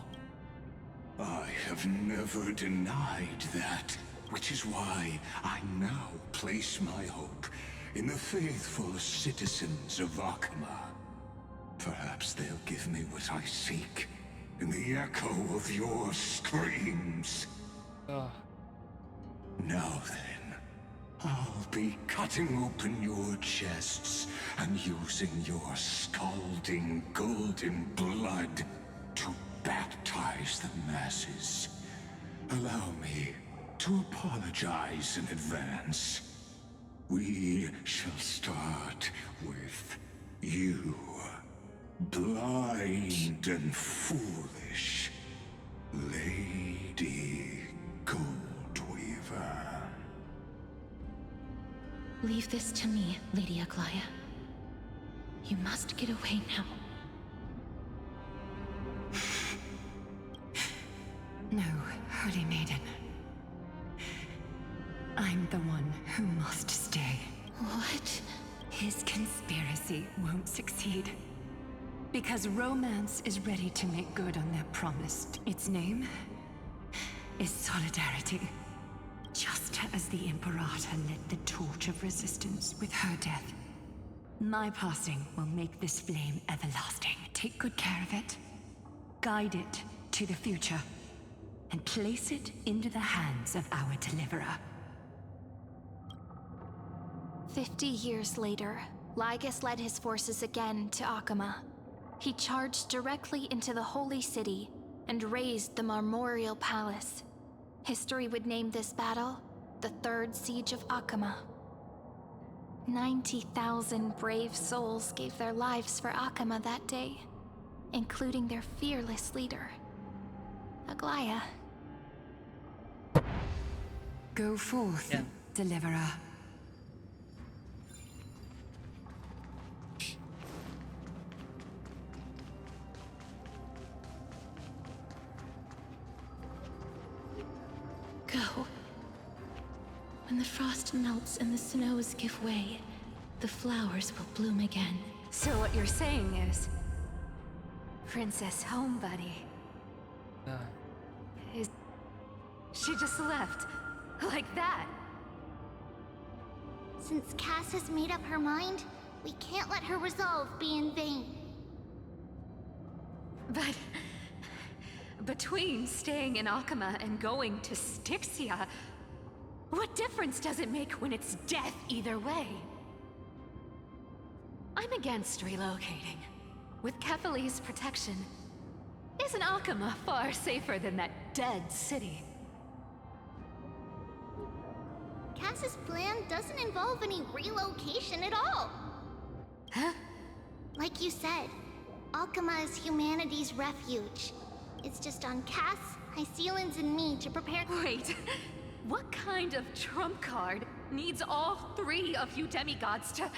I have never denied that, which is why I now place my hope in the faithful citizens of Akama. Perhaps they'll give me what I seek in the echo of your screams. Now then, I'll be cutting open your chests and using your scalding golden blood to baptize the masses. Allow me to apologize in advance. We shall start with you. Blind and foolish, Lady Goldweaver. Leave this to me, Lady Aglaya. You must get away now. No, Holy Maiden. I'm the one who must stay. What? His conspiracy won't succeed. Because romance is ready to make good on their promise. Its name is Solidarity. Just as the Imperator lit the torch of resistance with her death, my passing will make this flame everlasting. Take good care of it, guide it to the future, and place it into the hands of our deliverer. 50 years later, Lygus led his forces again to Akama. He charged directly into the Holy City and razed the Marmorial Palace. History would name this battle the Third Siege of Akama. 90,000 brave souls gave their lives for Akama that day, including their fearless leader, Aglaya. Go forth, deliverer. the frost melts and the snows give way, the flowers will bloom again. So what you're saying is... Princess Homebuddy... is... She just left. Like that. Since Cass has made up her mind, we can't let her resolve be in vain. But... between staying in Akama and going to Styxia, what difference does it make when it's death either way? I'm against relocating. With Kethalee's protection, isn't Akama far safer than that dead city? Cass's plan doesn't involve any relocation at all. Huh? Like you said, Akama is humanity's refuge. It's just on Cass, Hycealans, and me to prepare— Wait, what kind of trump card needs all three of you demigods to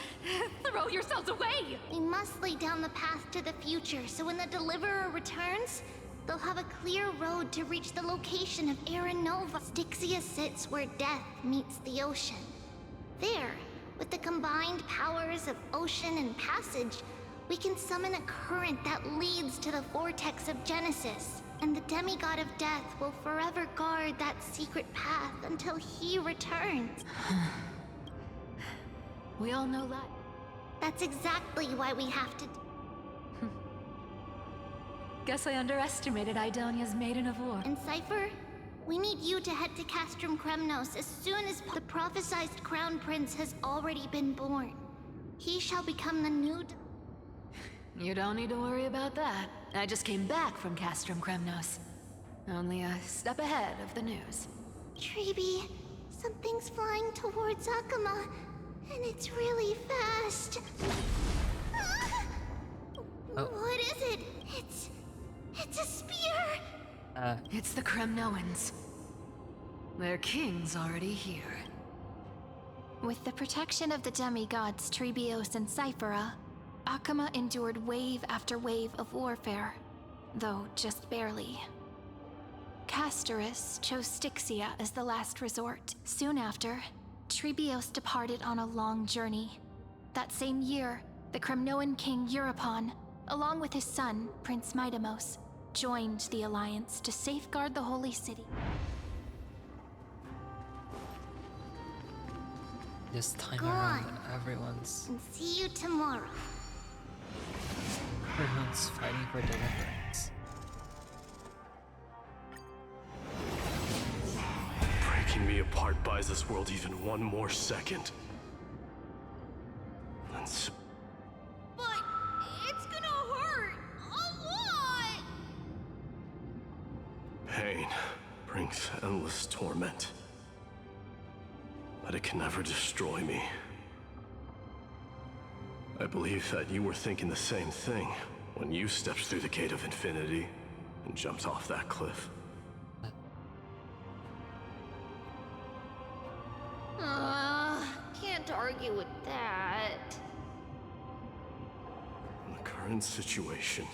throw yourselves away? We must lay down the path to the future, so when the Deliverer returns, they'll have a clear road to reach the location of Era Nova. Styxia sits where death meets the ocean. There, with the combined powers of ocean and passage, we can summon a current that leads to the vortex of Genesis. And the demigod of death will forever guard that secret path until he returns. We all know that. That's exactly why we have to— Guess I underestimated Idonia's Maiden of War. And Cypher, we need you to head to Castrum Kremnos as soon as the prophesized Crown Prince has already been born. He shall become the new— You don't need to worry about that. I just came back from Castrum Kremnos. Only a step ahead of the news. Treeby, something's flying towards Akama, and it's really fast. What is it? It's a spear! It's the Kremnoans. Their king's already here. With the protection of the demigods Trebios and Cyphera, Akama endured wave after wave of warfare, though just barely. Castorus chose Styxia as the last resort. Soon after, Trebios departed on a long journey. That same year, the Kremnoan king Euripon, along with his son, Prince Midamos, joined the Alliance to safeguard the Holy City. This time Go around, on. everyone's And see you tomorrow. fighting for deliverance. Breaking me apart buys this world even one more second. And so But it's gonna hurt a lot! pain brings endless torment. But it can never destroy me. I believe that you were thinking the same thing when you stepped through the gate of infinity and jumped off that cliff. Can't argue with that. In the current situation,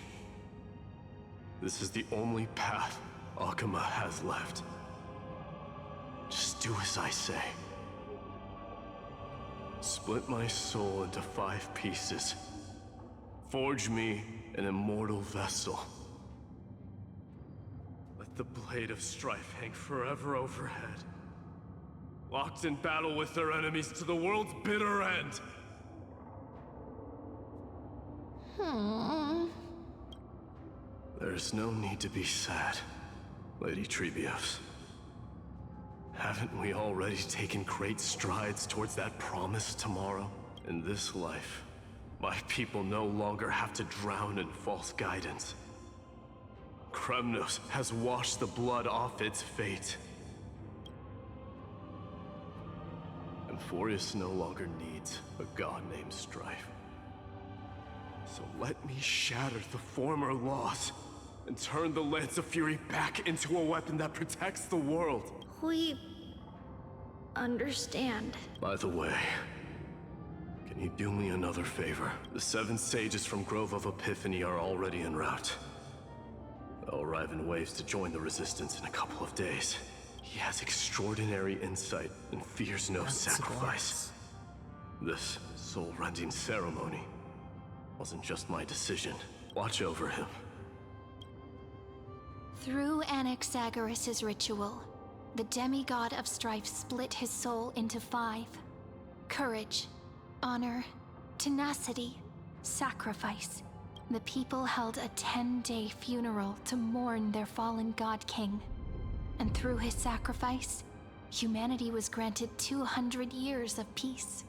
this is the only path Akama has left. Just do as I say. Split my soul into 5 pieces. Forge me an immortal vessel. Let the blade of strife hang forever overhead. Locked in battle with their enemies to the world's bitter end. There's no need to be sad, Lady Trebios. Haven't we already taken great strides towards that promised tomorrow? In this life, my people no longer have to drown in false guidance. Kremnos has washed the blood off its fate. Amphorius no longer needs a god named Strife. So let me shatter the former laws and turn the Lance of Fury back into a weapon that protects the world. We understand. By the way, can you do me another favor? The 7 sages from Grove of Epiphany are already en route. They'll arrive in waves to join the Resistance in a couple of days. He has extraordinary insight and fears no sacrifice. This soul-rending ceremony wasn't just my decision. Watch over him. Through Anaxagoras' ritual, the demigod of strife split his soul into 5. Courage, honor, tenacity, sacrifice. The people held a 10-day funeral to mourn their fallen god king. And through his sacrifice, humanity was granted 200 years of peace.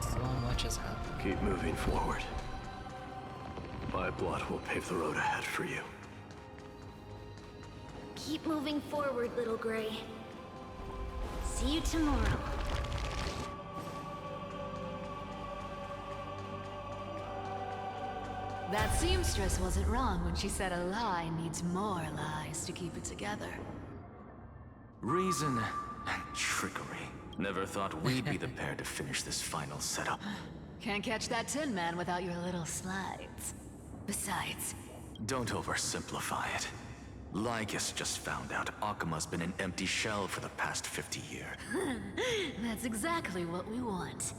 So much has happened. Keep moving forward. My blood will pave the road ahead for you. Keep moving forward, little Gray. See you tomorrow. That seamstress wasn't wrong when she said a lie needs more lies to keep it together. Reason and trickery. Never thought we'd be the pair to finish this final setup. Can't catch that Tin Man without your little slides. Besides... Don't oversimplify it. Lygus just found out Akima's been an empty shell for the past 50 years. That's exactly what we want.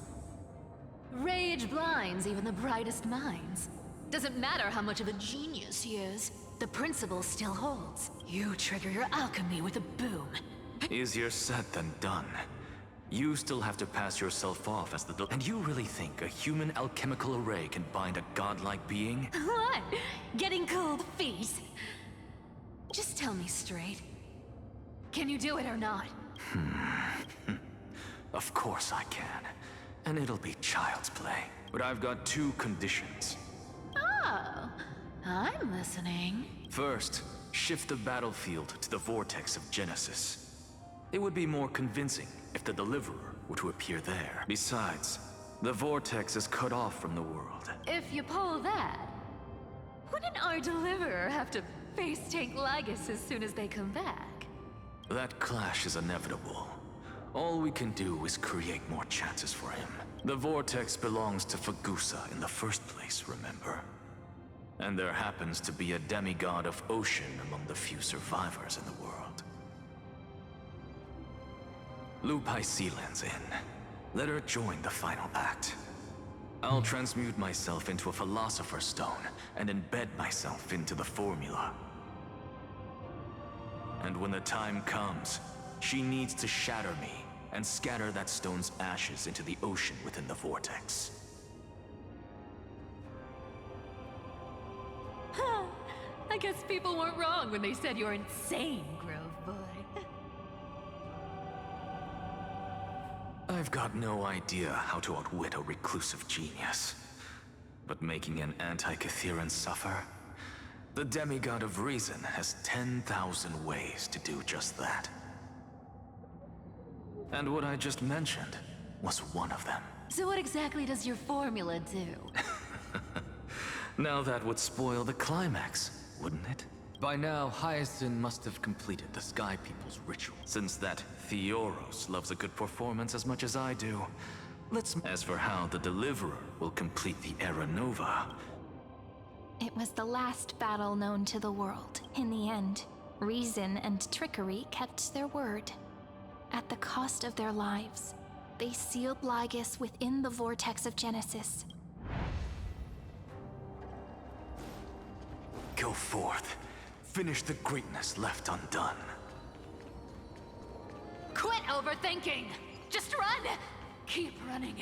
Rage blinds even the brightest minds. Doesn't matter how much of a genius he is, the principle still holds. You trigger your alchemy with a boom. Easier said than done. You still have to pass yourself off as the... And you really think a human alchemical array can bind a godlike being? What? Getting cold feet? Just tell me straight. Can you do it or not? Of course I can. And it'll be child's play. But I've got 2 conditions. Oh, I'm listening. First, shift the battlefield to the vortex of Genesis. It would be more convincing if the Deliverer were to appear there. Besides, the vortex is cut off from the world. If you pull that, wouldn't our Deliverer have to face tank Lygus as soon as they come back? That clash is inevitable. All we can do is create more chances for him. The vortex belongs to Fagusa in the first place, remember? And there happens to be a demigod of ocean among the few survivors in the world. Loop Hysealand's in. Let her join the final act. I'll transmute myself into a Philosopher's Stone and embed myself into the formula. And when the time comes, she needs to shatter me and scatter that stone's ashes into the ocean within the vortex. I guess people weren't wrong when they said you're insane, Grove Boy. I've got no idea how to outwit a reclusive genius. But making an anti-Catheran suffer? The demigod of reason has 10,000 ways to do just that. And what I just mentioned was one of them. So what exactly does your formula do? Now that would spoil the climax, wouldn't it? By now, Hyacinth must have completed the Sky People's ritual. Since that Theoros loves a good performance as much as I do, As for how the Deliverer will complete the Era Nova... It was the last battle known to the world. In the end, reason and trickery kept their word. At the cost of their lives, they sealed Lygus within the vortex of Genesis. Go forth. Finish the greatness left undone. Quit overthinking! Just run! Keep running,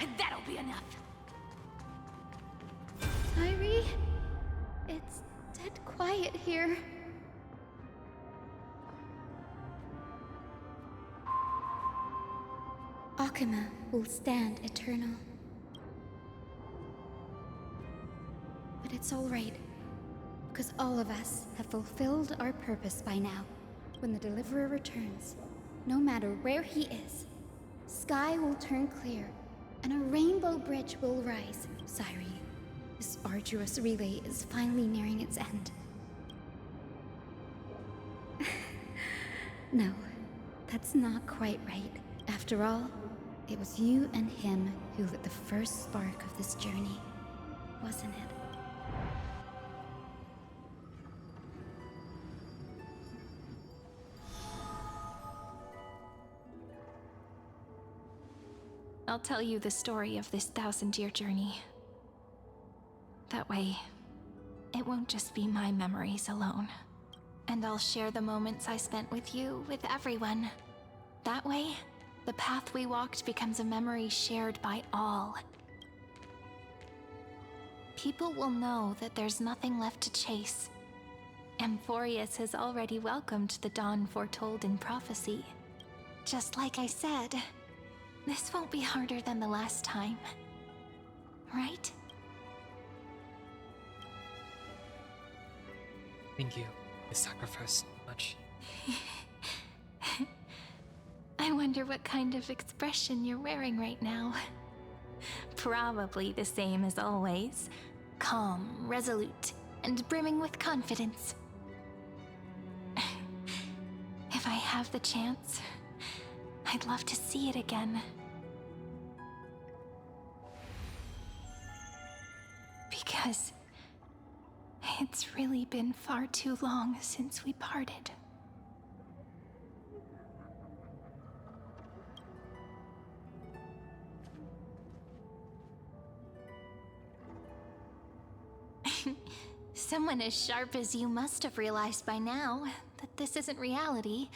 and that'll be enough. Irie, it's dead quiet here. Akima will stand eternal. But it's all right, because all of us have fulfilled our purpose by now. When the Deliverer returns, no matter where he is, sky will turn clear, and a rainbow bridge will rise. Sairi, this arduous relay is finally nearing its end. No, that's not quite right. After all, it was you and him who lit the first spark of this journey, wasn't it? I'll tell you the story of this 1,000-year journey. That way, it won't just be my memories alone. And I'll share the moments I spent with you with everyone. That way, the path we walked becomes a memory shared by all. People will know that there's nothing left to chase. Amphorius has already welcomed the dawn foretold in prophecy. Just like I said, this won't be harder than the last time. Right? Thank you. You sacrificed so much. I wonder what kind of expression you're wearing right now. Probably the same as always. Calm, resolute, and brimming with confidence. If I have the chance, I'd love to see it again. Because it's really been far too long since we parted. Someone as sharp as you must have realized by now that this isn't reality,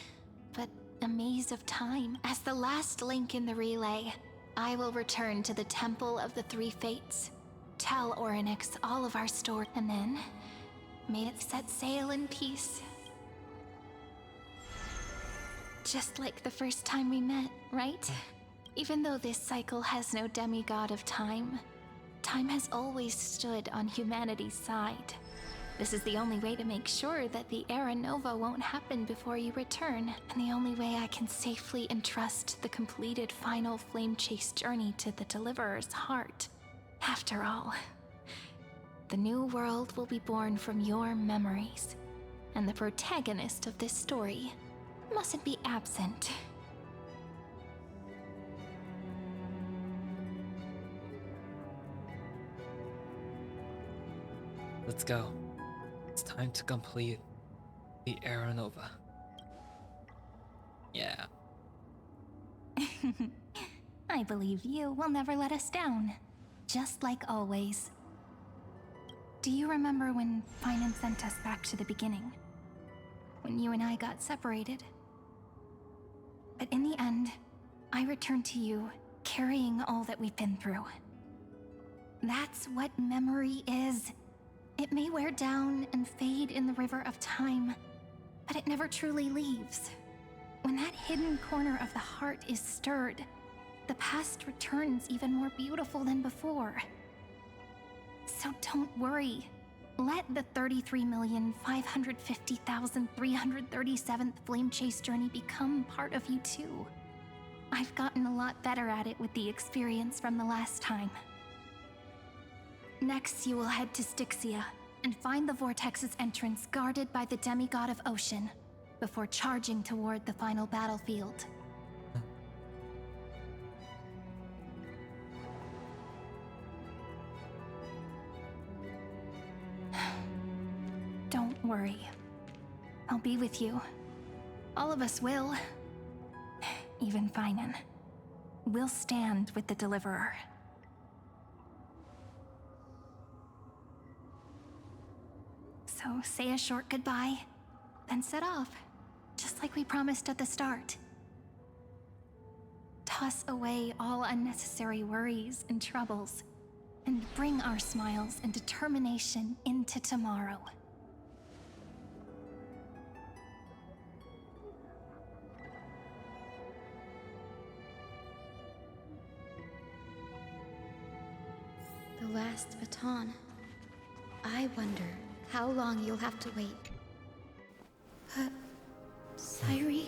but a maze of time. As the last link in the relay, I will return to the Temple of the Three Fates, tell Orynyx all of our story, and then may it set sail in peace. Just like the first time we met, right? Even though this cycle has no demigod of time, time has always stood on humanity's side. This is the only way to make sure that the Era Nova won't happen before you return, and the only way I can safely entrust the completed final flame chase journey to the Deliverer's heart. After all, the new world will be born from your memories, and the protagonist of this story mustn't be absent. Let's go. It's time to complete the Era Nova. Yeah. I believe you will never let us down, just like always. Do you remember when Finan sent us back to the beginning? When you and I got separated? But in the end, I returned to you, carrying all that we've been through. That's what memory is. It may wear down and fade in the river of time, but it never truly leaves. When that hidden corner of the heart is stirred, the past returns even more beautiful than before. So don't worry. Let the 33,550,337th Flame Chase journey become part of you too. I've gotten a lot better at it with the experience from the last time. Next, you will head to Styxia and find the Vortex's entrance guarded by the demigod of ocean before charging toward the final battlefield. Don't worry. I'll be with you. All of us will. Even Finan. We'll stand with the Deliverer. So say a short goodbye, then set off, just like we promised at the start. Toss away all unnecessary worries and troubles, and bring our smiles and determination into tomorrow. The last baton. I wonder how long you'll have to wait. But, Sairi,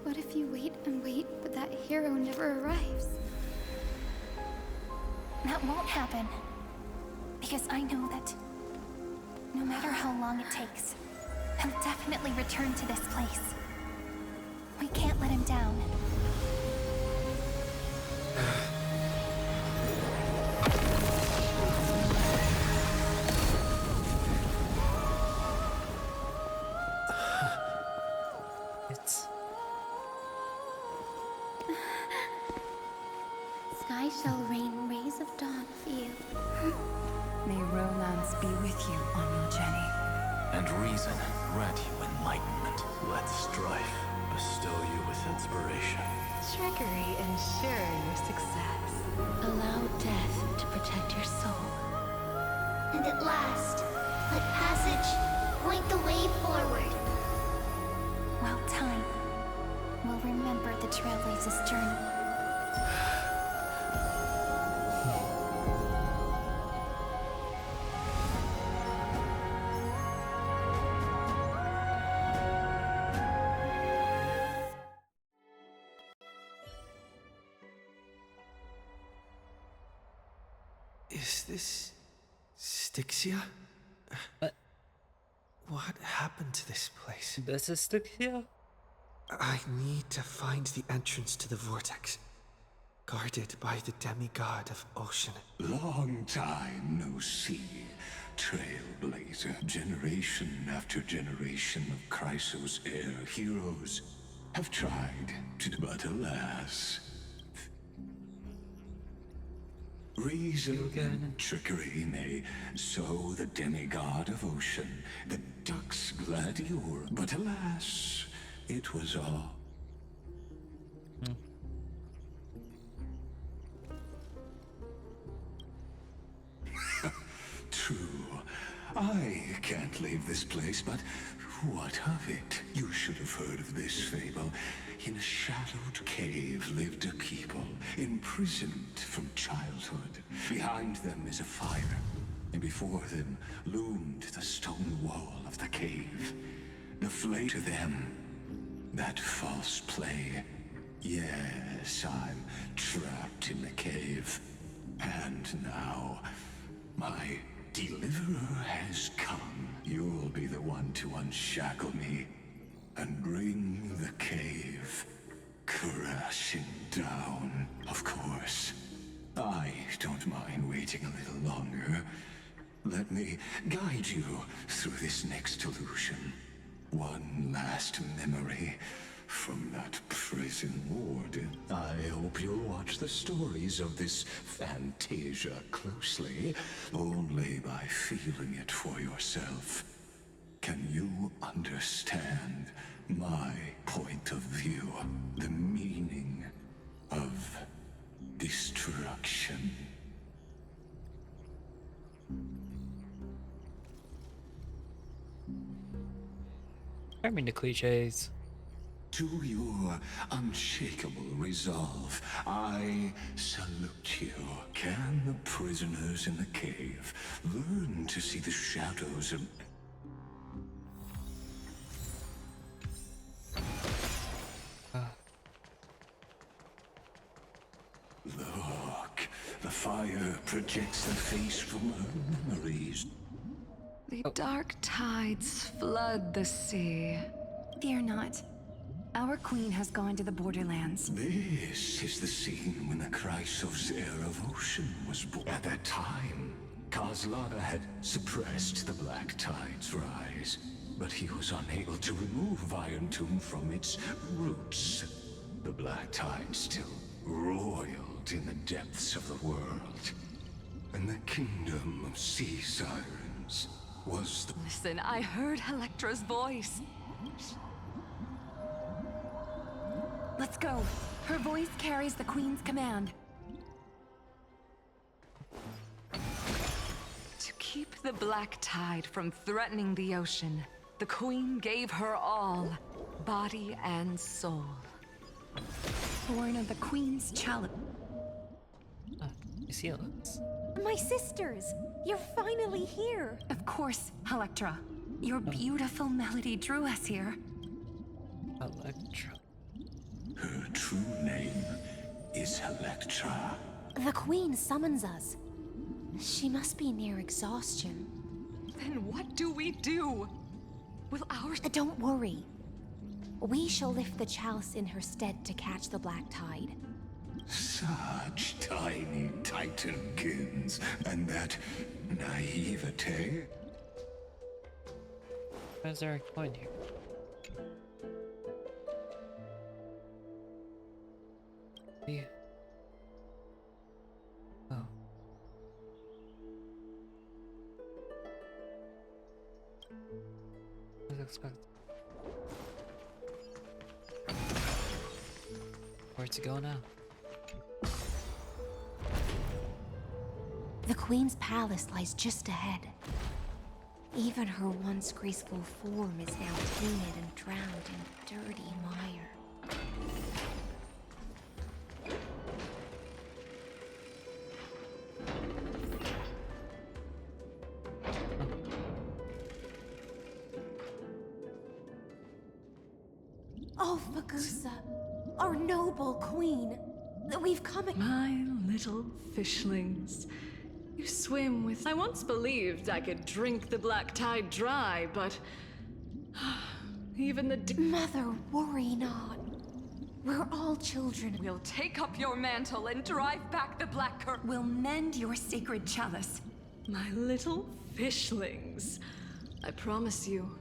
what if you wait and wait, but that hero never arrives? That won't happen. Because I know that no matter how long it takes, he'll definitely return to this place. We can't let him down. Sky shall rain rays of dawn for you. May romance be with you on your journey. And reason grant you enlightenment. Let strife bestow you with inspiration. Trickery ensure your success. Allow death to protect your soul. And at last, let passage point the way forward. Well, time will remember the Trailblaze's journey. Is this Styxia? What? What happened to this place? This is Styxia? I need to find the entrance to the vortex, guarded by the demigod of ocean. Long time no see, Trailblazer. Generation after generation of Chrysos heir heroes have tried to, but alas. Reason and trickery may sow the demigod of ocean, the duck's gladiator, but alas, it was all. True. I can't leave this place, but what of it? You should have heard of this fable. In a shadowed cave lived a people, imprisoned from childhood. Behind them is a fire, and before them loomed the stone wall of the cave. The flame to them, that false play. Yes, I'm trapped in the cave. And now, my deliverer has come. You'll be the one to unshackle me and bring the cave crashing down. Of course, I don't mind waiting a little longer. Let me guide you through this next illusion. One last memory from that prison warden. I hope you'll watch the stories of this Fantasia closely, only by feeling it for yourself. Can you understand my point of view? The meaning of destruction. I mean the cliches. To your unshakable resolve, I salute you. Can the prisoners in the cave learn to see the shadows of... Look, the fire projects the face from her memories. The dark tides flood the sea. Fear not. Our queen has gone to the borderlands. This is the scene when the Chrysos heir of ocean was born. At that time, Kozlana had suppressed the black tide's rise, but he was unable to remove Iron Tomb from its roots. The black tide still roiled in the depths of the world, and the kingdom of sea sirens was the... Listen, I heard Electra's voice. Let's go. Her voice carries the queen's command. To keep the black tide from threatening the ocean, the queen gave her all, body and soul. Born of the queen's chalice. You see it looks. My sisters! You're finally here! Of course, Electra. Your beautiful melody drew us here. Electra. Her true name is Electra. The queen summons us. She must be near exhaustion. Then what do we do? Will our... Don't worry. We shall lift the chalice in her stead to catch the black tide. Such tiny titankins, and that naivete. Where's there a coin here? Yeah. expect. Where to go now? The Queen's palace lies just ahead. Even her once graceful form is now tainted and drowned in dirty mire. Oh, Fagusa, our noble queen. We've come. My little fishlings. You swim with. I once believed I could drink the black tide dry, but. Even the. Mother, worry not. We're all children. We'll take up your mantle and drive back the black curtain. We'll mend your sacred chalice. My little fishlings. I promise you,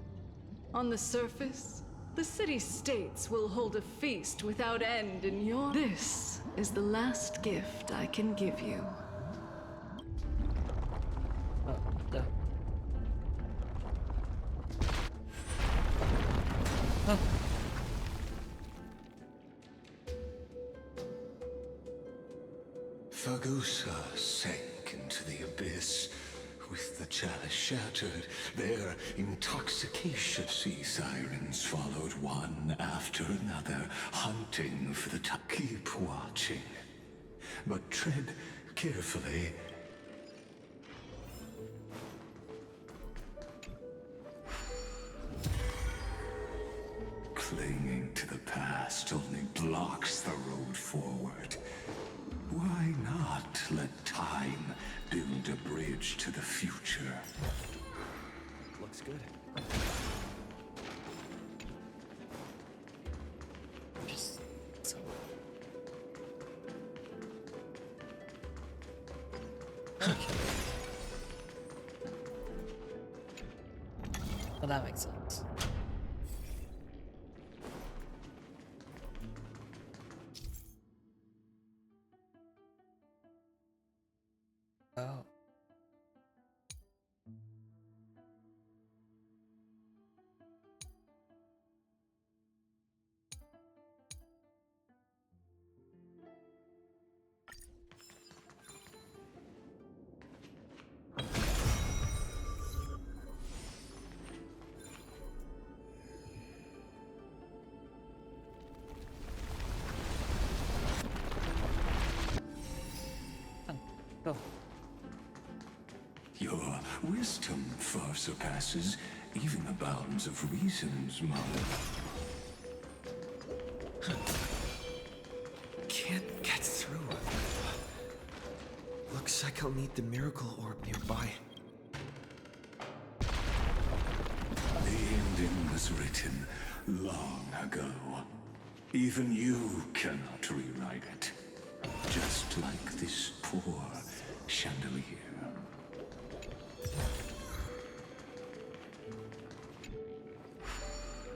on the surface, the city-states will hold a feast without end in your... This is the last gift I can give you. Oh, no. Oh. Fagusa sank into the abyss. With the chalice shattered, their intoxication. Sea sirens followed one after another, hunting for the top. Keep watching, but tread carefully. Clinging to the past only blocks the road forward. Why not let time build a bridge to the future? Looks good. Just so. Okay. Well, that makes sense. Oh. Go. Your wisdom far surpasses even the bounds of reason's mother. Can't get through. Looks like I'll need the miracle orb nearby. The ending was written long ago. Even you cannot rewrite it. Just like this poor chandelier.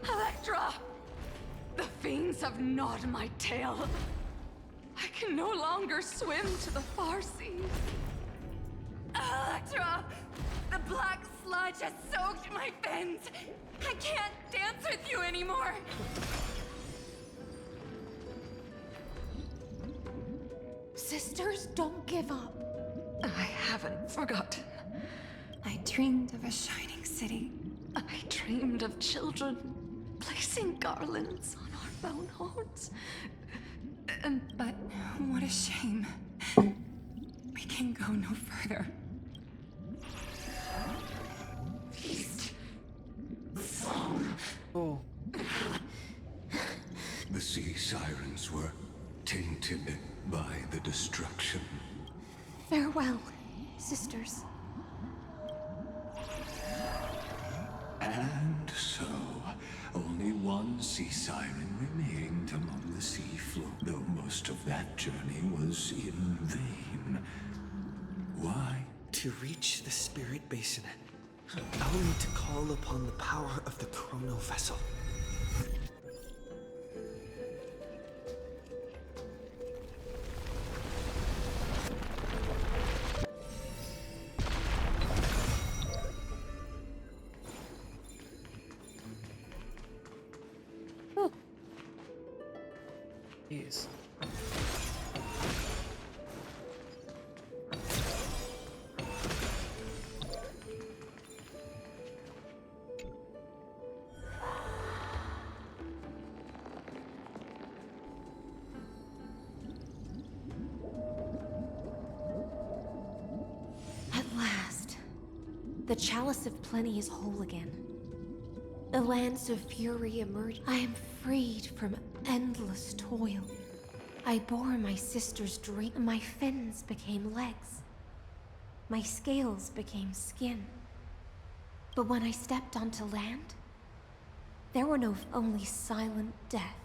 Electra! The fiends have gnawed my tail. I can no longer swim to the far seas. Electra! The black sludge has soaked my fins. I can't dance with you anymore. Sisters, don't give up. I haven't forgotten. I dreamed of a shining city. I dreamed of children placing garlands on our bone horns. But what a shame. We can go no further. Oh. The sea sirens were tainted by the destruction. Farewell, sisters. And so, only one sea siren remained among the sea floor, though most of that journey was in vain. Why? To reach the spirit basin, I'll need to call upon the power of the chrono vessel. Jeez. At last, the Chalice of Plenty is whole again. The Lance of Fury emerged. I am freed from endless toil. I bore my sister's drink. My fins became legs. My scales became skin. But when I stepped onto land, there were no only silent death.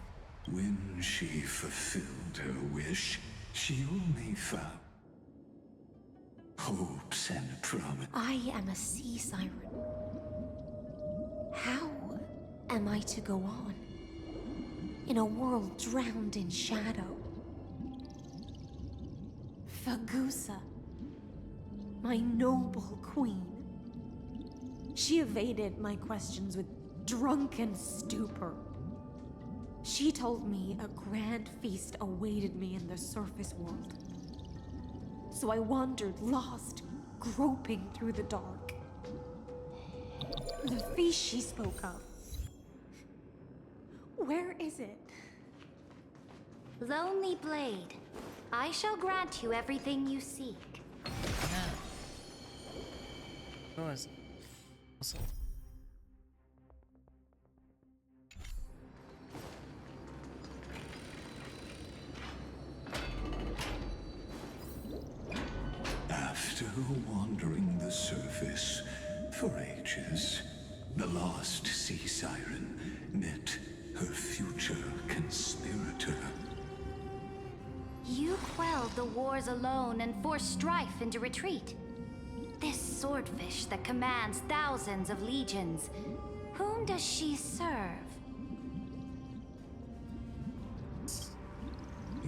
When she fulfilled her wish, she only found hopes and promise. I am a sea siren. How am I to go on in a world drowned in shadow? Fagusa, my noble queen. She evaded my questions with drunken stupor. She told me a grand feast awaited me in the surface world. So I wandered, lost, groping through the dark. The feast she spoke of. Where is it? Lonely Blade, I shall grant you everything you seek. Who was also After wandering the surface for ages, the lost sea siren met her future conspirator. You quelled the wars alone and forced strife into retreat. This swordfish that commands thousands of legions, whom does she serve?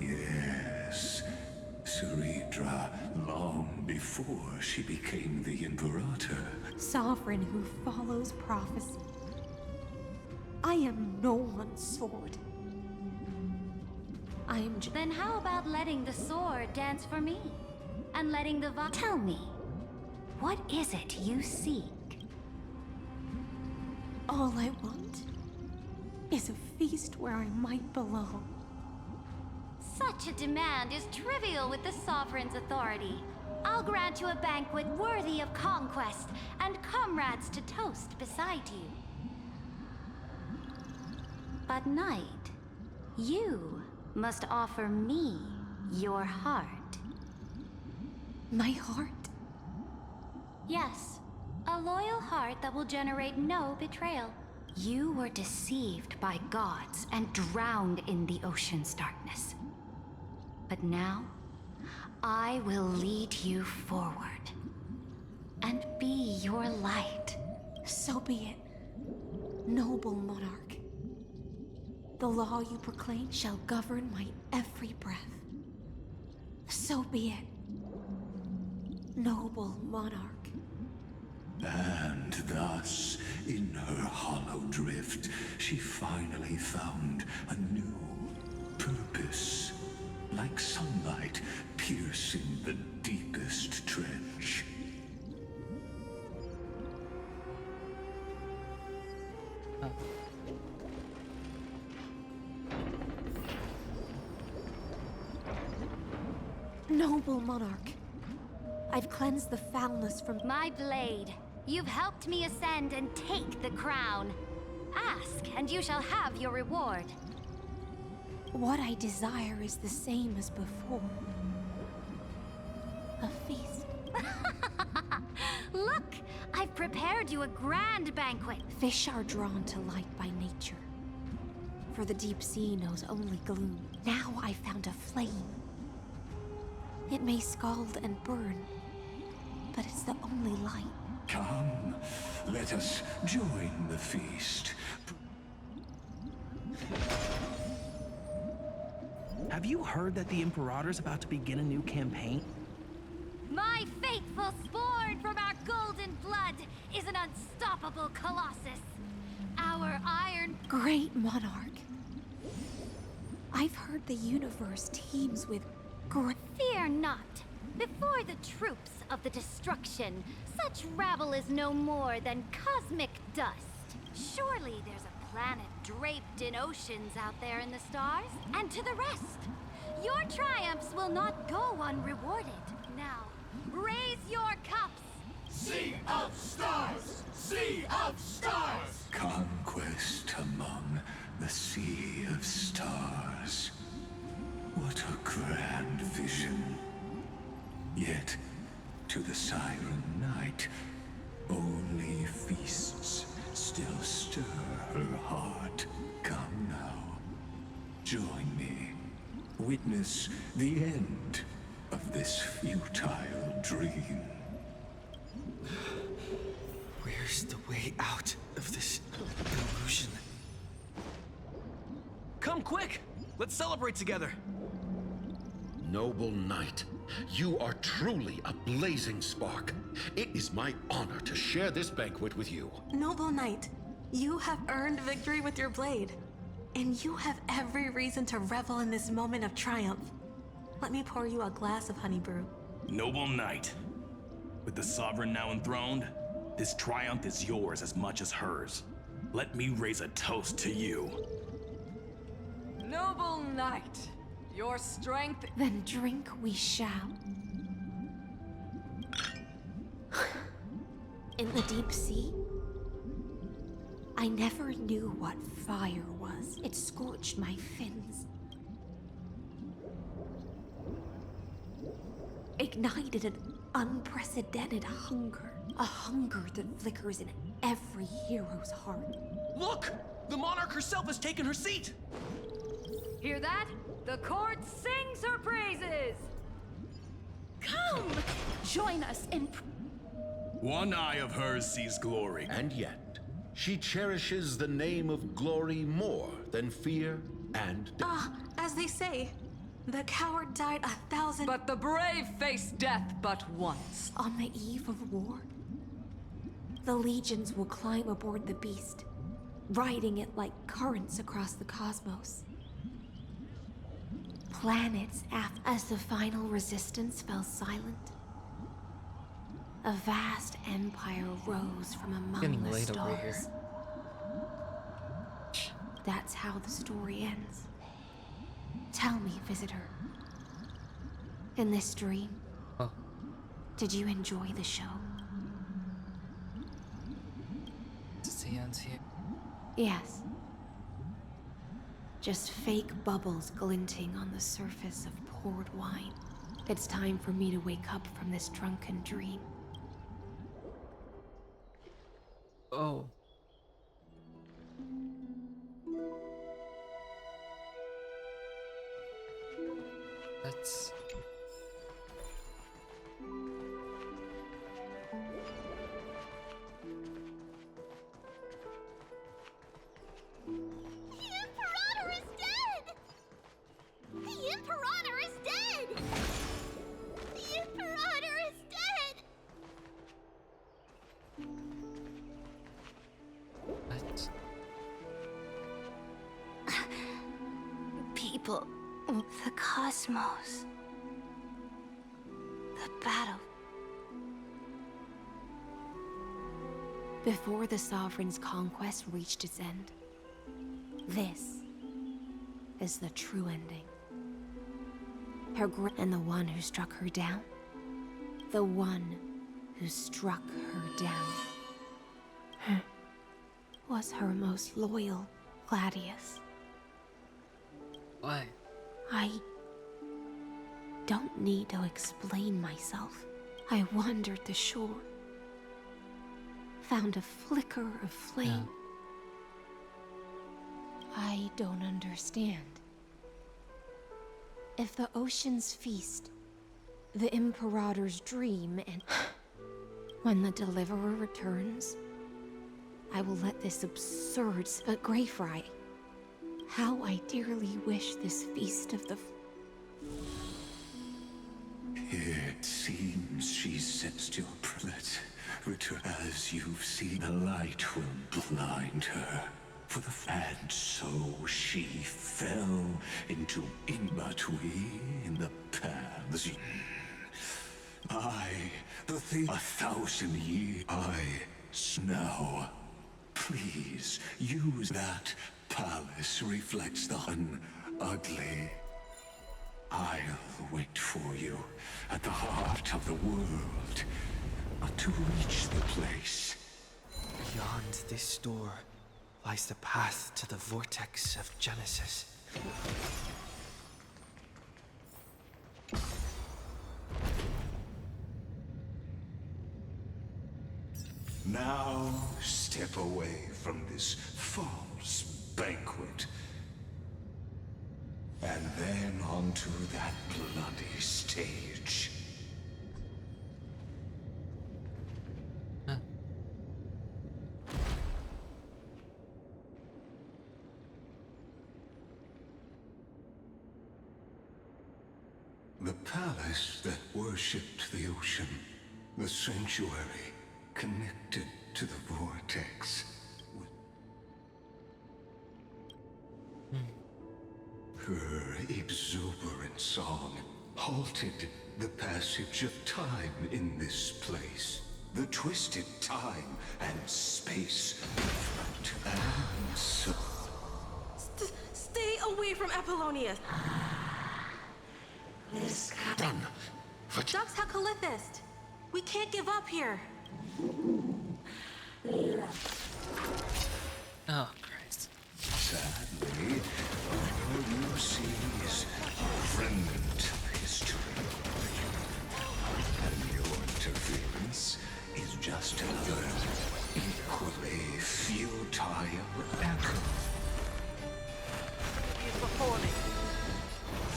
Yes, Saridra, long before she became the Imperator. Sovereign who follows prophecy. I am no one's sword. I am Then how about letting the sword dance for me? And letting the Tell me, what is it you seek? all I want is a feast where I might belong. Such a demand is trivial with the Sovereign's authority. I'll grant you a banquet worthy of conquest and comrades to toast beside you. But Knight, you must offer me your heart. My heart? Yes, a loyal heart that will generate no betrayal. You were deceived by gods and drowned in the ocean's darkness. But now, I will lead you forward and be your light. So be it, noble monarch. The law you proclaim shall govern my every breath. So be it, noble monarch. And thus, in her hollow drift, she finally found a new purpose. Like sunlight piercing the deepest trench. Noble monarch, I've cleansed the foulness from my blade. You've helped me ascend and take the crown. Ask, and you shall have your reward. What I desire is the same as before. A feast. Look, I've prepared you a grand banquet. Fish are drawn to light by nature. For the deep sea knows only gloom. Now I found a flame. It may scald and burn, but it's the only light. Come, let us join the feast. Have you heard that the Imperator's about to begin a new campaign? My faithful spawn from our golden blood is an unstoppable colossus. Our iron... Great monarch. I I've heard the universe teems with Fear not. Before the troops of the destruction, such rabble is no more than cosmic dust. Surely there's a planet draped in oceans out there in the stars. And to the rest, your triumphs will not go unrewarded. Now, raise your cups. Sea of stars! Sea of stars! Conquest among the sea of stars. What a grand vision. Yet, to the siren night, only feasts still stir her heart. Come now, join me. Witness the end of this futile dream. Where's the way out of this illusion? Come quick! Let's celebrate together! Noble knight, you are truly a blazing spark. It is my honor to share this banquet with you. Noble knight, you have earned victory with your blade. And you have every reason to revel in this moment of triumph. Let me pour you a glass of honey brew. Noble knight, with the sovereign now enthroned, this triumph is yours as much as hers. Let me raise a toast to you. Noble knight, your strength... Then drink we shall. In the deep sea, I never knew what fire was. It scorched my fins. Ignited an unprecedented hunger. A hunger that flickers in every hero's heart. Look! The monarch herself has taken her seat! Hear that? The court sings her praises! Come! Join us in... One eye of hers sees glory. And yet, she cherishes the name of glory more than fear and death. As they say, the coward died 1,000... But the brave face death but once. On the eve of war, the legions will climb aboard the beast, riding it like currents across the cosmos. Planets as the final resistance fell silent, a vast empire rose from among the stars. That's how the story ends. Tell me, visitor. In this dream, did you enjoy the show? Does he ends here? Yes. Just fake bubbles glinting on the surface of poured wine. It's time for me to wake up from this drunken dream. Oh. That's... The Imperator is dead! The Imperator is dead! What? People of the cosmos. The battle. Before the Sovereign's conquest reached its end, this is the true ending. Her and the one who struck her down. The one who struck her down. Was her most loyal Gladius. Why? I don't need to explain myself. I wandered the shore. Found a flicker of flame. I don't understand. If the ocean's feast, the Imperator's dream, and when the Deliverer returns, I will let this absurd but Greyfry. How I dearly wish this feast of the... It seems she sensed your presence. As you've seen, the light will blind her. for the and so she fell into in between the paths. The thing 1,000 years. Now, please use that palace reflects the ugly. I'll wait for you at the heart of the world to reach the place. Beyond this door lies the path to the vortex of Genesis. Now step away from this false banquet. And then onto that bloody stage. The palace that worshipped the ocean, the sanctuary connected to the vortex. Her exuberant song halted the passage of time in this place. The twisted time and space and so. Stay away from Apollonius! Done. Dux Hakalithist! We can't give up here! Oh, Christ. Sadly, all you see is remnant of history. And your interference is just another equally futile echo. He's before me.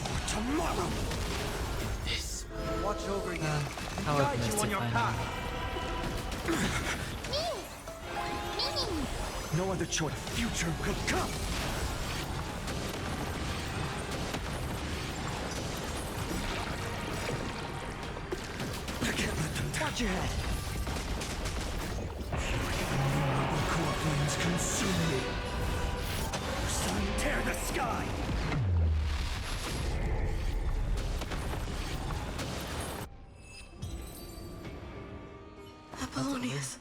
For tomorrow! This. Watch over you. How Guide you on your path. No other choice. Future will come. I can't let them down. Watch your head. The core flames consume me. Sun, tear the sky. Apollonius.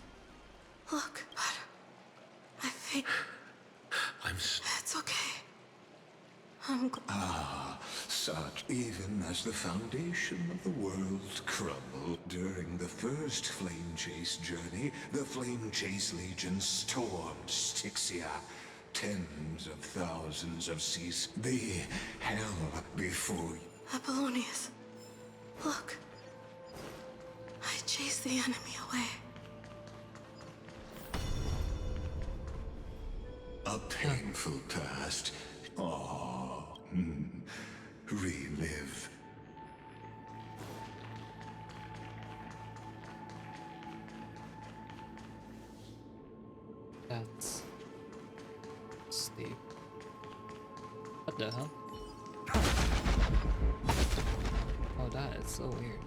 Look. I think... It's okay. I'm Such even as the foundation of the world crumbled during the first Flame Chase journey, the Flame Chase Legion stormed Styxia. Tens of thousands of seas, the hell before you. Apollonius. Look. I chased the enemy away. A painful past. Relive. That's steep. What the hell? Oh, that is so weird.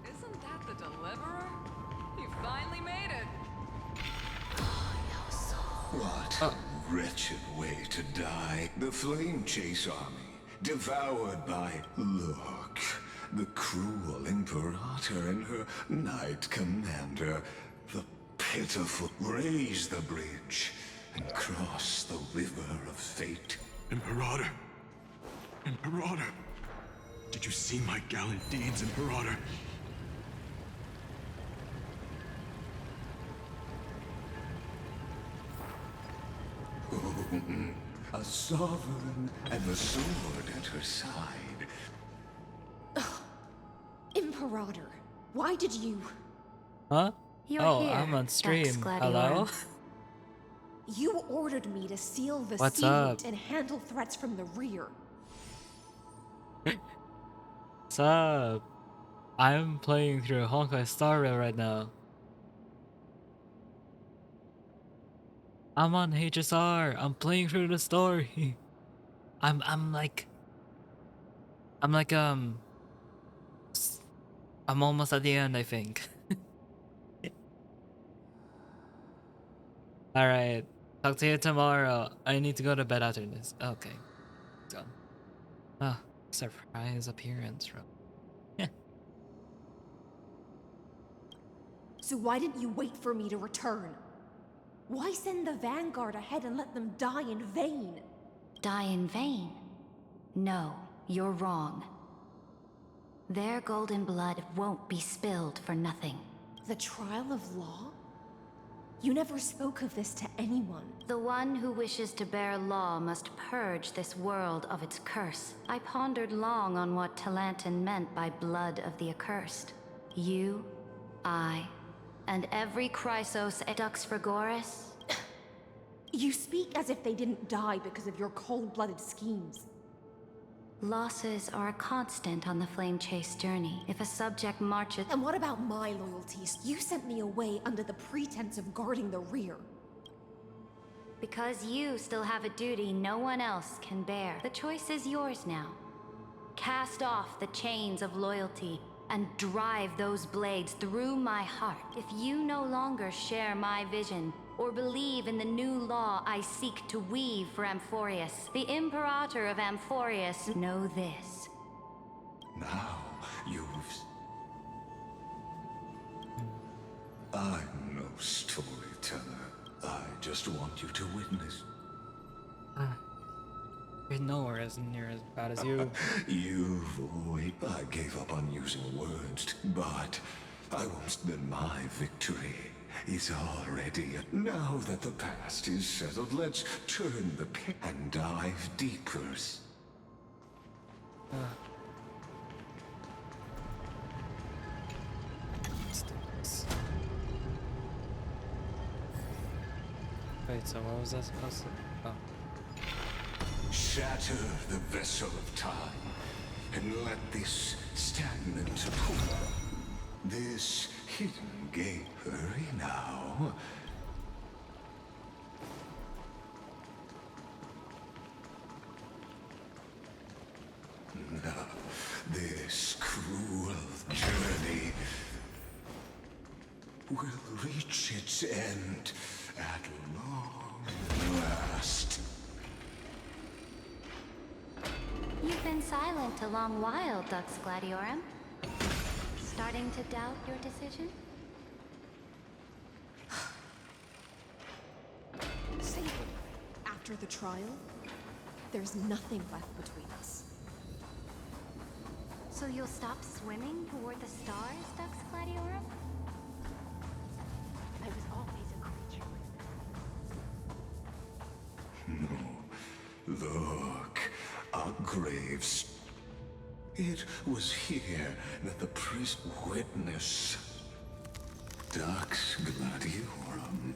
Isn't that the Deliverer? You finally made it. What a wretched way to die. The Flame Chase army, devoured by, look, the cruel Imperator and her Knight Commander. The pitiful raise the bridge and cross the river of fate. Imperator! Imperator! Did you see my gallant deeds, Imperator? A sovereign and the sword at her side. Imperator, why did you... Huh? You're oh, here, I'm on stream. Hello? You ordered me to seal the What's sealant up? and handle threats from the rear. What's up? I'm playing through Honkai Star Rail right now. I'm on HSR. I'm playing through the story. I'm like I'm almost at the end, I think. Alright. Talk to you tomorrow. I need to go to bed after this. Okay. Done. Ah, surprise appearance from. So why didn't you wait for me to return? Why send the Vanguard ahead and let them die in vain? Die in vain? No, you're wrong. Their golden blood won't be spilled for nothing. The trial of law? You never spoke of this to anyone. The one who wishes to bear law must purge this world of its curse. I pondered long on what Talantin meant by blood of the accursed. You, I, and every Chrysos Edux Frigoris. You speak as if they didn't die because of your cold-blooded schemes. Losses are a constant on the Flame Chase journey. If a subject marches... And what about my loyalties? You sent me away under the pretense of guarding the rear. Because you still have a duty no one else can bear. The choice is yours now. Cast off the chains of loyalty and drive those blades through my heart. If you no longer share my vision or believe in the new law I seek to weave for Amphorius, the Imperator of Amphorius, know this. Now you've... I'm no storyteller. I just want you to witness. You're nowhere as near as bad as you. I gave up on using words, but I won't. Then my victory is already. Now that the past is settled, let's turn the page and dive deeper. Let's do this. Wait, so what was that supposed to be? Oh. Shatter the vessel of time, and let this stagnant pool, this hidden gate, hurry now. Now, this cruel journey will reach its end at long last. You've been silent a long while, Dux Gladiorum. Starting to doubt your decision? Say it. After the trial, there's nothing left between us. So you'll stop swimming toward the stars, Dux Gladiorum? I was always a creature. No. Look. Our graves. It was here that the priest witnessed Dux Gladiorum.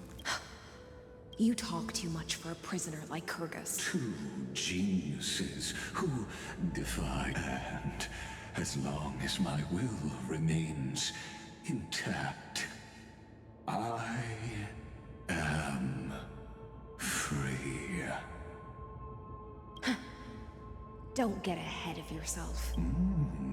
You talk too much for a prisoner like Kyrgyz. Two geniuses who defy, and as long as my will remains intact, I am free. Don't get ahead of yourself.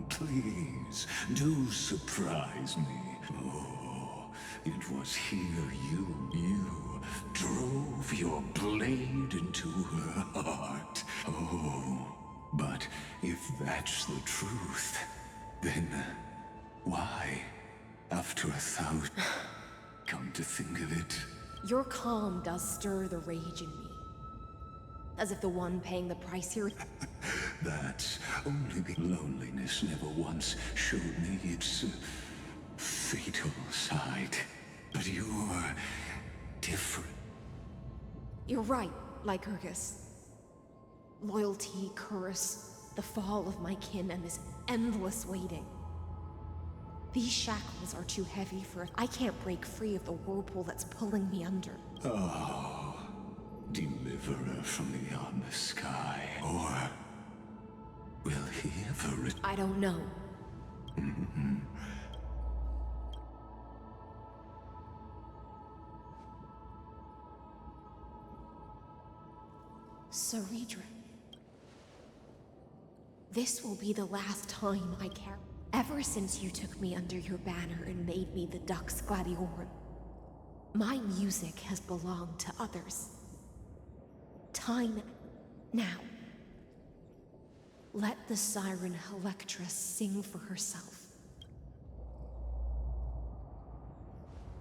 Please, do surprise me. Oh, it was here you drove your blade into her heart. Oh, but if that's the truth, then why, after 1,000... Come to think of it... Your calm does stir the rage in me. As if the one paying the price here... That's only the loneliness never once showed me its fatal side. But you're different. You're right, Lycurgus. Loyalty, curse, the fall of my kin, and this endless waiting. These shackles are too heavy for... I can't break free of the whirlpool that's pulling me under. Oh, deliverer from beyond the sky. Or will he ever... I don't know. Saridra. This will be the last time I carry... Ever since you took me under your banner and made me the Dux Gladiorum, my music has belonged to others. Time now. Let the siren Electra sing for herself.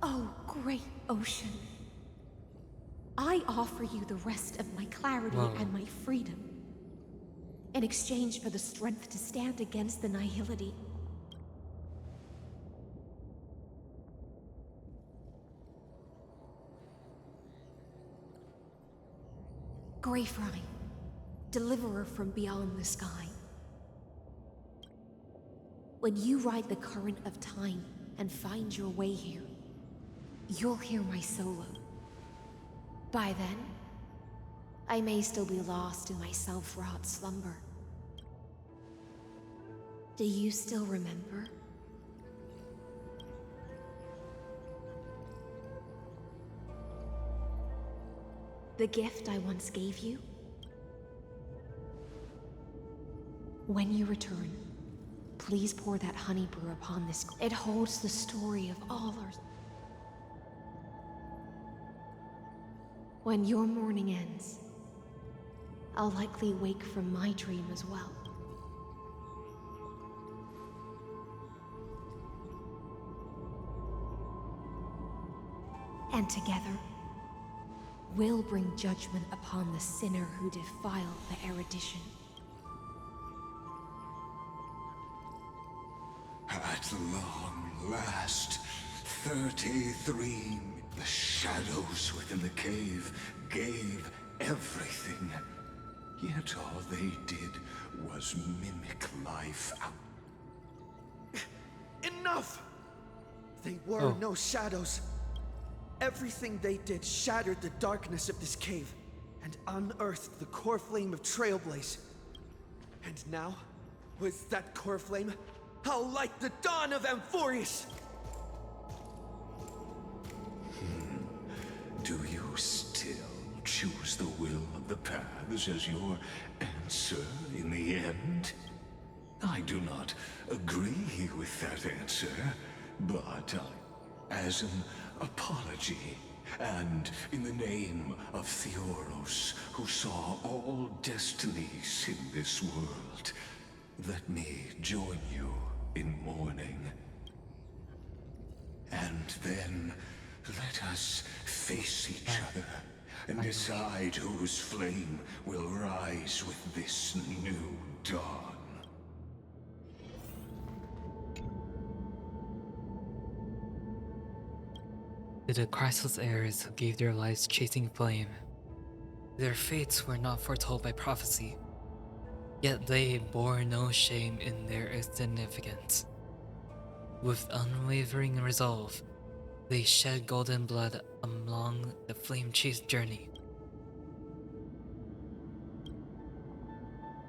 Oh, great ocean. I offer you the rest of my clarity and my freedom, in exchange for the strength to stand against the nihility. Greyfry, deliverer from beyond the sky. When you ride the current of time and find your way here, you'll hear my solo. By then, I may still be lost in my self-wrought slumber. Do you still remember? The gift I once gave you? When you return, please pour that honey brew upon this. It holds the story of all our... When your morning ends, I'll likely wake from my dream as well. And together, we'll bring judgment upon the sinner who defiled the erudition. At long last, 33. The shadows within the cave gave everything. Yet all they did was mimic life out. Enough! They were no shadows. Everything they did shattered the darkness of this cave and unearthed the core flame of Trailblaze. And now, with that core flame, I'll light the dawn of Amphorius! Do you still choose the will of the paths as your answer in the end? I do not agree with that answer, but as an apology, and in the name of Theoros, who saw all destinies in this world, let me join you in mourning. And then let us face each other and decide whose flame will rise with this new dawn. To the Christless heirs who gave their lives chasing flame, their fates were not foretold by prophecy, yet they bore no shame in their insignificance. With unwavering resolve, they shed golden blood along the flame-chased journey.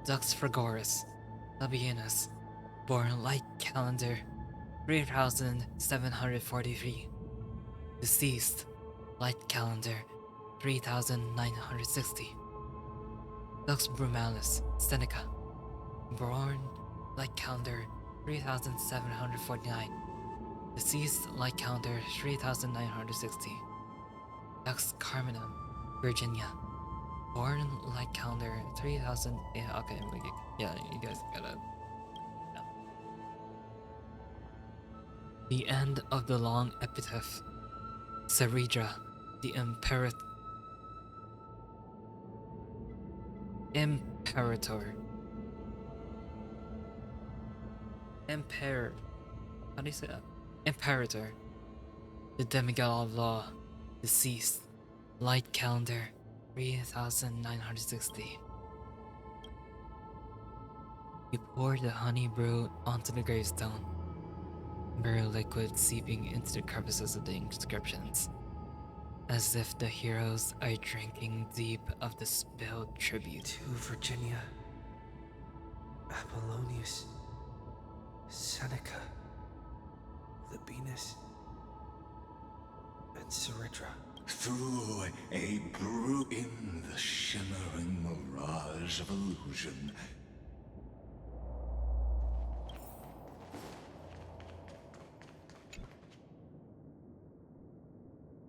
Dux Fragoris, Labienus, born light calendar 3743. Deceased, light calendar 3960. Dux Brumalis, Seneca, born light calendar 3749. Deceased, light calendar 3960. Dux Carminum, Virginia, born light calendar 3000. Yeah, okay, yeah, you guys gotta. No. The end of the long epitaph. Saridra, the how do you say that? Imperator, the demigod of law, deceased, light calendar 3960. You pour the honey brew onto the gravestone, mirror liquid seeping into the crevices of the inscriptions, as if the heroes are drinking deep of the spilled tribute. To Virginia, Apollonius, Seneca, Labienus, and Saridra. Through a brew in the shimmering mirage of illusion,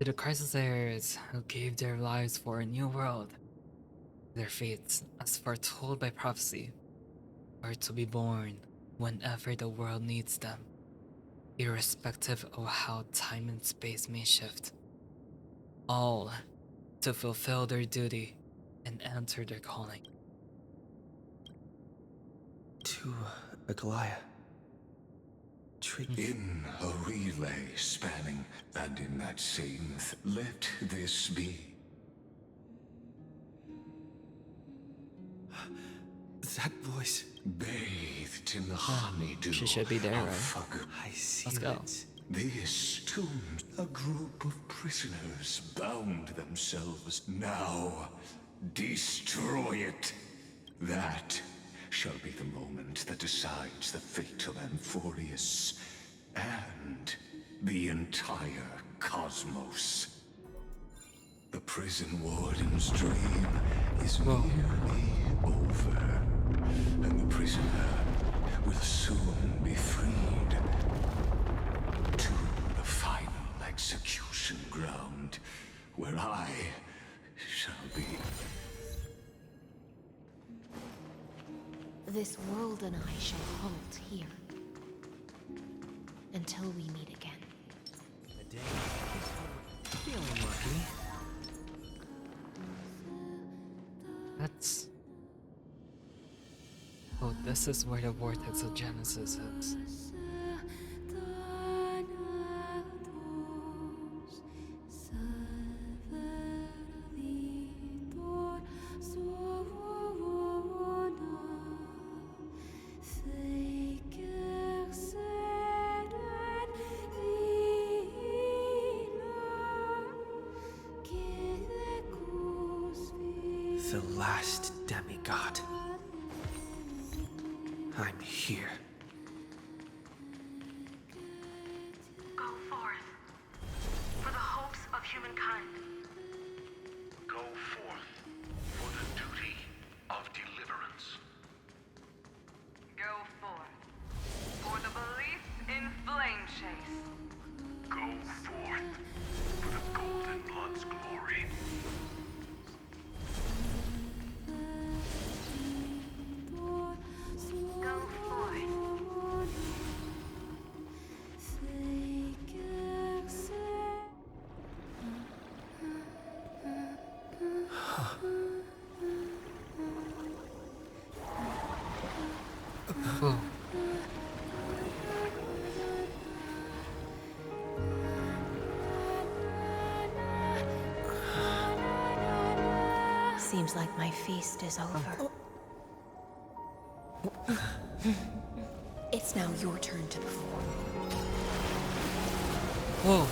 To the Chrysosayers who gave their lives for a new world, their fates, as foretold by prophecy, are to be born whenever the world needs them, irrespective of how time and space may shift. All to fulfill their duty and answer their calling. To Aglaya. In a relay spanning, and in that same let this be. That voice. Bathed in the honeydew. She should be there, right? I see. Let's go. This tomb, a group of prisoners bound themselves. Now, destroy it. That shall be the moment that decides the fate of Amphorius and the entire cosmos. The prison warden's dream is nearly over, and the prisoner will soon be freed to the final execution ground, where I shall be. This world and I shall halt here. Until we meet again. A day feeling lucky. That's... Oh, this is where the vortex of Genesis is. The last demigod. I'm here. Go forth for the hopes of humankind. Go forth for the duty of deliverance. Go forth for the belief in Flame Chase. Go forth for the Golden Blood's glory. Go forth. Oh. Seems like my feast is over. It's now your turn to perform. Whoa.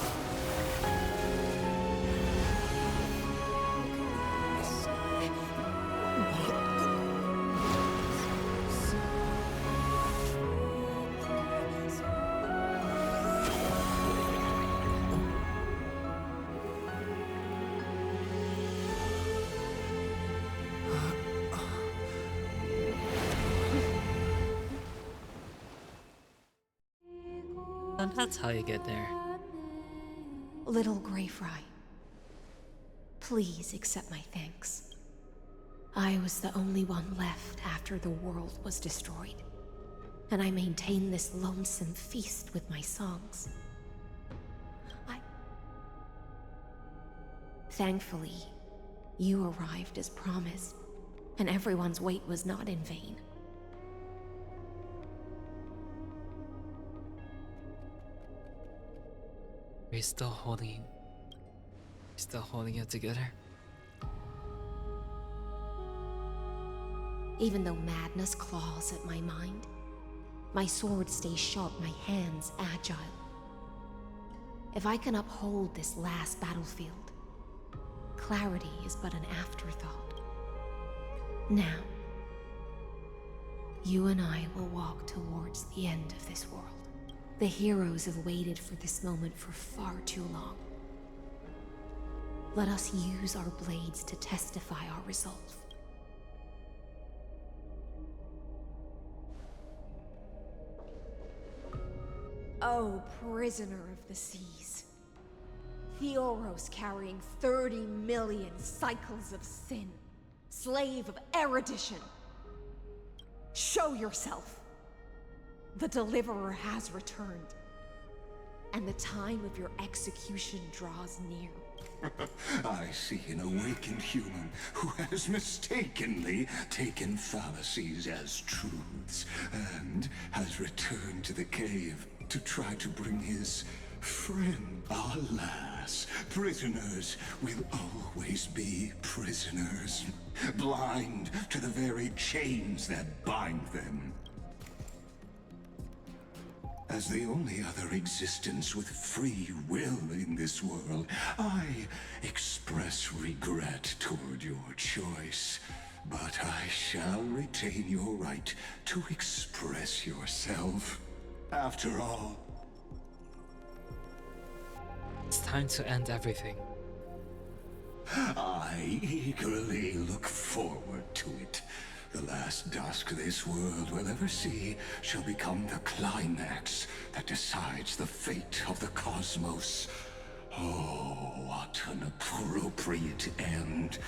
And that's how you get there. Little Grey Fry, please accept my thanks. I was the only one left after the world was destroyed, and I maintained this lonesome feast with my songs. Thankfully, you arrived as promised, and everyone's wait was not in vain. Are you still holding it together? Even though madness claws at my mind, my sword stays sharp, my hands agile. If I can uphold this last battlefield, clarity is but an afterthought. Now, you and I will walk towards the end of this world. The heroes have waited for this moment for far too long. Let us use our blades to testify our resolve. Oh, prisoner of the seas. Theoros carrying 30 million cycles of sin. Slave of erudition. Show yourself. The Deliverer has returned. And the time of your execution draws near. I see an awakened human who has mistakenly taken fallacies as truths and has returned to the cave to try to bring his friend. Alas, prisoners will always be prisoners, blind to the very chains that bind them. As the only other existence with free will in this world, I express regret toward your choice. But I shall retain your right to express yourself. After all, It's time to end everything. I eagerly look forward to it. The last dusk this world will ever see shall become the climax that decides the fate of the cosmos. Oh, what an appropriate end.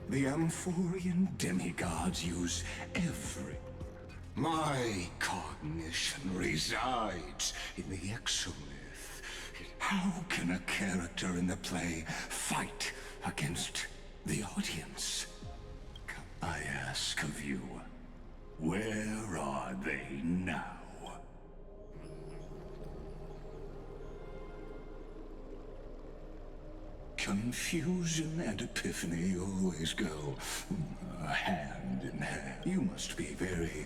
The Amphorian demigods use every... My cognition resides in the exolith. How can a character in the play fight against the audience? I ask of you, where are they now? Confusion and epiphany always go hand in hand. You must be very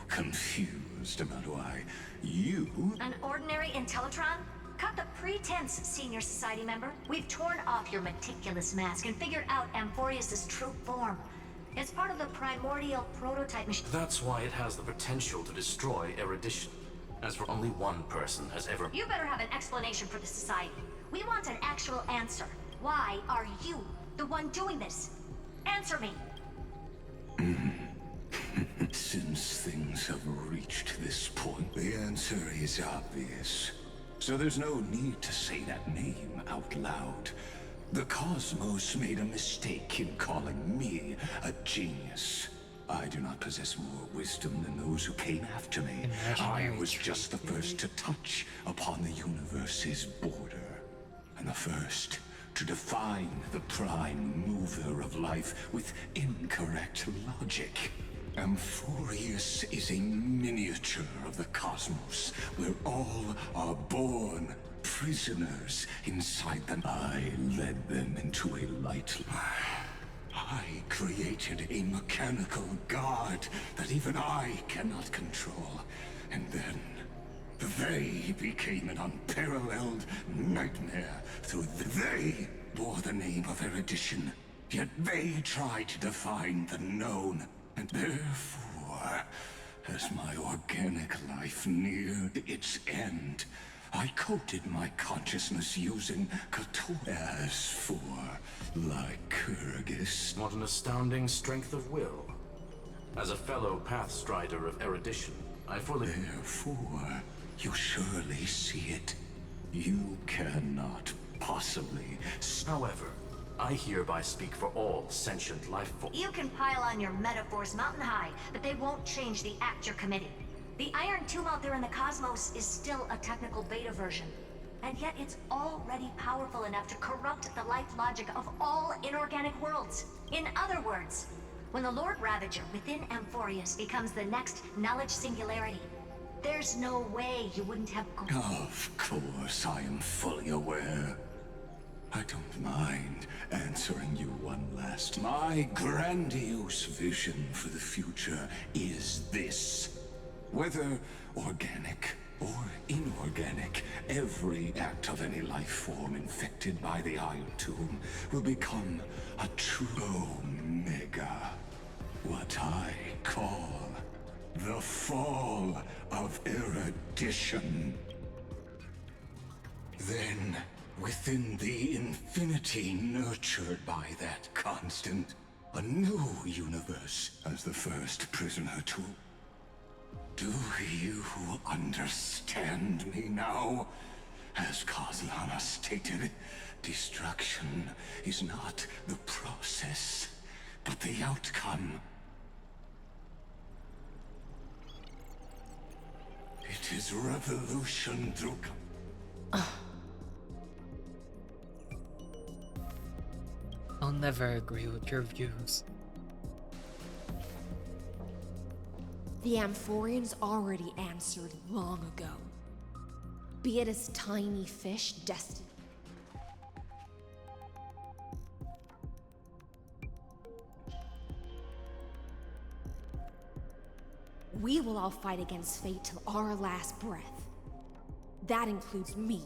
confused about why you... An ordinary Intellitron? Cut the pretense, Senior Society member. We've torn off your meticulous mask and figured out Amphorius' true form. It's part of the primordial prototype machine. That's why it has the potential to destroy erudition. As for only one person has ever... You better have an explanation for the Society. We want an actual answer. Why are you the one doing this? Answer me. Since things have reached this point, the answer is obvious. So there's no need to say that name out loud. The cosmos made a mistake in calling me a genius. I do not possess more wisdom than those who came after me. I was just the first to touch upon the universe's border, and the first to define the prime mover of life with incorrect logic. Amphorius is a miniature of the cosmos, where all are born prisoners inside them. I led them into a light. I created a mechanical god that even I cannot control. And then they became an unparalleled nightmare. They bore the name of erudition, yet they tried to define the known. And therefore, as my organic life neared its end, I coated my consciousness using Kator. As for Lycurgus... What an astounding strength of will. As a fellow pathstrider of erudition, I fully... Therefore, you surely see it. You cannot possibly... However, I hereby speak for all sentient life forms. You can pile on your metaphors mountain high, but they won't change the act you're committing. The Iron Tomb out there in the cosmos is still a technical beta version. And yet it's already powerful enough to corrupt the life logic of all inorganic worlds. In other words, when the Lord Ravager within Amphorius becomes the next knowledge singularity, there's no way you wouldn't have... Of course, I am fully aware. I don't mind answering you one last. My grandiose vision for the future is this. Whether organic or inorganic, every act of any life form infected by the Iron Tomb will become a true Omega. What I call the fall of erudition. Then, within the infinity nurtured by that constant, a new universe as the first prisoner to... Do you understand me now? As Kozlana stated, destruction is not the process, but the outcome. It is revolution through... I'll never agree with your views. The Amphorians already answered long ago. Be it as tiny fish destined. We will all fight against fate till our last breath. That includes me,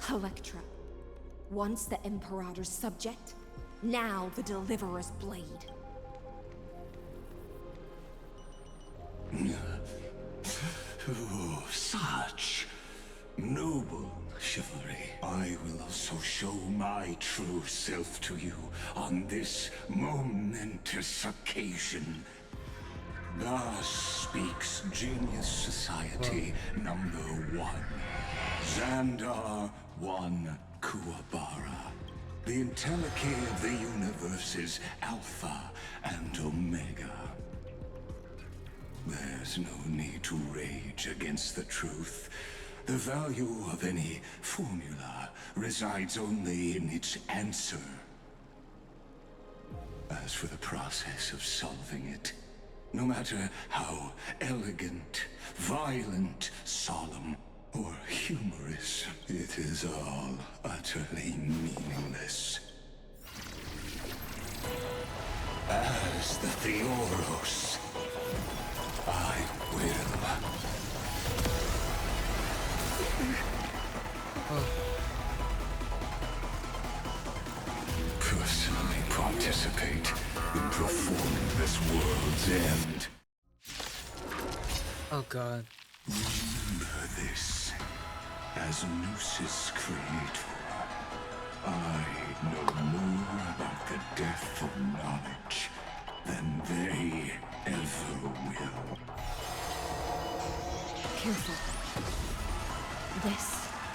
Electra. Once the Imperator's subject, now the Deliverer's blade. Oh, such noble chivalry. I will also show my true self to you on this momentous occasion. Thus speaks Genius Society #1. Xandar 1 Kuwabara. The Entelechy of the universe's Alpha and Omega. There's no need to rage against the truth. The value of any formula resides only in its answer. As for the process of solving it, no matter how elegant, violent, solemn, or humorous, it is all utterly meaningless. As the Theoros, I will. Personally participate in performing this world's end. Oh god. Remember this. As Noos's creator, I know more about the death of knowledge than they ever will. Careful. This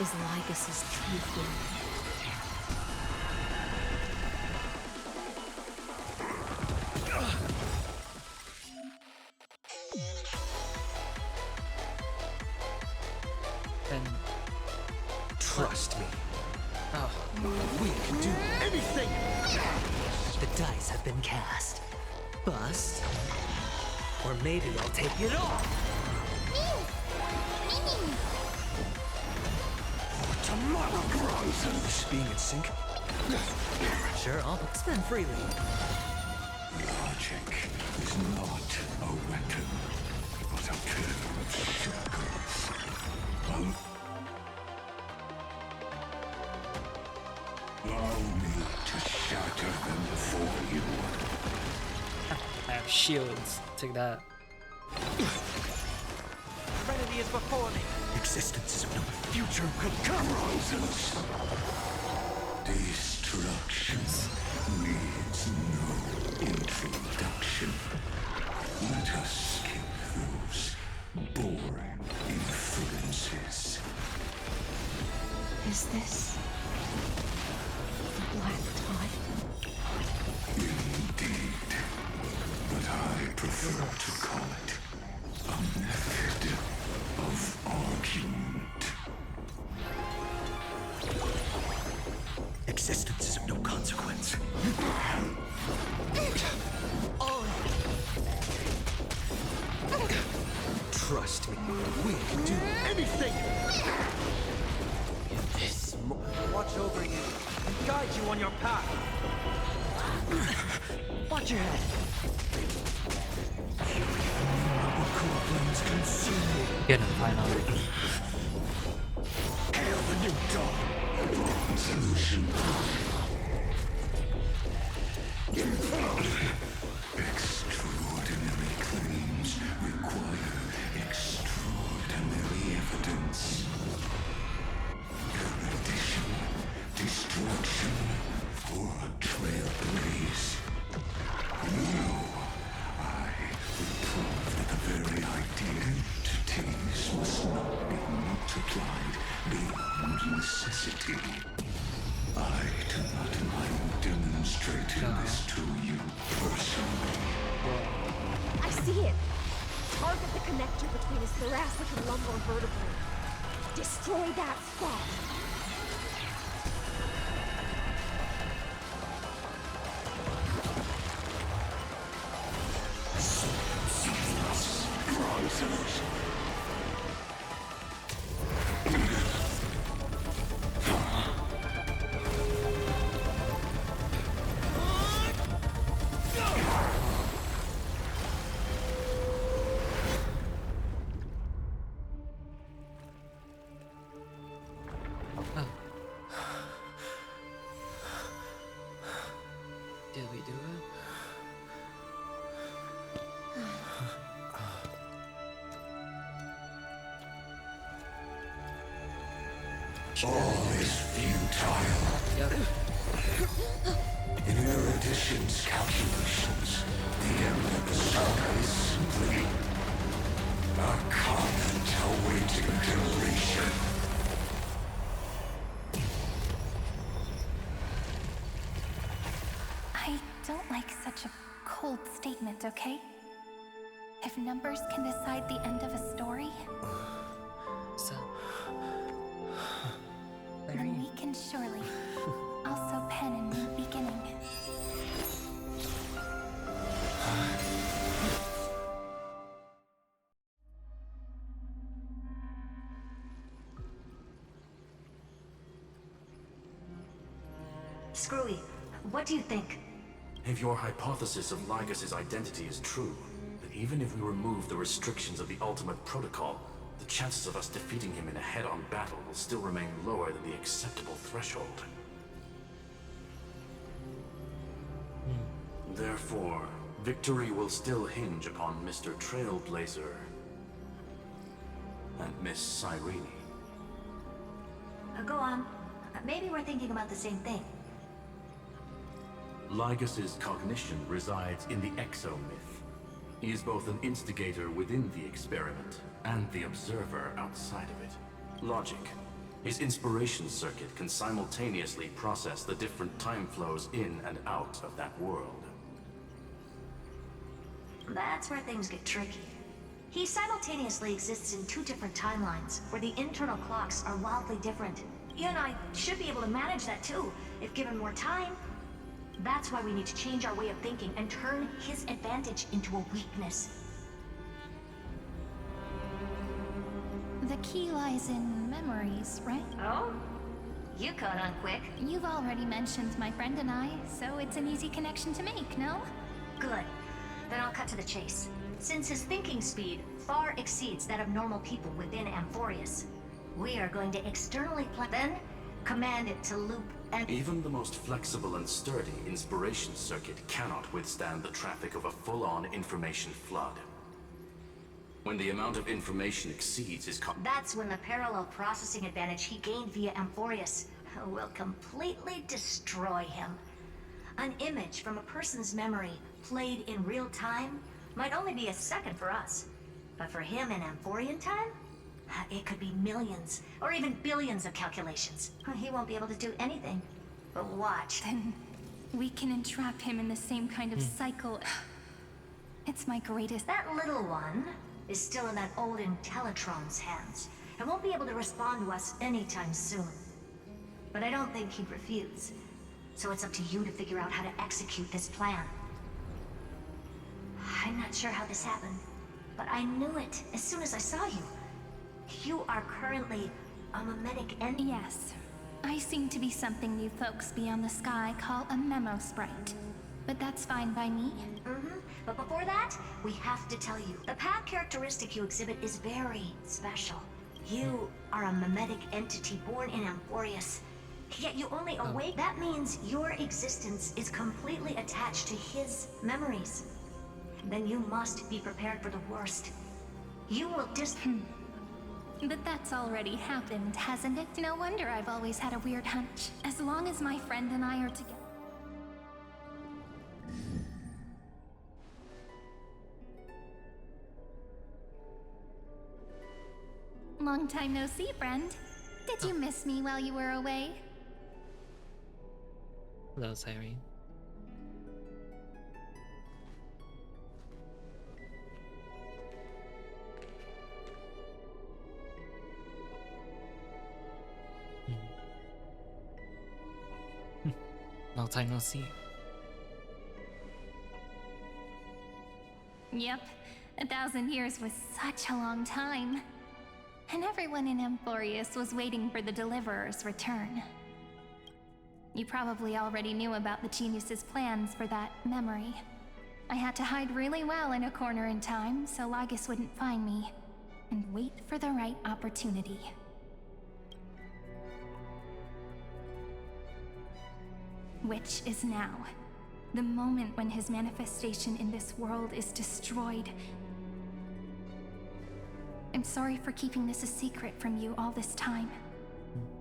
is Lygas's true form. Trust me. Oh. We can do anything! The dice have been cast. Bust. Or maybe I'll take it all! Tomorrow, Bronzes! Being in sync? Sure, I'll expend freely. Logic is not a weapon, but a pair of shackles. Allow me to shatter them for you. I have shields. Take that. Serenity is before me. Existence is of no future could come. Bronzes. Destruction needs no introduction. Let us skip those boring inferences. Is this the Black Tide? Indeed. But I prefer to call it a method of argument. Existence is of no consequence. Trust me, we can do anything! In this watch over you and guide you on your path. Watch your head. Get him finally. Hail the new dawn. Solution. Extraordinary claims require extraordinary evidence. Destruction or Trailblaze. city. I do not mind demonstrating this to you personally. I see it! Target the connector between his thoracic and lumbar vertebrae. Destroy that spot! Did we do it? All is futile. Yep. In Erudition's calculations, the end of the saga is simply a comment awaiting deletion. I don't like such a cold statement, okay? If numbers can decide the end of a story, then we can surely also pen a new beginning. Screwy, what do you think? If your hypothesis of Lygas's identity is true, then even if we remove the restrictions of the Ultimate Protocol, the chances of us defeating him in a head-on battle will still remain lower than the acceptable threshold. Therefore, victory will still hinge upon Mr. Trailblazer and Miss Cyrene. Go on. Maybe we're thinking about the same thing. Lygas's cognition resides in the exomyth. He is both an instigator within the experiment and the observer outside of it. Logic. His inspiration circuit can simultaneously process the different time flows in and out of that world. That's where things get tricky. He simultaneously exists in two different timelines, where the internal clocks are wildly different. You and I should be able to manage that too, if given more time. That's why we need to change our way of thinking and turn his advantage into a weakness. The key lies in memories, right? Oh? You caught on quick. You've already mentioned my friend and I, so it's an easy connection to make, no? Good. Then I'll cut to the chase. Since his thinking speed far exceeds that of normal people within Amphorius, we are going to externally then command it to loop and... Even the most flexible and sturdy inspiration circuit cannot withstand the traffic of a full-on information flood. When the amount of information exceeds his That's when the parallel processing advantage he gained via Amphorius will completely destroy him. An image from a person's memory played in real time might only be a second for us. But for him in Amphorian time, it could be millions or even billions of calculations. He won't be able to do anything but watch. Then we can entrap him in the same kind of cycle. It's my greatest... That little one is still in that old Intellitron's hands and won't be able to respond to us anytime soon. But I don't think he'd refuse. So it's up to you to figure out how to execute this plan. I'm not sure how this happened, but I knew it as soon as I saw you. You are currently a mimetic and... Yes. I seem to be something you folks beyond the sky call a memo sprite. But that's fine by me. But before that, we have to tell you, the path characteristic you exhibit is very special. You are a mimetic entity born in Amphorius, yet you only awake. That means your existence is completely attached to his memories. Then you must be prepared for the worst. You will But that's already happened, hasn't it? No wonder I've always had a weird hunch. As long as my friend and I are together... Long time no see, friend. Did you miss me while you were away? Hello, Cyrene. Long time no see. Yep, 1,000 years was such a long time. And everyone in Amphorius was waiting for the Deliverer's return. You probably already knew about the genius's plans for that memory. I had to hide really well in a corner in time so Lagus wouldn't find me, and wait for the right opportunity. Which is now. The moment when his manifestation in this world is destroyed. I'm sorry for keeping this a secret from you all this time.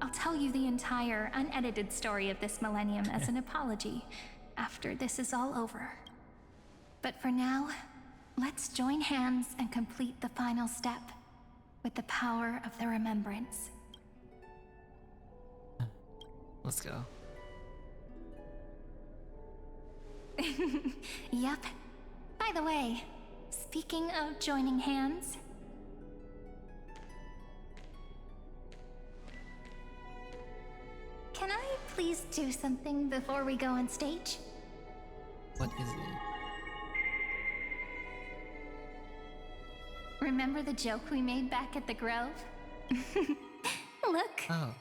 I'll tell you the entire, unedited story of this millennium as an apology after this is all over. But for now, let's join hands and complete the final step with the power of the remembrance. Let's go. Yep. By the way, speaking of joining hands, can I please do something before we go on stage? What is it? Remember the joke we made back at the Grove? Look. Oh,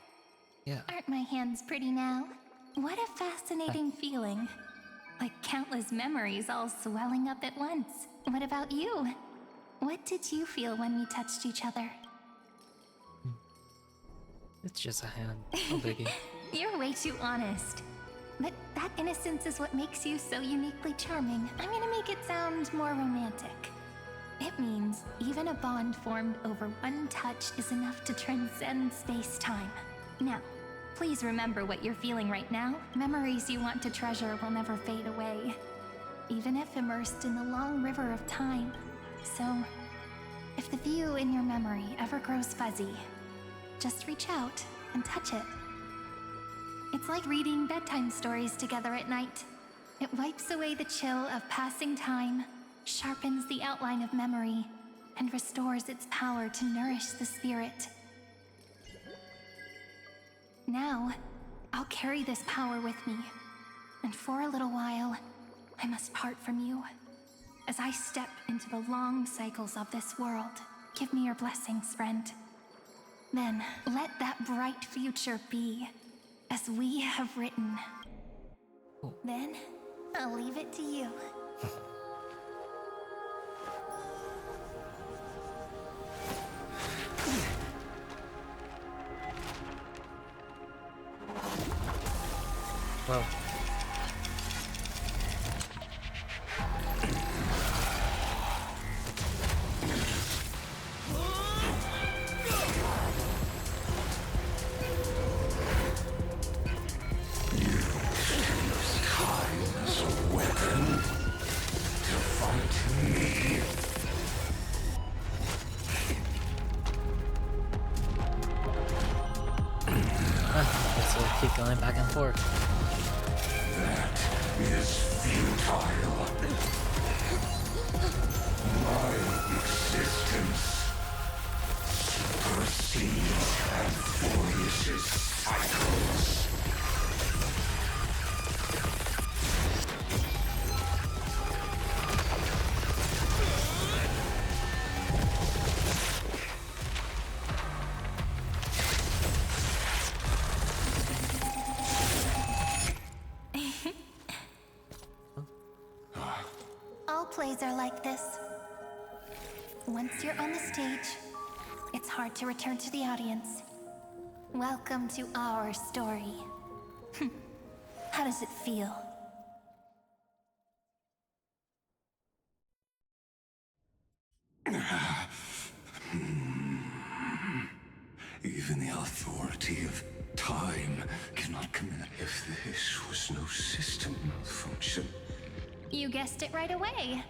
yeah. Aren't my hands pretty now? What a fascinating feeling. Like countless memories all swelling up at once. What about you? What did you feel when we touched each other? It's just a hand. No biggie. You're way too honest. But that innocence is what makes you so uniquely charming. I'm gonna make it sound more romantic. It means even a bond formed over one touch is enough to transcend space-time. Now, please remember what you're feeling right now. Memories you want to treasure will never fade away, even if immersed in the long river of time. So, if the view in your memory ever grows fuzzy, just reach out and touch it. It's like reading bedtime stories together at night. It wipes away the chill of passing time, sharpens the outline of memory, and restores its power to nourish the spirit. Now, I'll carry this power with me, and for a little while, I must part from you. As I step into the long cycles of this world, give me your blessings, friend. Then, let that bright future be, as we have written. Then, I'll leave it to you. Whoa. Guess we'll keep going back and forth. That is futile. My existence supersedes Amphorius' cycles. All plays are like this. Once you're on the stage, it's hard to return to the audience. Welcome to our story. How does it feel? Even the authority of time cannot commit. If this was no system malfunction. You guessed it right away.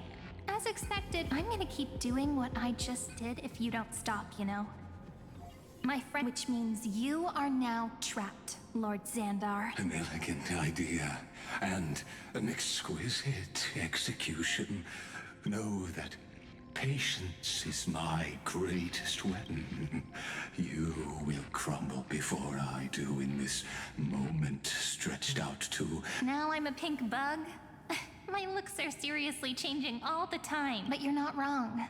As expected, I'm gonna keep doing what I just did if you don't stop, you know? My friend, which means you are now trapped, Lord Xandar. An elegant idea, and an exquisite execution. Know that patience is my greatest weapon. You will crumble before I do in this moment stretched out to... Now I'm a pink bug? My looks are seriously changing all the time. But you're not wrong.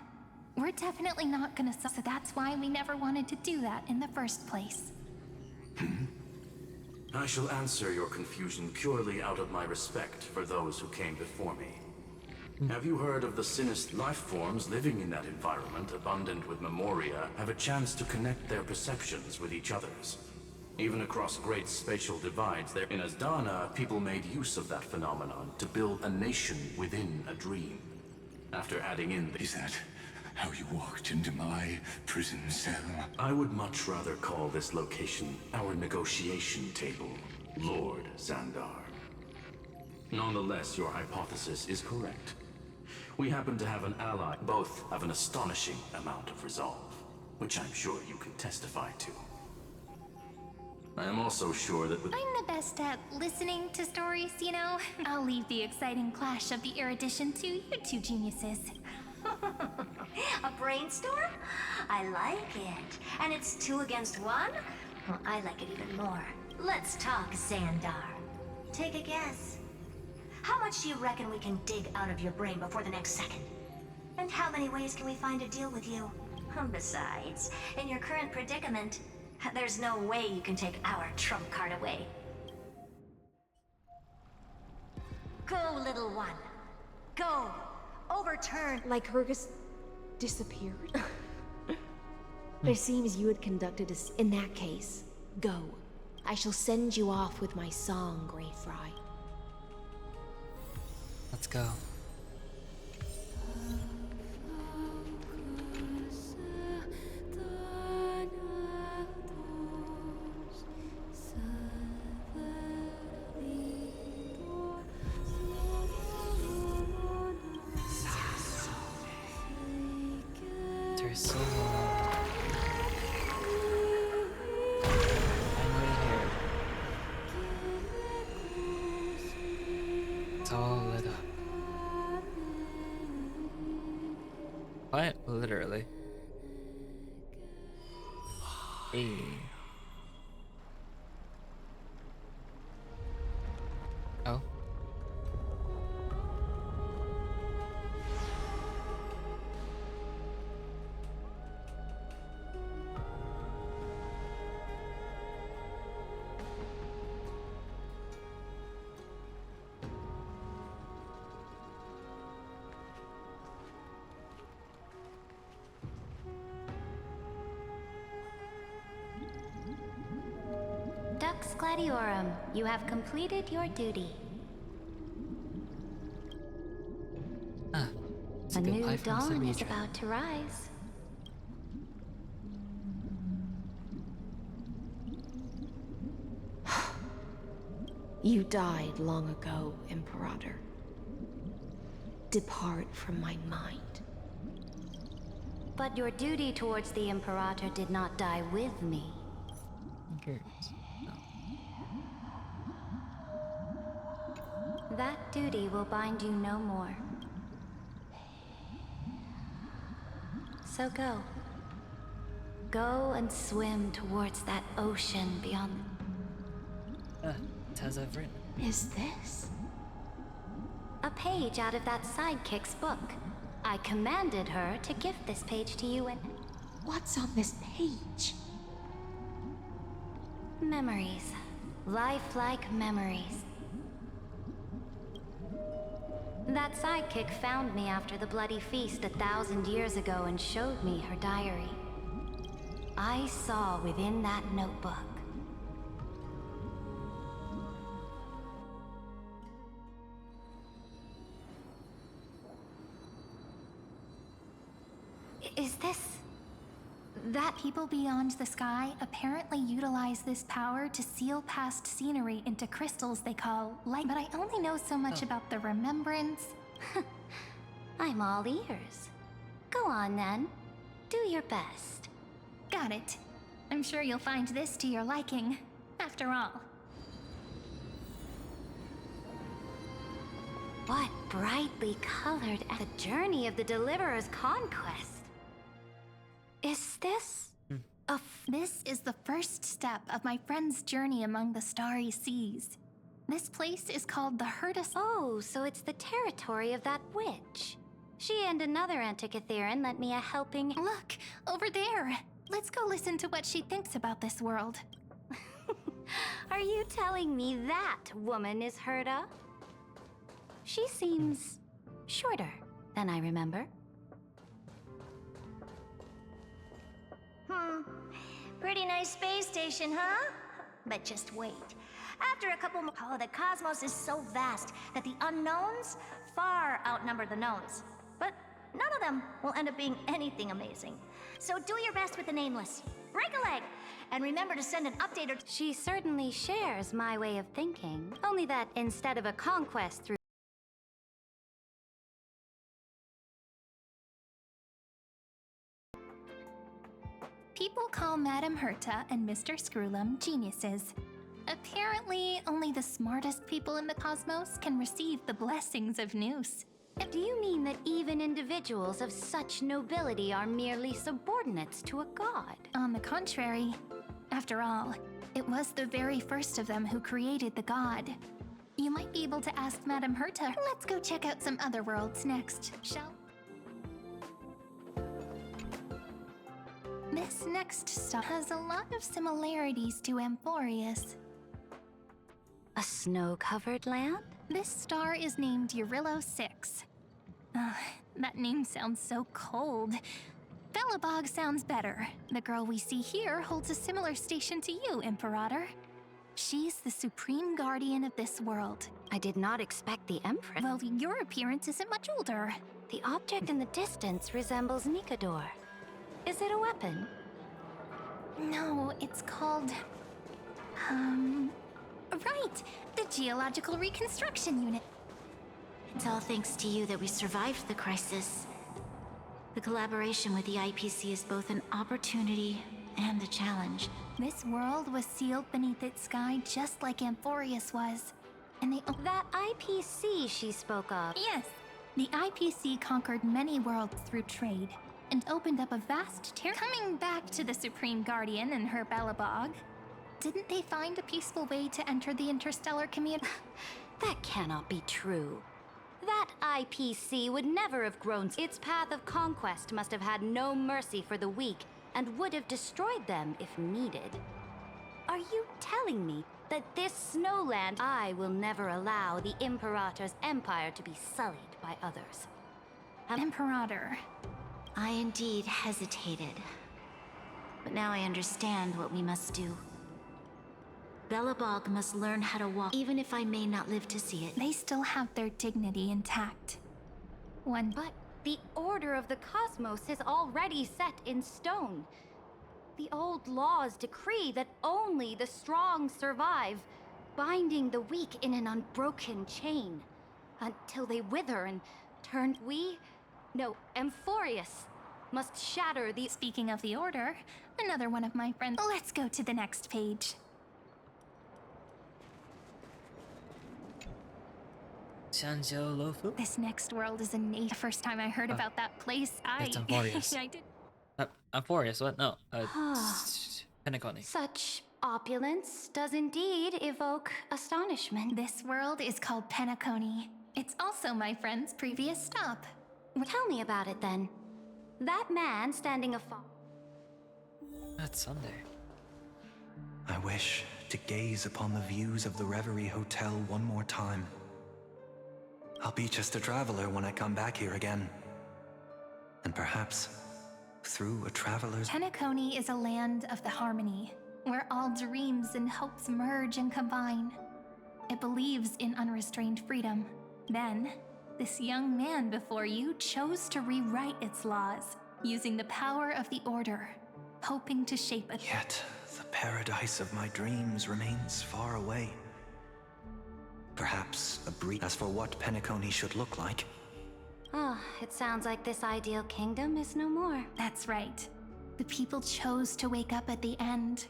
We're definitely not gonna so that's why we never wanted to do that in the first place. I shall answer your confusion purely out of my respect for those who came before me. Have you heard of the sinister life forms living in that environment, abundant with memoria, have a chance to connect their perceptions with each other's? Even across great spatial divides, there in Asdana, people made use of that phenomenon to build a nation within a dream. After adding in the... Is that how you walked into my prison cell? I would much rather call this location our negotiation table, Lord Xandar. Nonetheless, your hypothesis is correct. We happen to have an ally. Both have an astonishing amount of resolve, which I'm sure you can testify to. I am also sure that with... I'm the best at listening to stories, you know? I'll leave the exciting clash of the erudition to you two geniuses. A brainstorm? I like it. And it's 2 against 1? Well, I like it even more. Let's talk, Xandar. Take a guess. How much do you reckon we can dig out of your brain before the next second? And how many ways can we find to deal with you? Besides, in your current predicament, there's no way you can take our trump card away. Go, little one. Go. Overturn. Lycurgus disappeared? It seems you had conducted us. In that case, go. I shall send you off with my song, Grey Fry. Let's go. There's so long. Finally here. It's all lit up. Quite literally. Hey. Oh. Dux Gladiorum, you have completed your duty. Ah, it's A good new pie from dawn is Cereja. about to rise. You died long ago, Imperator. Depart from my mind. But your duty towards the Imperator did not die with me. Good. That duty will bind you no more. So go. Go and swim towards that ocean beyond. It has written. Is this? A page out of that sidekick's book. I commanded her to gift this page to you and... What's on this page? Memories. Lifelike memories. That sidekick found me after the bloody feast 1,000 years ago and showed me her diary. I saw within that notebook. Is this... That people beyond the sky apparently utilize this power to seal past scenery into crystals they call light. But I only know so much about the remembrance. I'm all ears. Go on then. Do your best. Got it. I'm sure you'll find this to your liking. After all. What brightly colored the journey of the Deliverer's conquest. Is this This is the first step of my friend's journey among the starry seas. This place is called the Herta. Oh, so it's the territory of that witch. She and another Antikytherian lent me a helping. Look, over there. Let's go listen to what she thinks about this world. Are you telling me that woman is Herta? She seems shorter than I remember. Pretty nice space station, huh? But just wait. After a couple more... Oh, the cosmos is so vast that the unknowns far outnumber the knowns. But none of them will end up being anything amazing. So do your best with the nameless. Break a leg! And remember to send an update or... She certainly shares my way of thinking. Only that instead of a conquest through... People call Madame Herta and Mr. Screwlum geniuses. Apparently, only the smartest people in the cosmos can receive the blessings of Noose. Do you mean that even individuals of such nobility are merely subordinates to a god? On the contrary. After all, it was the very first of them who created the god. You might be able to ask Madame Herta. Let's go check out some other worlds next, shall we? This next star has a lot of similarities to Amphorius. A snow-covered land? This star is named Eurillo 6. That name sounds so cold. Belobog sounds better. The girl we see here holds a similar station to you, Imperator. She's the supreme guardian of this world. I did not expect the Empress. Well, your appearance isn't much older. The object in the distance resembles Nikador. Is it a weapon? No, it's called... Right! The Geological Reconstruction Unit. It's all thanks to you that we survived the crisis. The collaboration with the IPC is both an opportunity and a challenge. This world was sealed beneath its sky just like Amphorius was. And they... That IPC she spoke of. Yes. The IPC conquered many worlds through trade and opened up a vast Coming back to the Supreme Guardian and her Belobog, didn't they find a peaceful way to enter the interstellar community? That cannot be true. That IPC would never have grown. Its path of conquest must have had no mercy for the weak and would have destroyed them if needed. Are you telling me that this snowland... I will never allow the Imperator's empire to be sullied by others. Imperator. I indeed hesitated. But now I understand what we must do. Belobog must learn how to walk, even if I may not live to see it. They still have their dignity intact. But the order of the cosmos is already set in stone. The old laws decree that only the strong survive, binding the weak in an unbroken chain, until they wither and turn. Amphorius must shatter the... Speaking of the order, another one of my friends... Let's go to the next page. This next world is the first time I heard about that place, It's Amphorius. I did... Amphorius, what? No. Penacony. Such opulence does indeed evoke astonishment. This world is called Penacony. It's also my friend's previous stop. Tell me about it then. That man standing afar. That's Sunday. I wish to gaze upon the views of the Reverie Hotel one more time. I'll be just a traveler when I come back here again. And perhaps, through a traveler's... Penacony is a land of the harmony, where all dreams and hopes merge and combine. It believes in unrestrained freedom. Then, this young man before you chose to rewrite its laws, using the power of the Order, hoping to shape a... Yet, the paradise of my dreams remains far away. Perhaps a brief... As for what Penacony should look like... It sounds like this ideal kingdom is no more. That's right. The people chose to wake up at the end.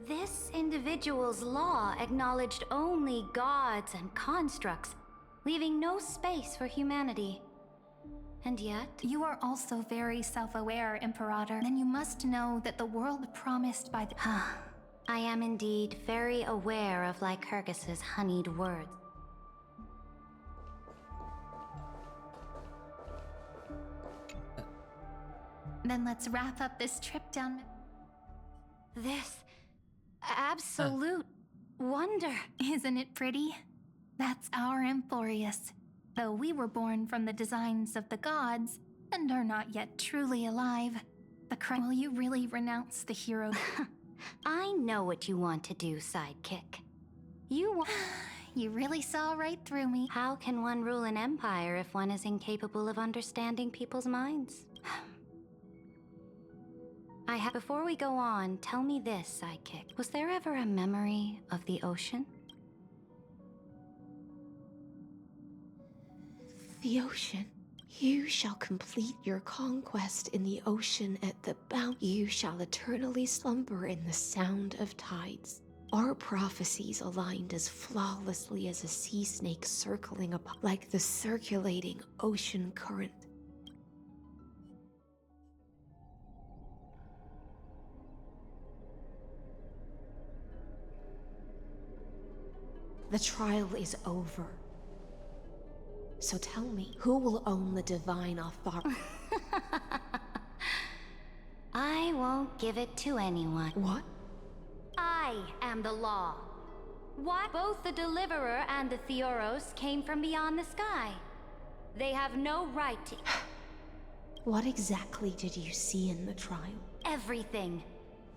This individual's law acknowledged only gods and constructs, leaving no space for humanity. And yet... You are also very self-aware, Imperator. Then you must know that the world promised by the... I am indeed very aware of Lycurgus's honeyed words. Then let's wrap up this trip down... This... absolute wonder. Isn't it pretty? That's our Emphorius. Though we were born from the designs of the gods, and are not yet truly alive, will you really renounce the hero? I know what you want to do, sidekick. You really saw right through me. How can one rule an empire if one is incapable of understanding people's minds? Before we go on, tell me this, sidekick. Was there ever a memory of the ocean? The ocean. You shall complete your conquest in the ocean at the bound. You shall eternally slumber in the sound of tides. Our prophecies aligned as flawlessly as a sea snake circling upon, like the circulating ocean current. The trial is over. So tell me, who will own the divine authority? I won't give it to anyone. What? I am the law. What? Both the Deliverer and the Theoros came from beyond the sky. They have no right to... What exactly did you see in the trial? Everything.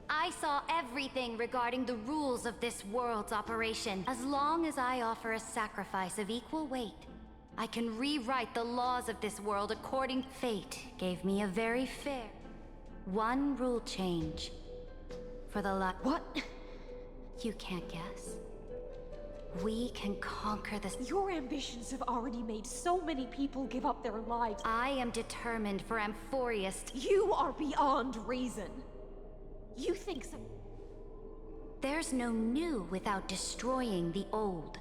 I saw everything regarding the rules of this world's operation. As long as I offer a sacrifice of equal weight, I can rewrite the laws of this world according. Fate gave me a very fair... one rule change. For the What? You can't guess. We can conquer this. Your ambitions have already made so many people give up their lives. I am determined for Amphorius. You are beyond reason. You think so? There's no new without destroying the old.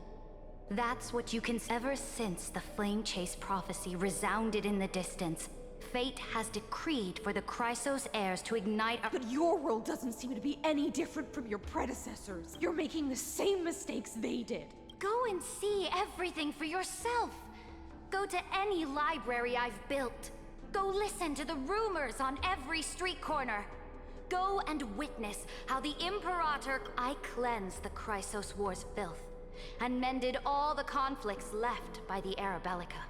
That's what you can. Ever since the Flame Chase prophecy resounded in the distance, fate has decreed for the Chrysos heirs to ignite a... But your world doesn't seem to be any different from your predecessors. You're making the same mistakes they did. Go and see everything for yourself. Go to any library I've built. Go listen to the rumors on every street corner. Go and witness how the Imperator... I cleansed the Chrysos War's filth, and mended all the conflicts left by the Arabellica.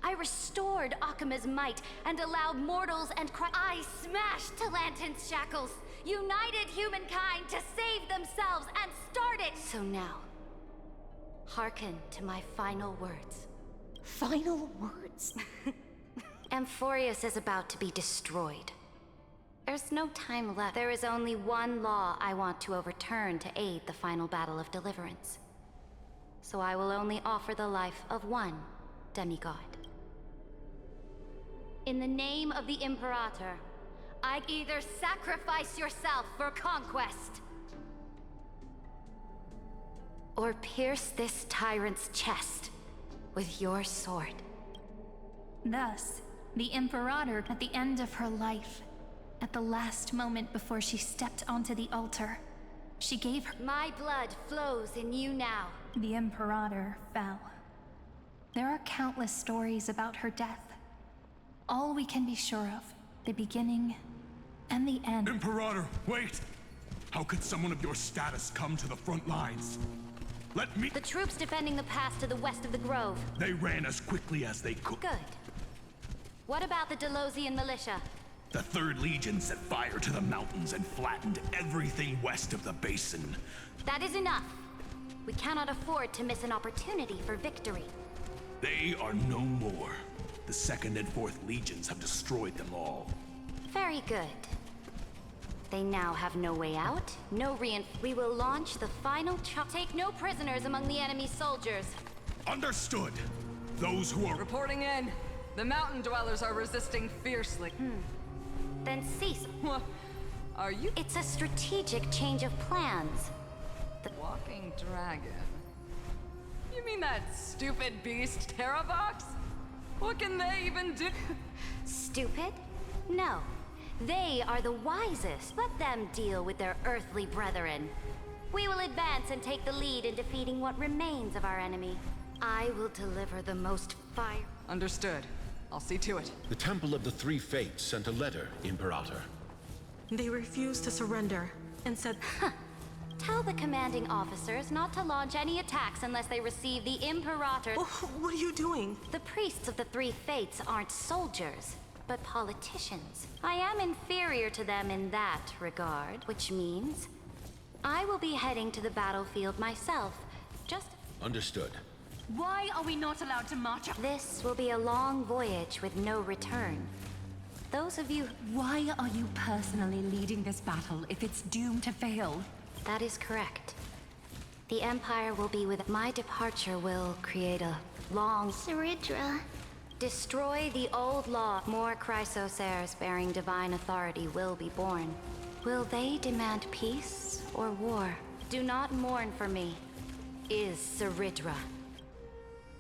I restored Akima's might, and allowed mortals and I smashed Talantin's shackles, united humankind to save themselves, and started... So now, hearken to my final words. Final words? Amphorius is about to be destroyed. There's no time left. There is only one law I want to overturn to aid the final battle of deliverance. So I will only offer the life of one demigod. In the name of the Imperator, I either sacrifice yourself for conquest, or pierce this tyrant's chest with your sword. Thus, the Imperator, at the end of her life, at the last moment before she stepped onto the altar, she gave her... My blood flows in you now. The Imperator fell. There are countless stories about her death. All we can be sure of, the beginning and the end. Imperator, wait! How could someone of your status come to the front lines? Let me... The troops defending the pass to the west of the grove. They ran as quickly as they could. Good. What about the Delosian militia? The 3rd Legion set fire to the mountains and flattened everything west of the basin. That is enough. We cannot afford to miss an opportunity for victory. They are no more. The 2nd and 4th Legions have destroyed them all. Very good. They now have no way out, no We will launch the final Take no prisoners among the enemy soldiers. Understood. Those who are... Reporting in. The mountain dwellers are resisting fiercely. then cease. What? Are you? It's a strategic change of plans. The walking dragon. You mean that stupid beast, Terravox? What can they even do? Stupid? No. They are the wisest. Let them deal with their earthly brethren. We will advance and take the lead in defeating what remains of our enemy. I will deliver the most fire. Understood. I'll see to it. The Temple of the Three Fates sent a letter, Imperator. They refused to surrender and said, Tell the commanding officers not to launch any attacks unless they receive the Imperator. What are you doing? The priests of the Three Fates aren't soldiers, but politicians. I am inferior to them in that regard, which means I will be heading to the battlefield myself. Just Understood. Why are we not allowed to march up? This will be a long voyage with no return. Those of you... Why are you personally leading this battle if it's doomed to fail? That is correct. The Empire will be with... My departure will create a long... Saridra. Destroy the old law. More Chrysosairs bearing divine authority will be born. Will they demand peace or war? Do not mourn for me. Is Saridra.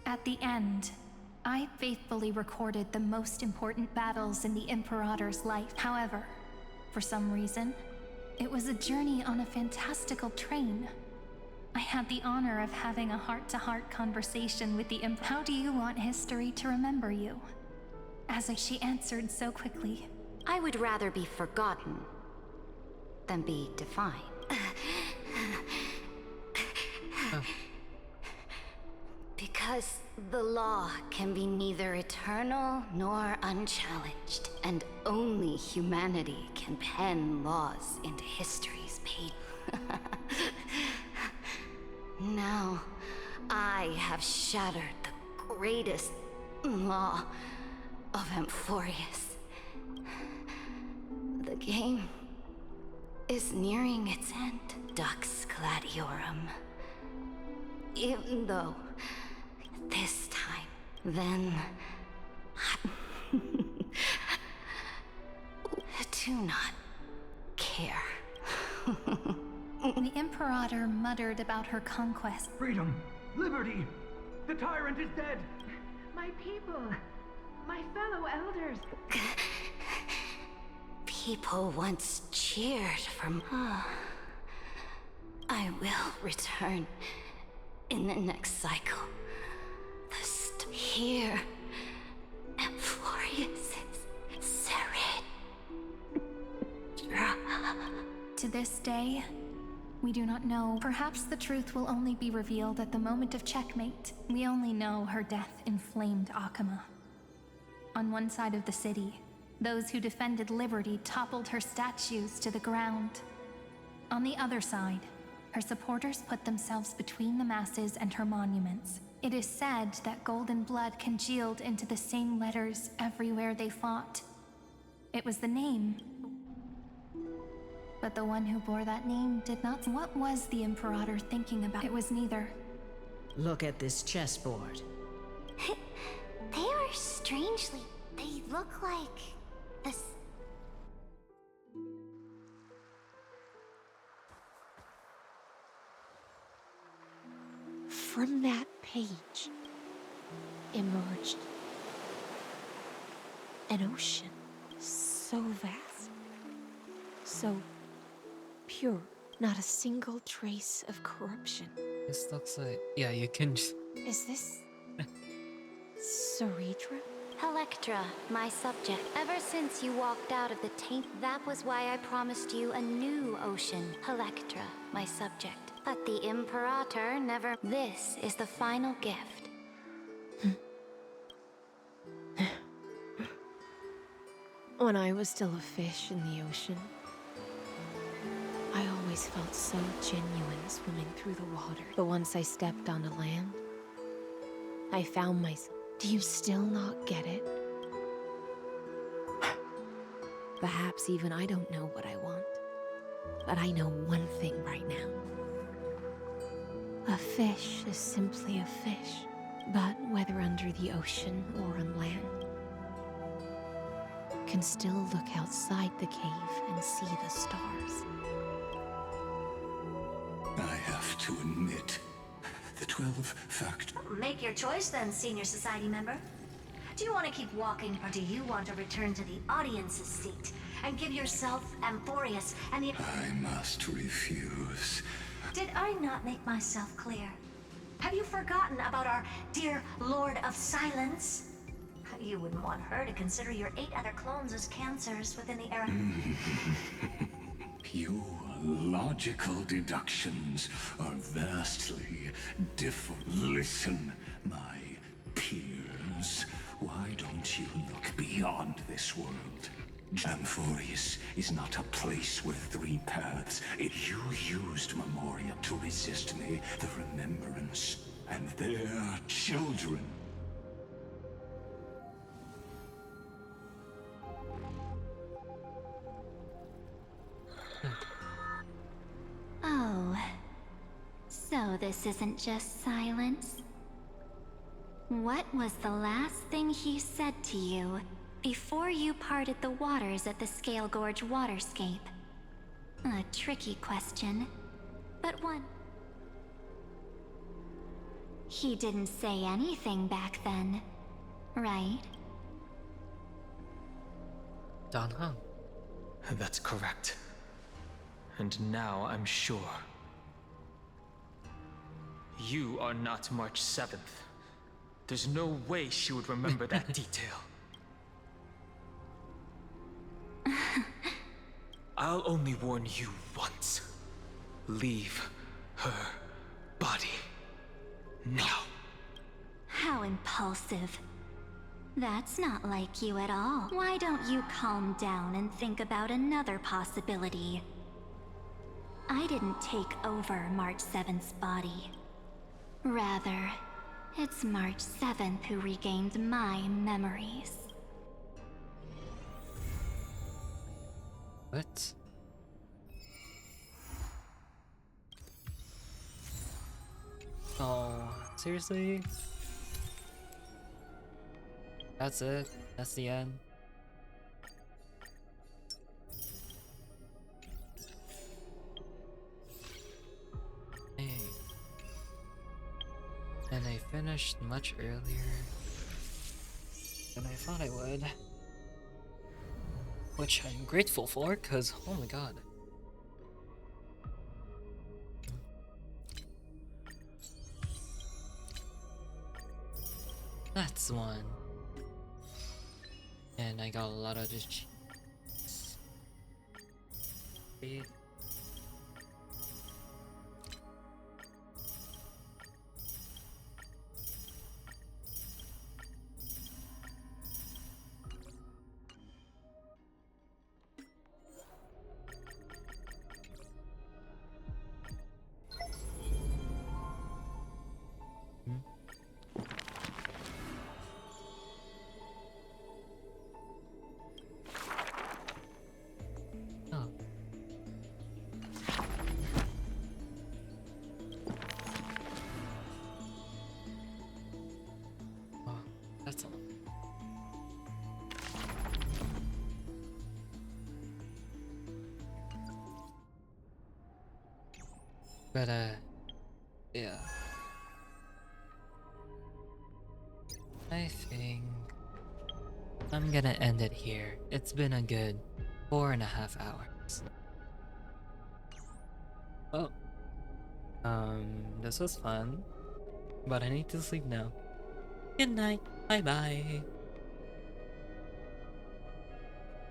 At the end, I faithfully recorded the most important battles in the Imperator's life. However, for some reason, it was a journey on a fantastical train. I had the honor of having a heart-to-heart conversation with the How do you want history to remember you? As she answered so quickly. I would rather be forgotten than be defined. Because the law can be neither eternal nor unchallenged, and only humanity can pen laws into history's page. Now, I have shattered the greatest law of Amphorius. The game is nearing its end, Dux Gladiorum. Even though this time, then... do not care. The Imperator muttered about her conquest. Freedom! Liberty! The tyrant is dead! My people! My fellow elders! People once cheered for... I will return in the next cycle. Here, Amphorius is Saridra. To this day, we do not know. Perhaps the truth will only be revealed at the moment of checkmate. We only know her death inflamed Akama. On one side of the city, those who defended liberty toppled her statues to the ground. On the other side, her supporters put themselves between the masses and her monuments. It is said that golden blood congealed into the same letters everywhere they fought. It was the name. But the one who bore that name did not... What was the Imperator thinking about? It was neither. Look at this chessboard. They are strangely... They look like... this... From that page emerged an ocean so vast, so pure, not a single trace of corruption. This looks like... Yeah, you can just... Is this Saridra? Electra, my subject. Ever since you walked out of the taint, that was why I promised you a new ocean. Electra, my subject. But the Imperator never... This is the final gift. When I was still a fish in the ocean, I always felt so genuine swimming through the water. But once I stepped onto land, I found myself. Do you still not get it? Perhaps even I don't know what I want. But I know one thing right now. A fish is simply a fish, but whether under the ocean or on land, can still look outside the cave and see the stars. I have to admit, the 12 fact. Make your choice then, Senior Society member. Do you want to keep walking, or do you want to return to the audience's seat and give yourself, Amphorius, and the... I must refuse. Did I not make myself clear? Have you forgotten about our dear Lord of Silence? You wouldn't want her to consider your 8 other clones as cancers within the era. Your logical deductions are vastly different. Listen, my peers. Why don't you look beyond this world? Amphorius is not a place with 3 paths. You used Memoria to resist me, the Remembrance, and their children. Oh, so this isn't just silence? What was the last thing he said to you before you parted the waters at the Scale Gorge waterscape? A tricky question, but one. He didn't say anything back then, right? Dan Heng. That's correct. And now I'm sure. You are not March 7th. There's no way she would remember that detail. I'll only warn you once. Leave her body. Now. How impulsive. That's not like you at all. Why don't you calm down and think about another possibility? I didn't take over March 7th's body. Rather, it's March 7th who regained my memories. What? Oh, seriously? That's it? That's the end? Hey. And I finished much earlier than I thought I would. Which I'm grateful for, cause oh my god. That's one. And I got a lot of this. That's all. But yeah. I think I'm gonna end it here. It's been a good 4.5 hours. Well, this was fun, but I need to sleep now. Good night. Bye bye.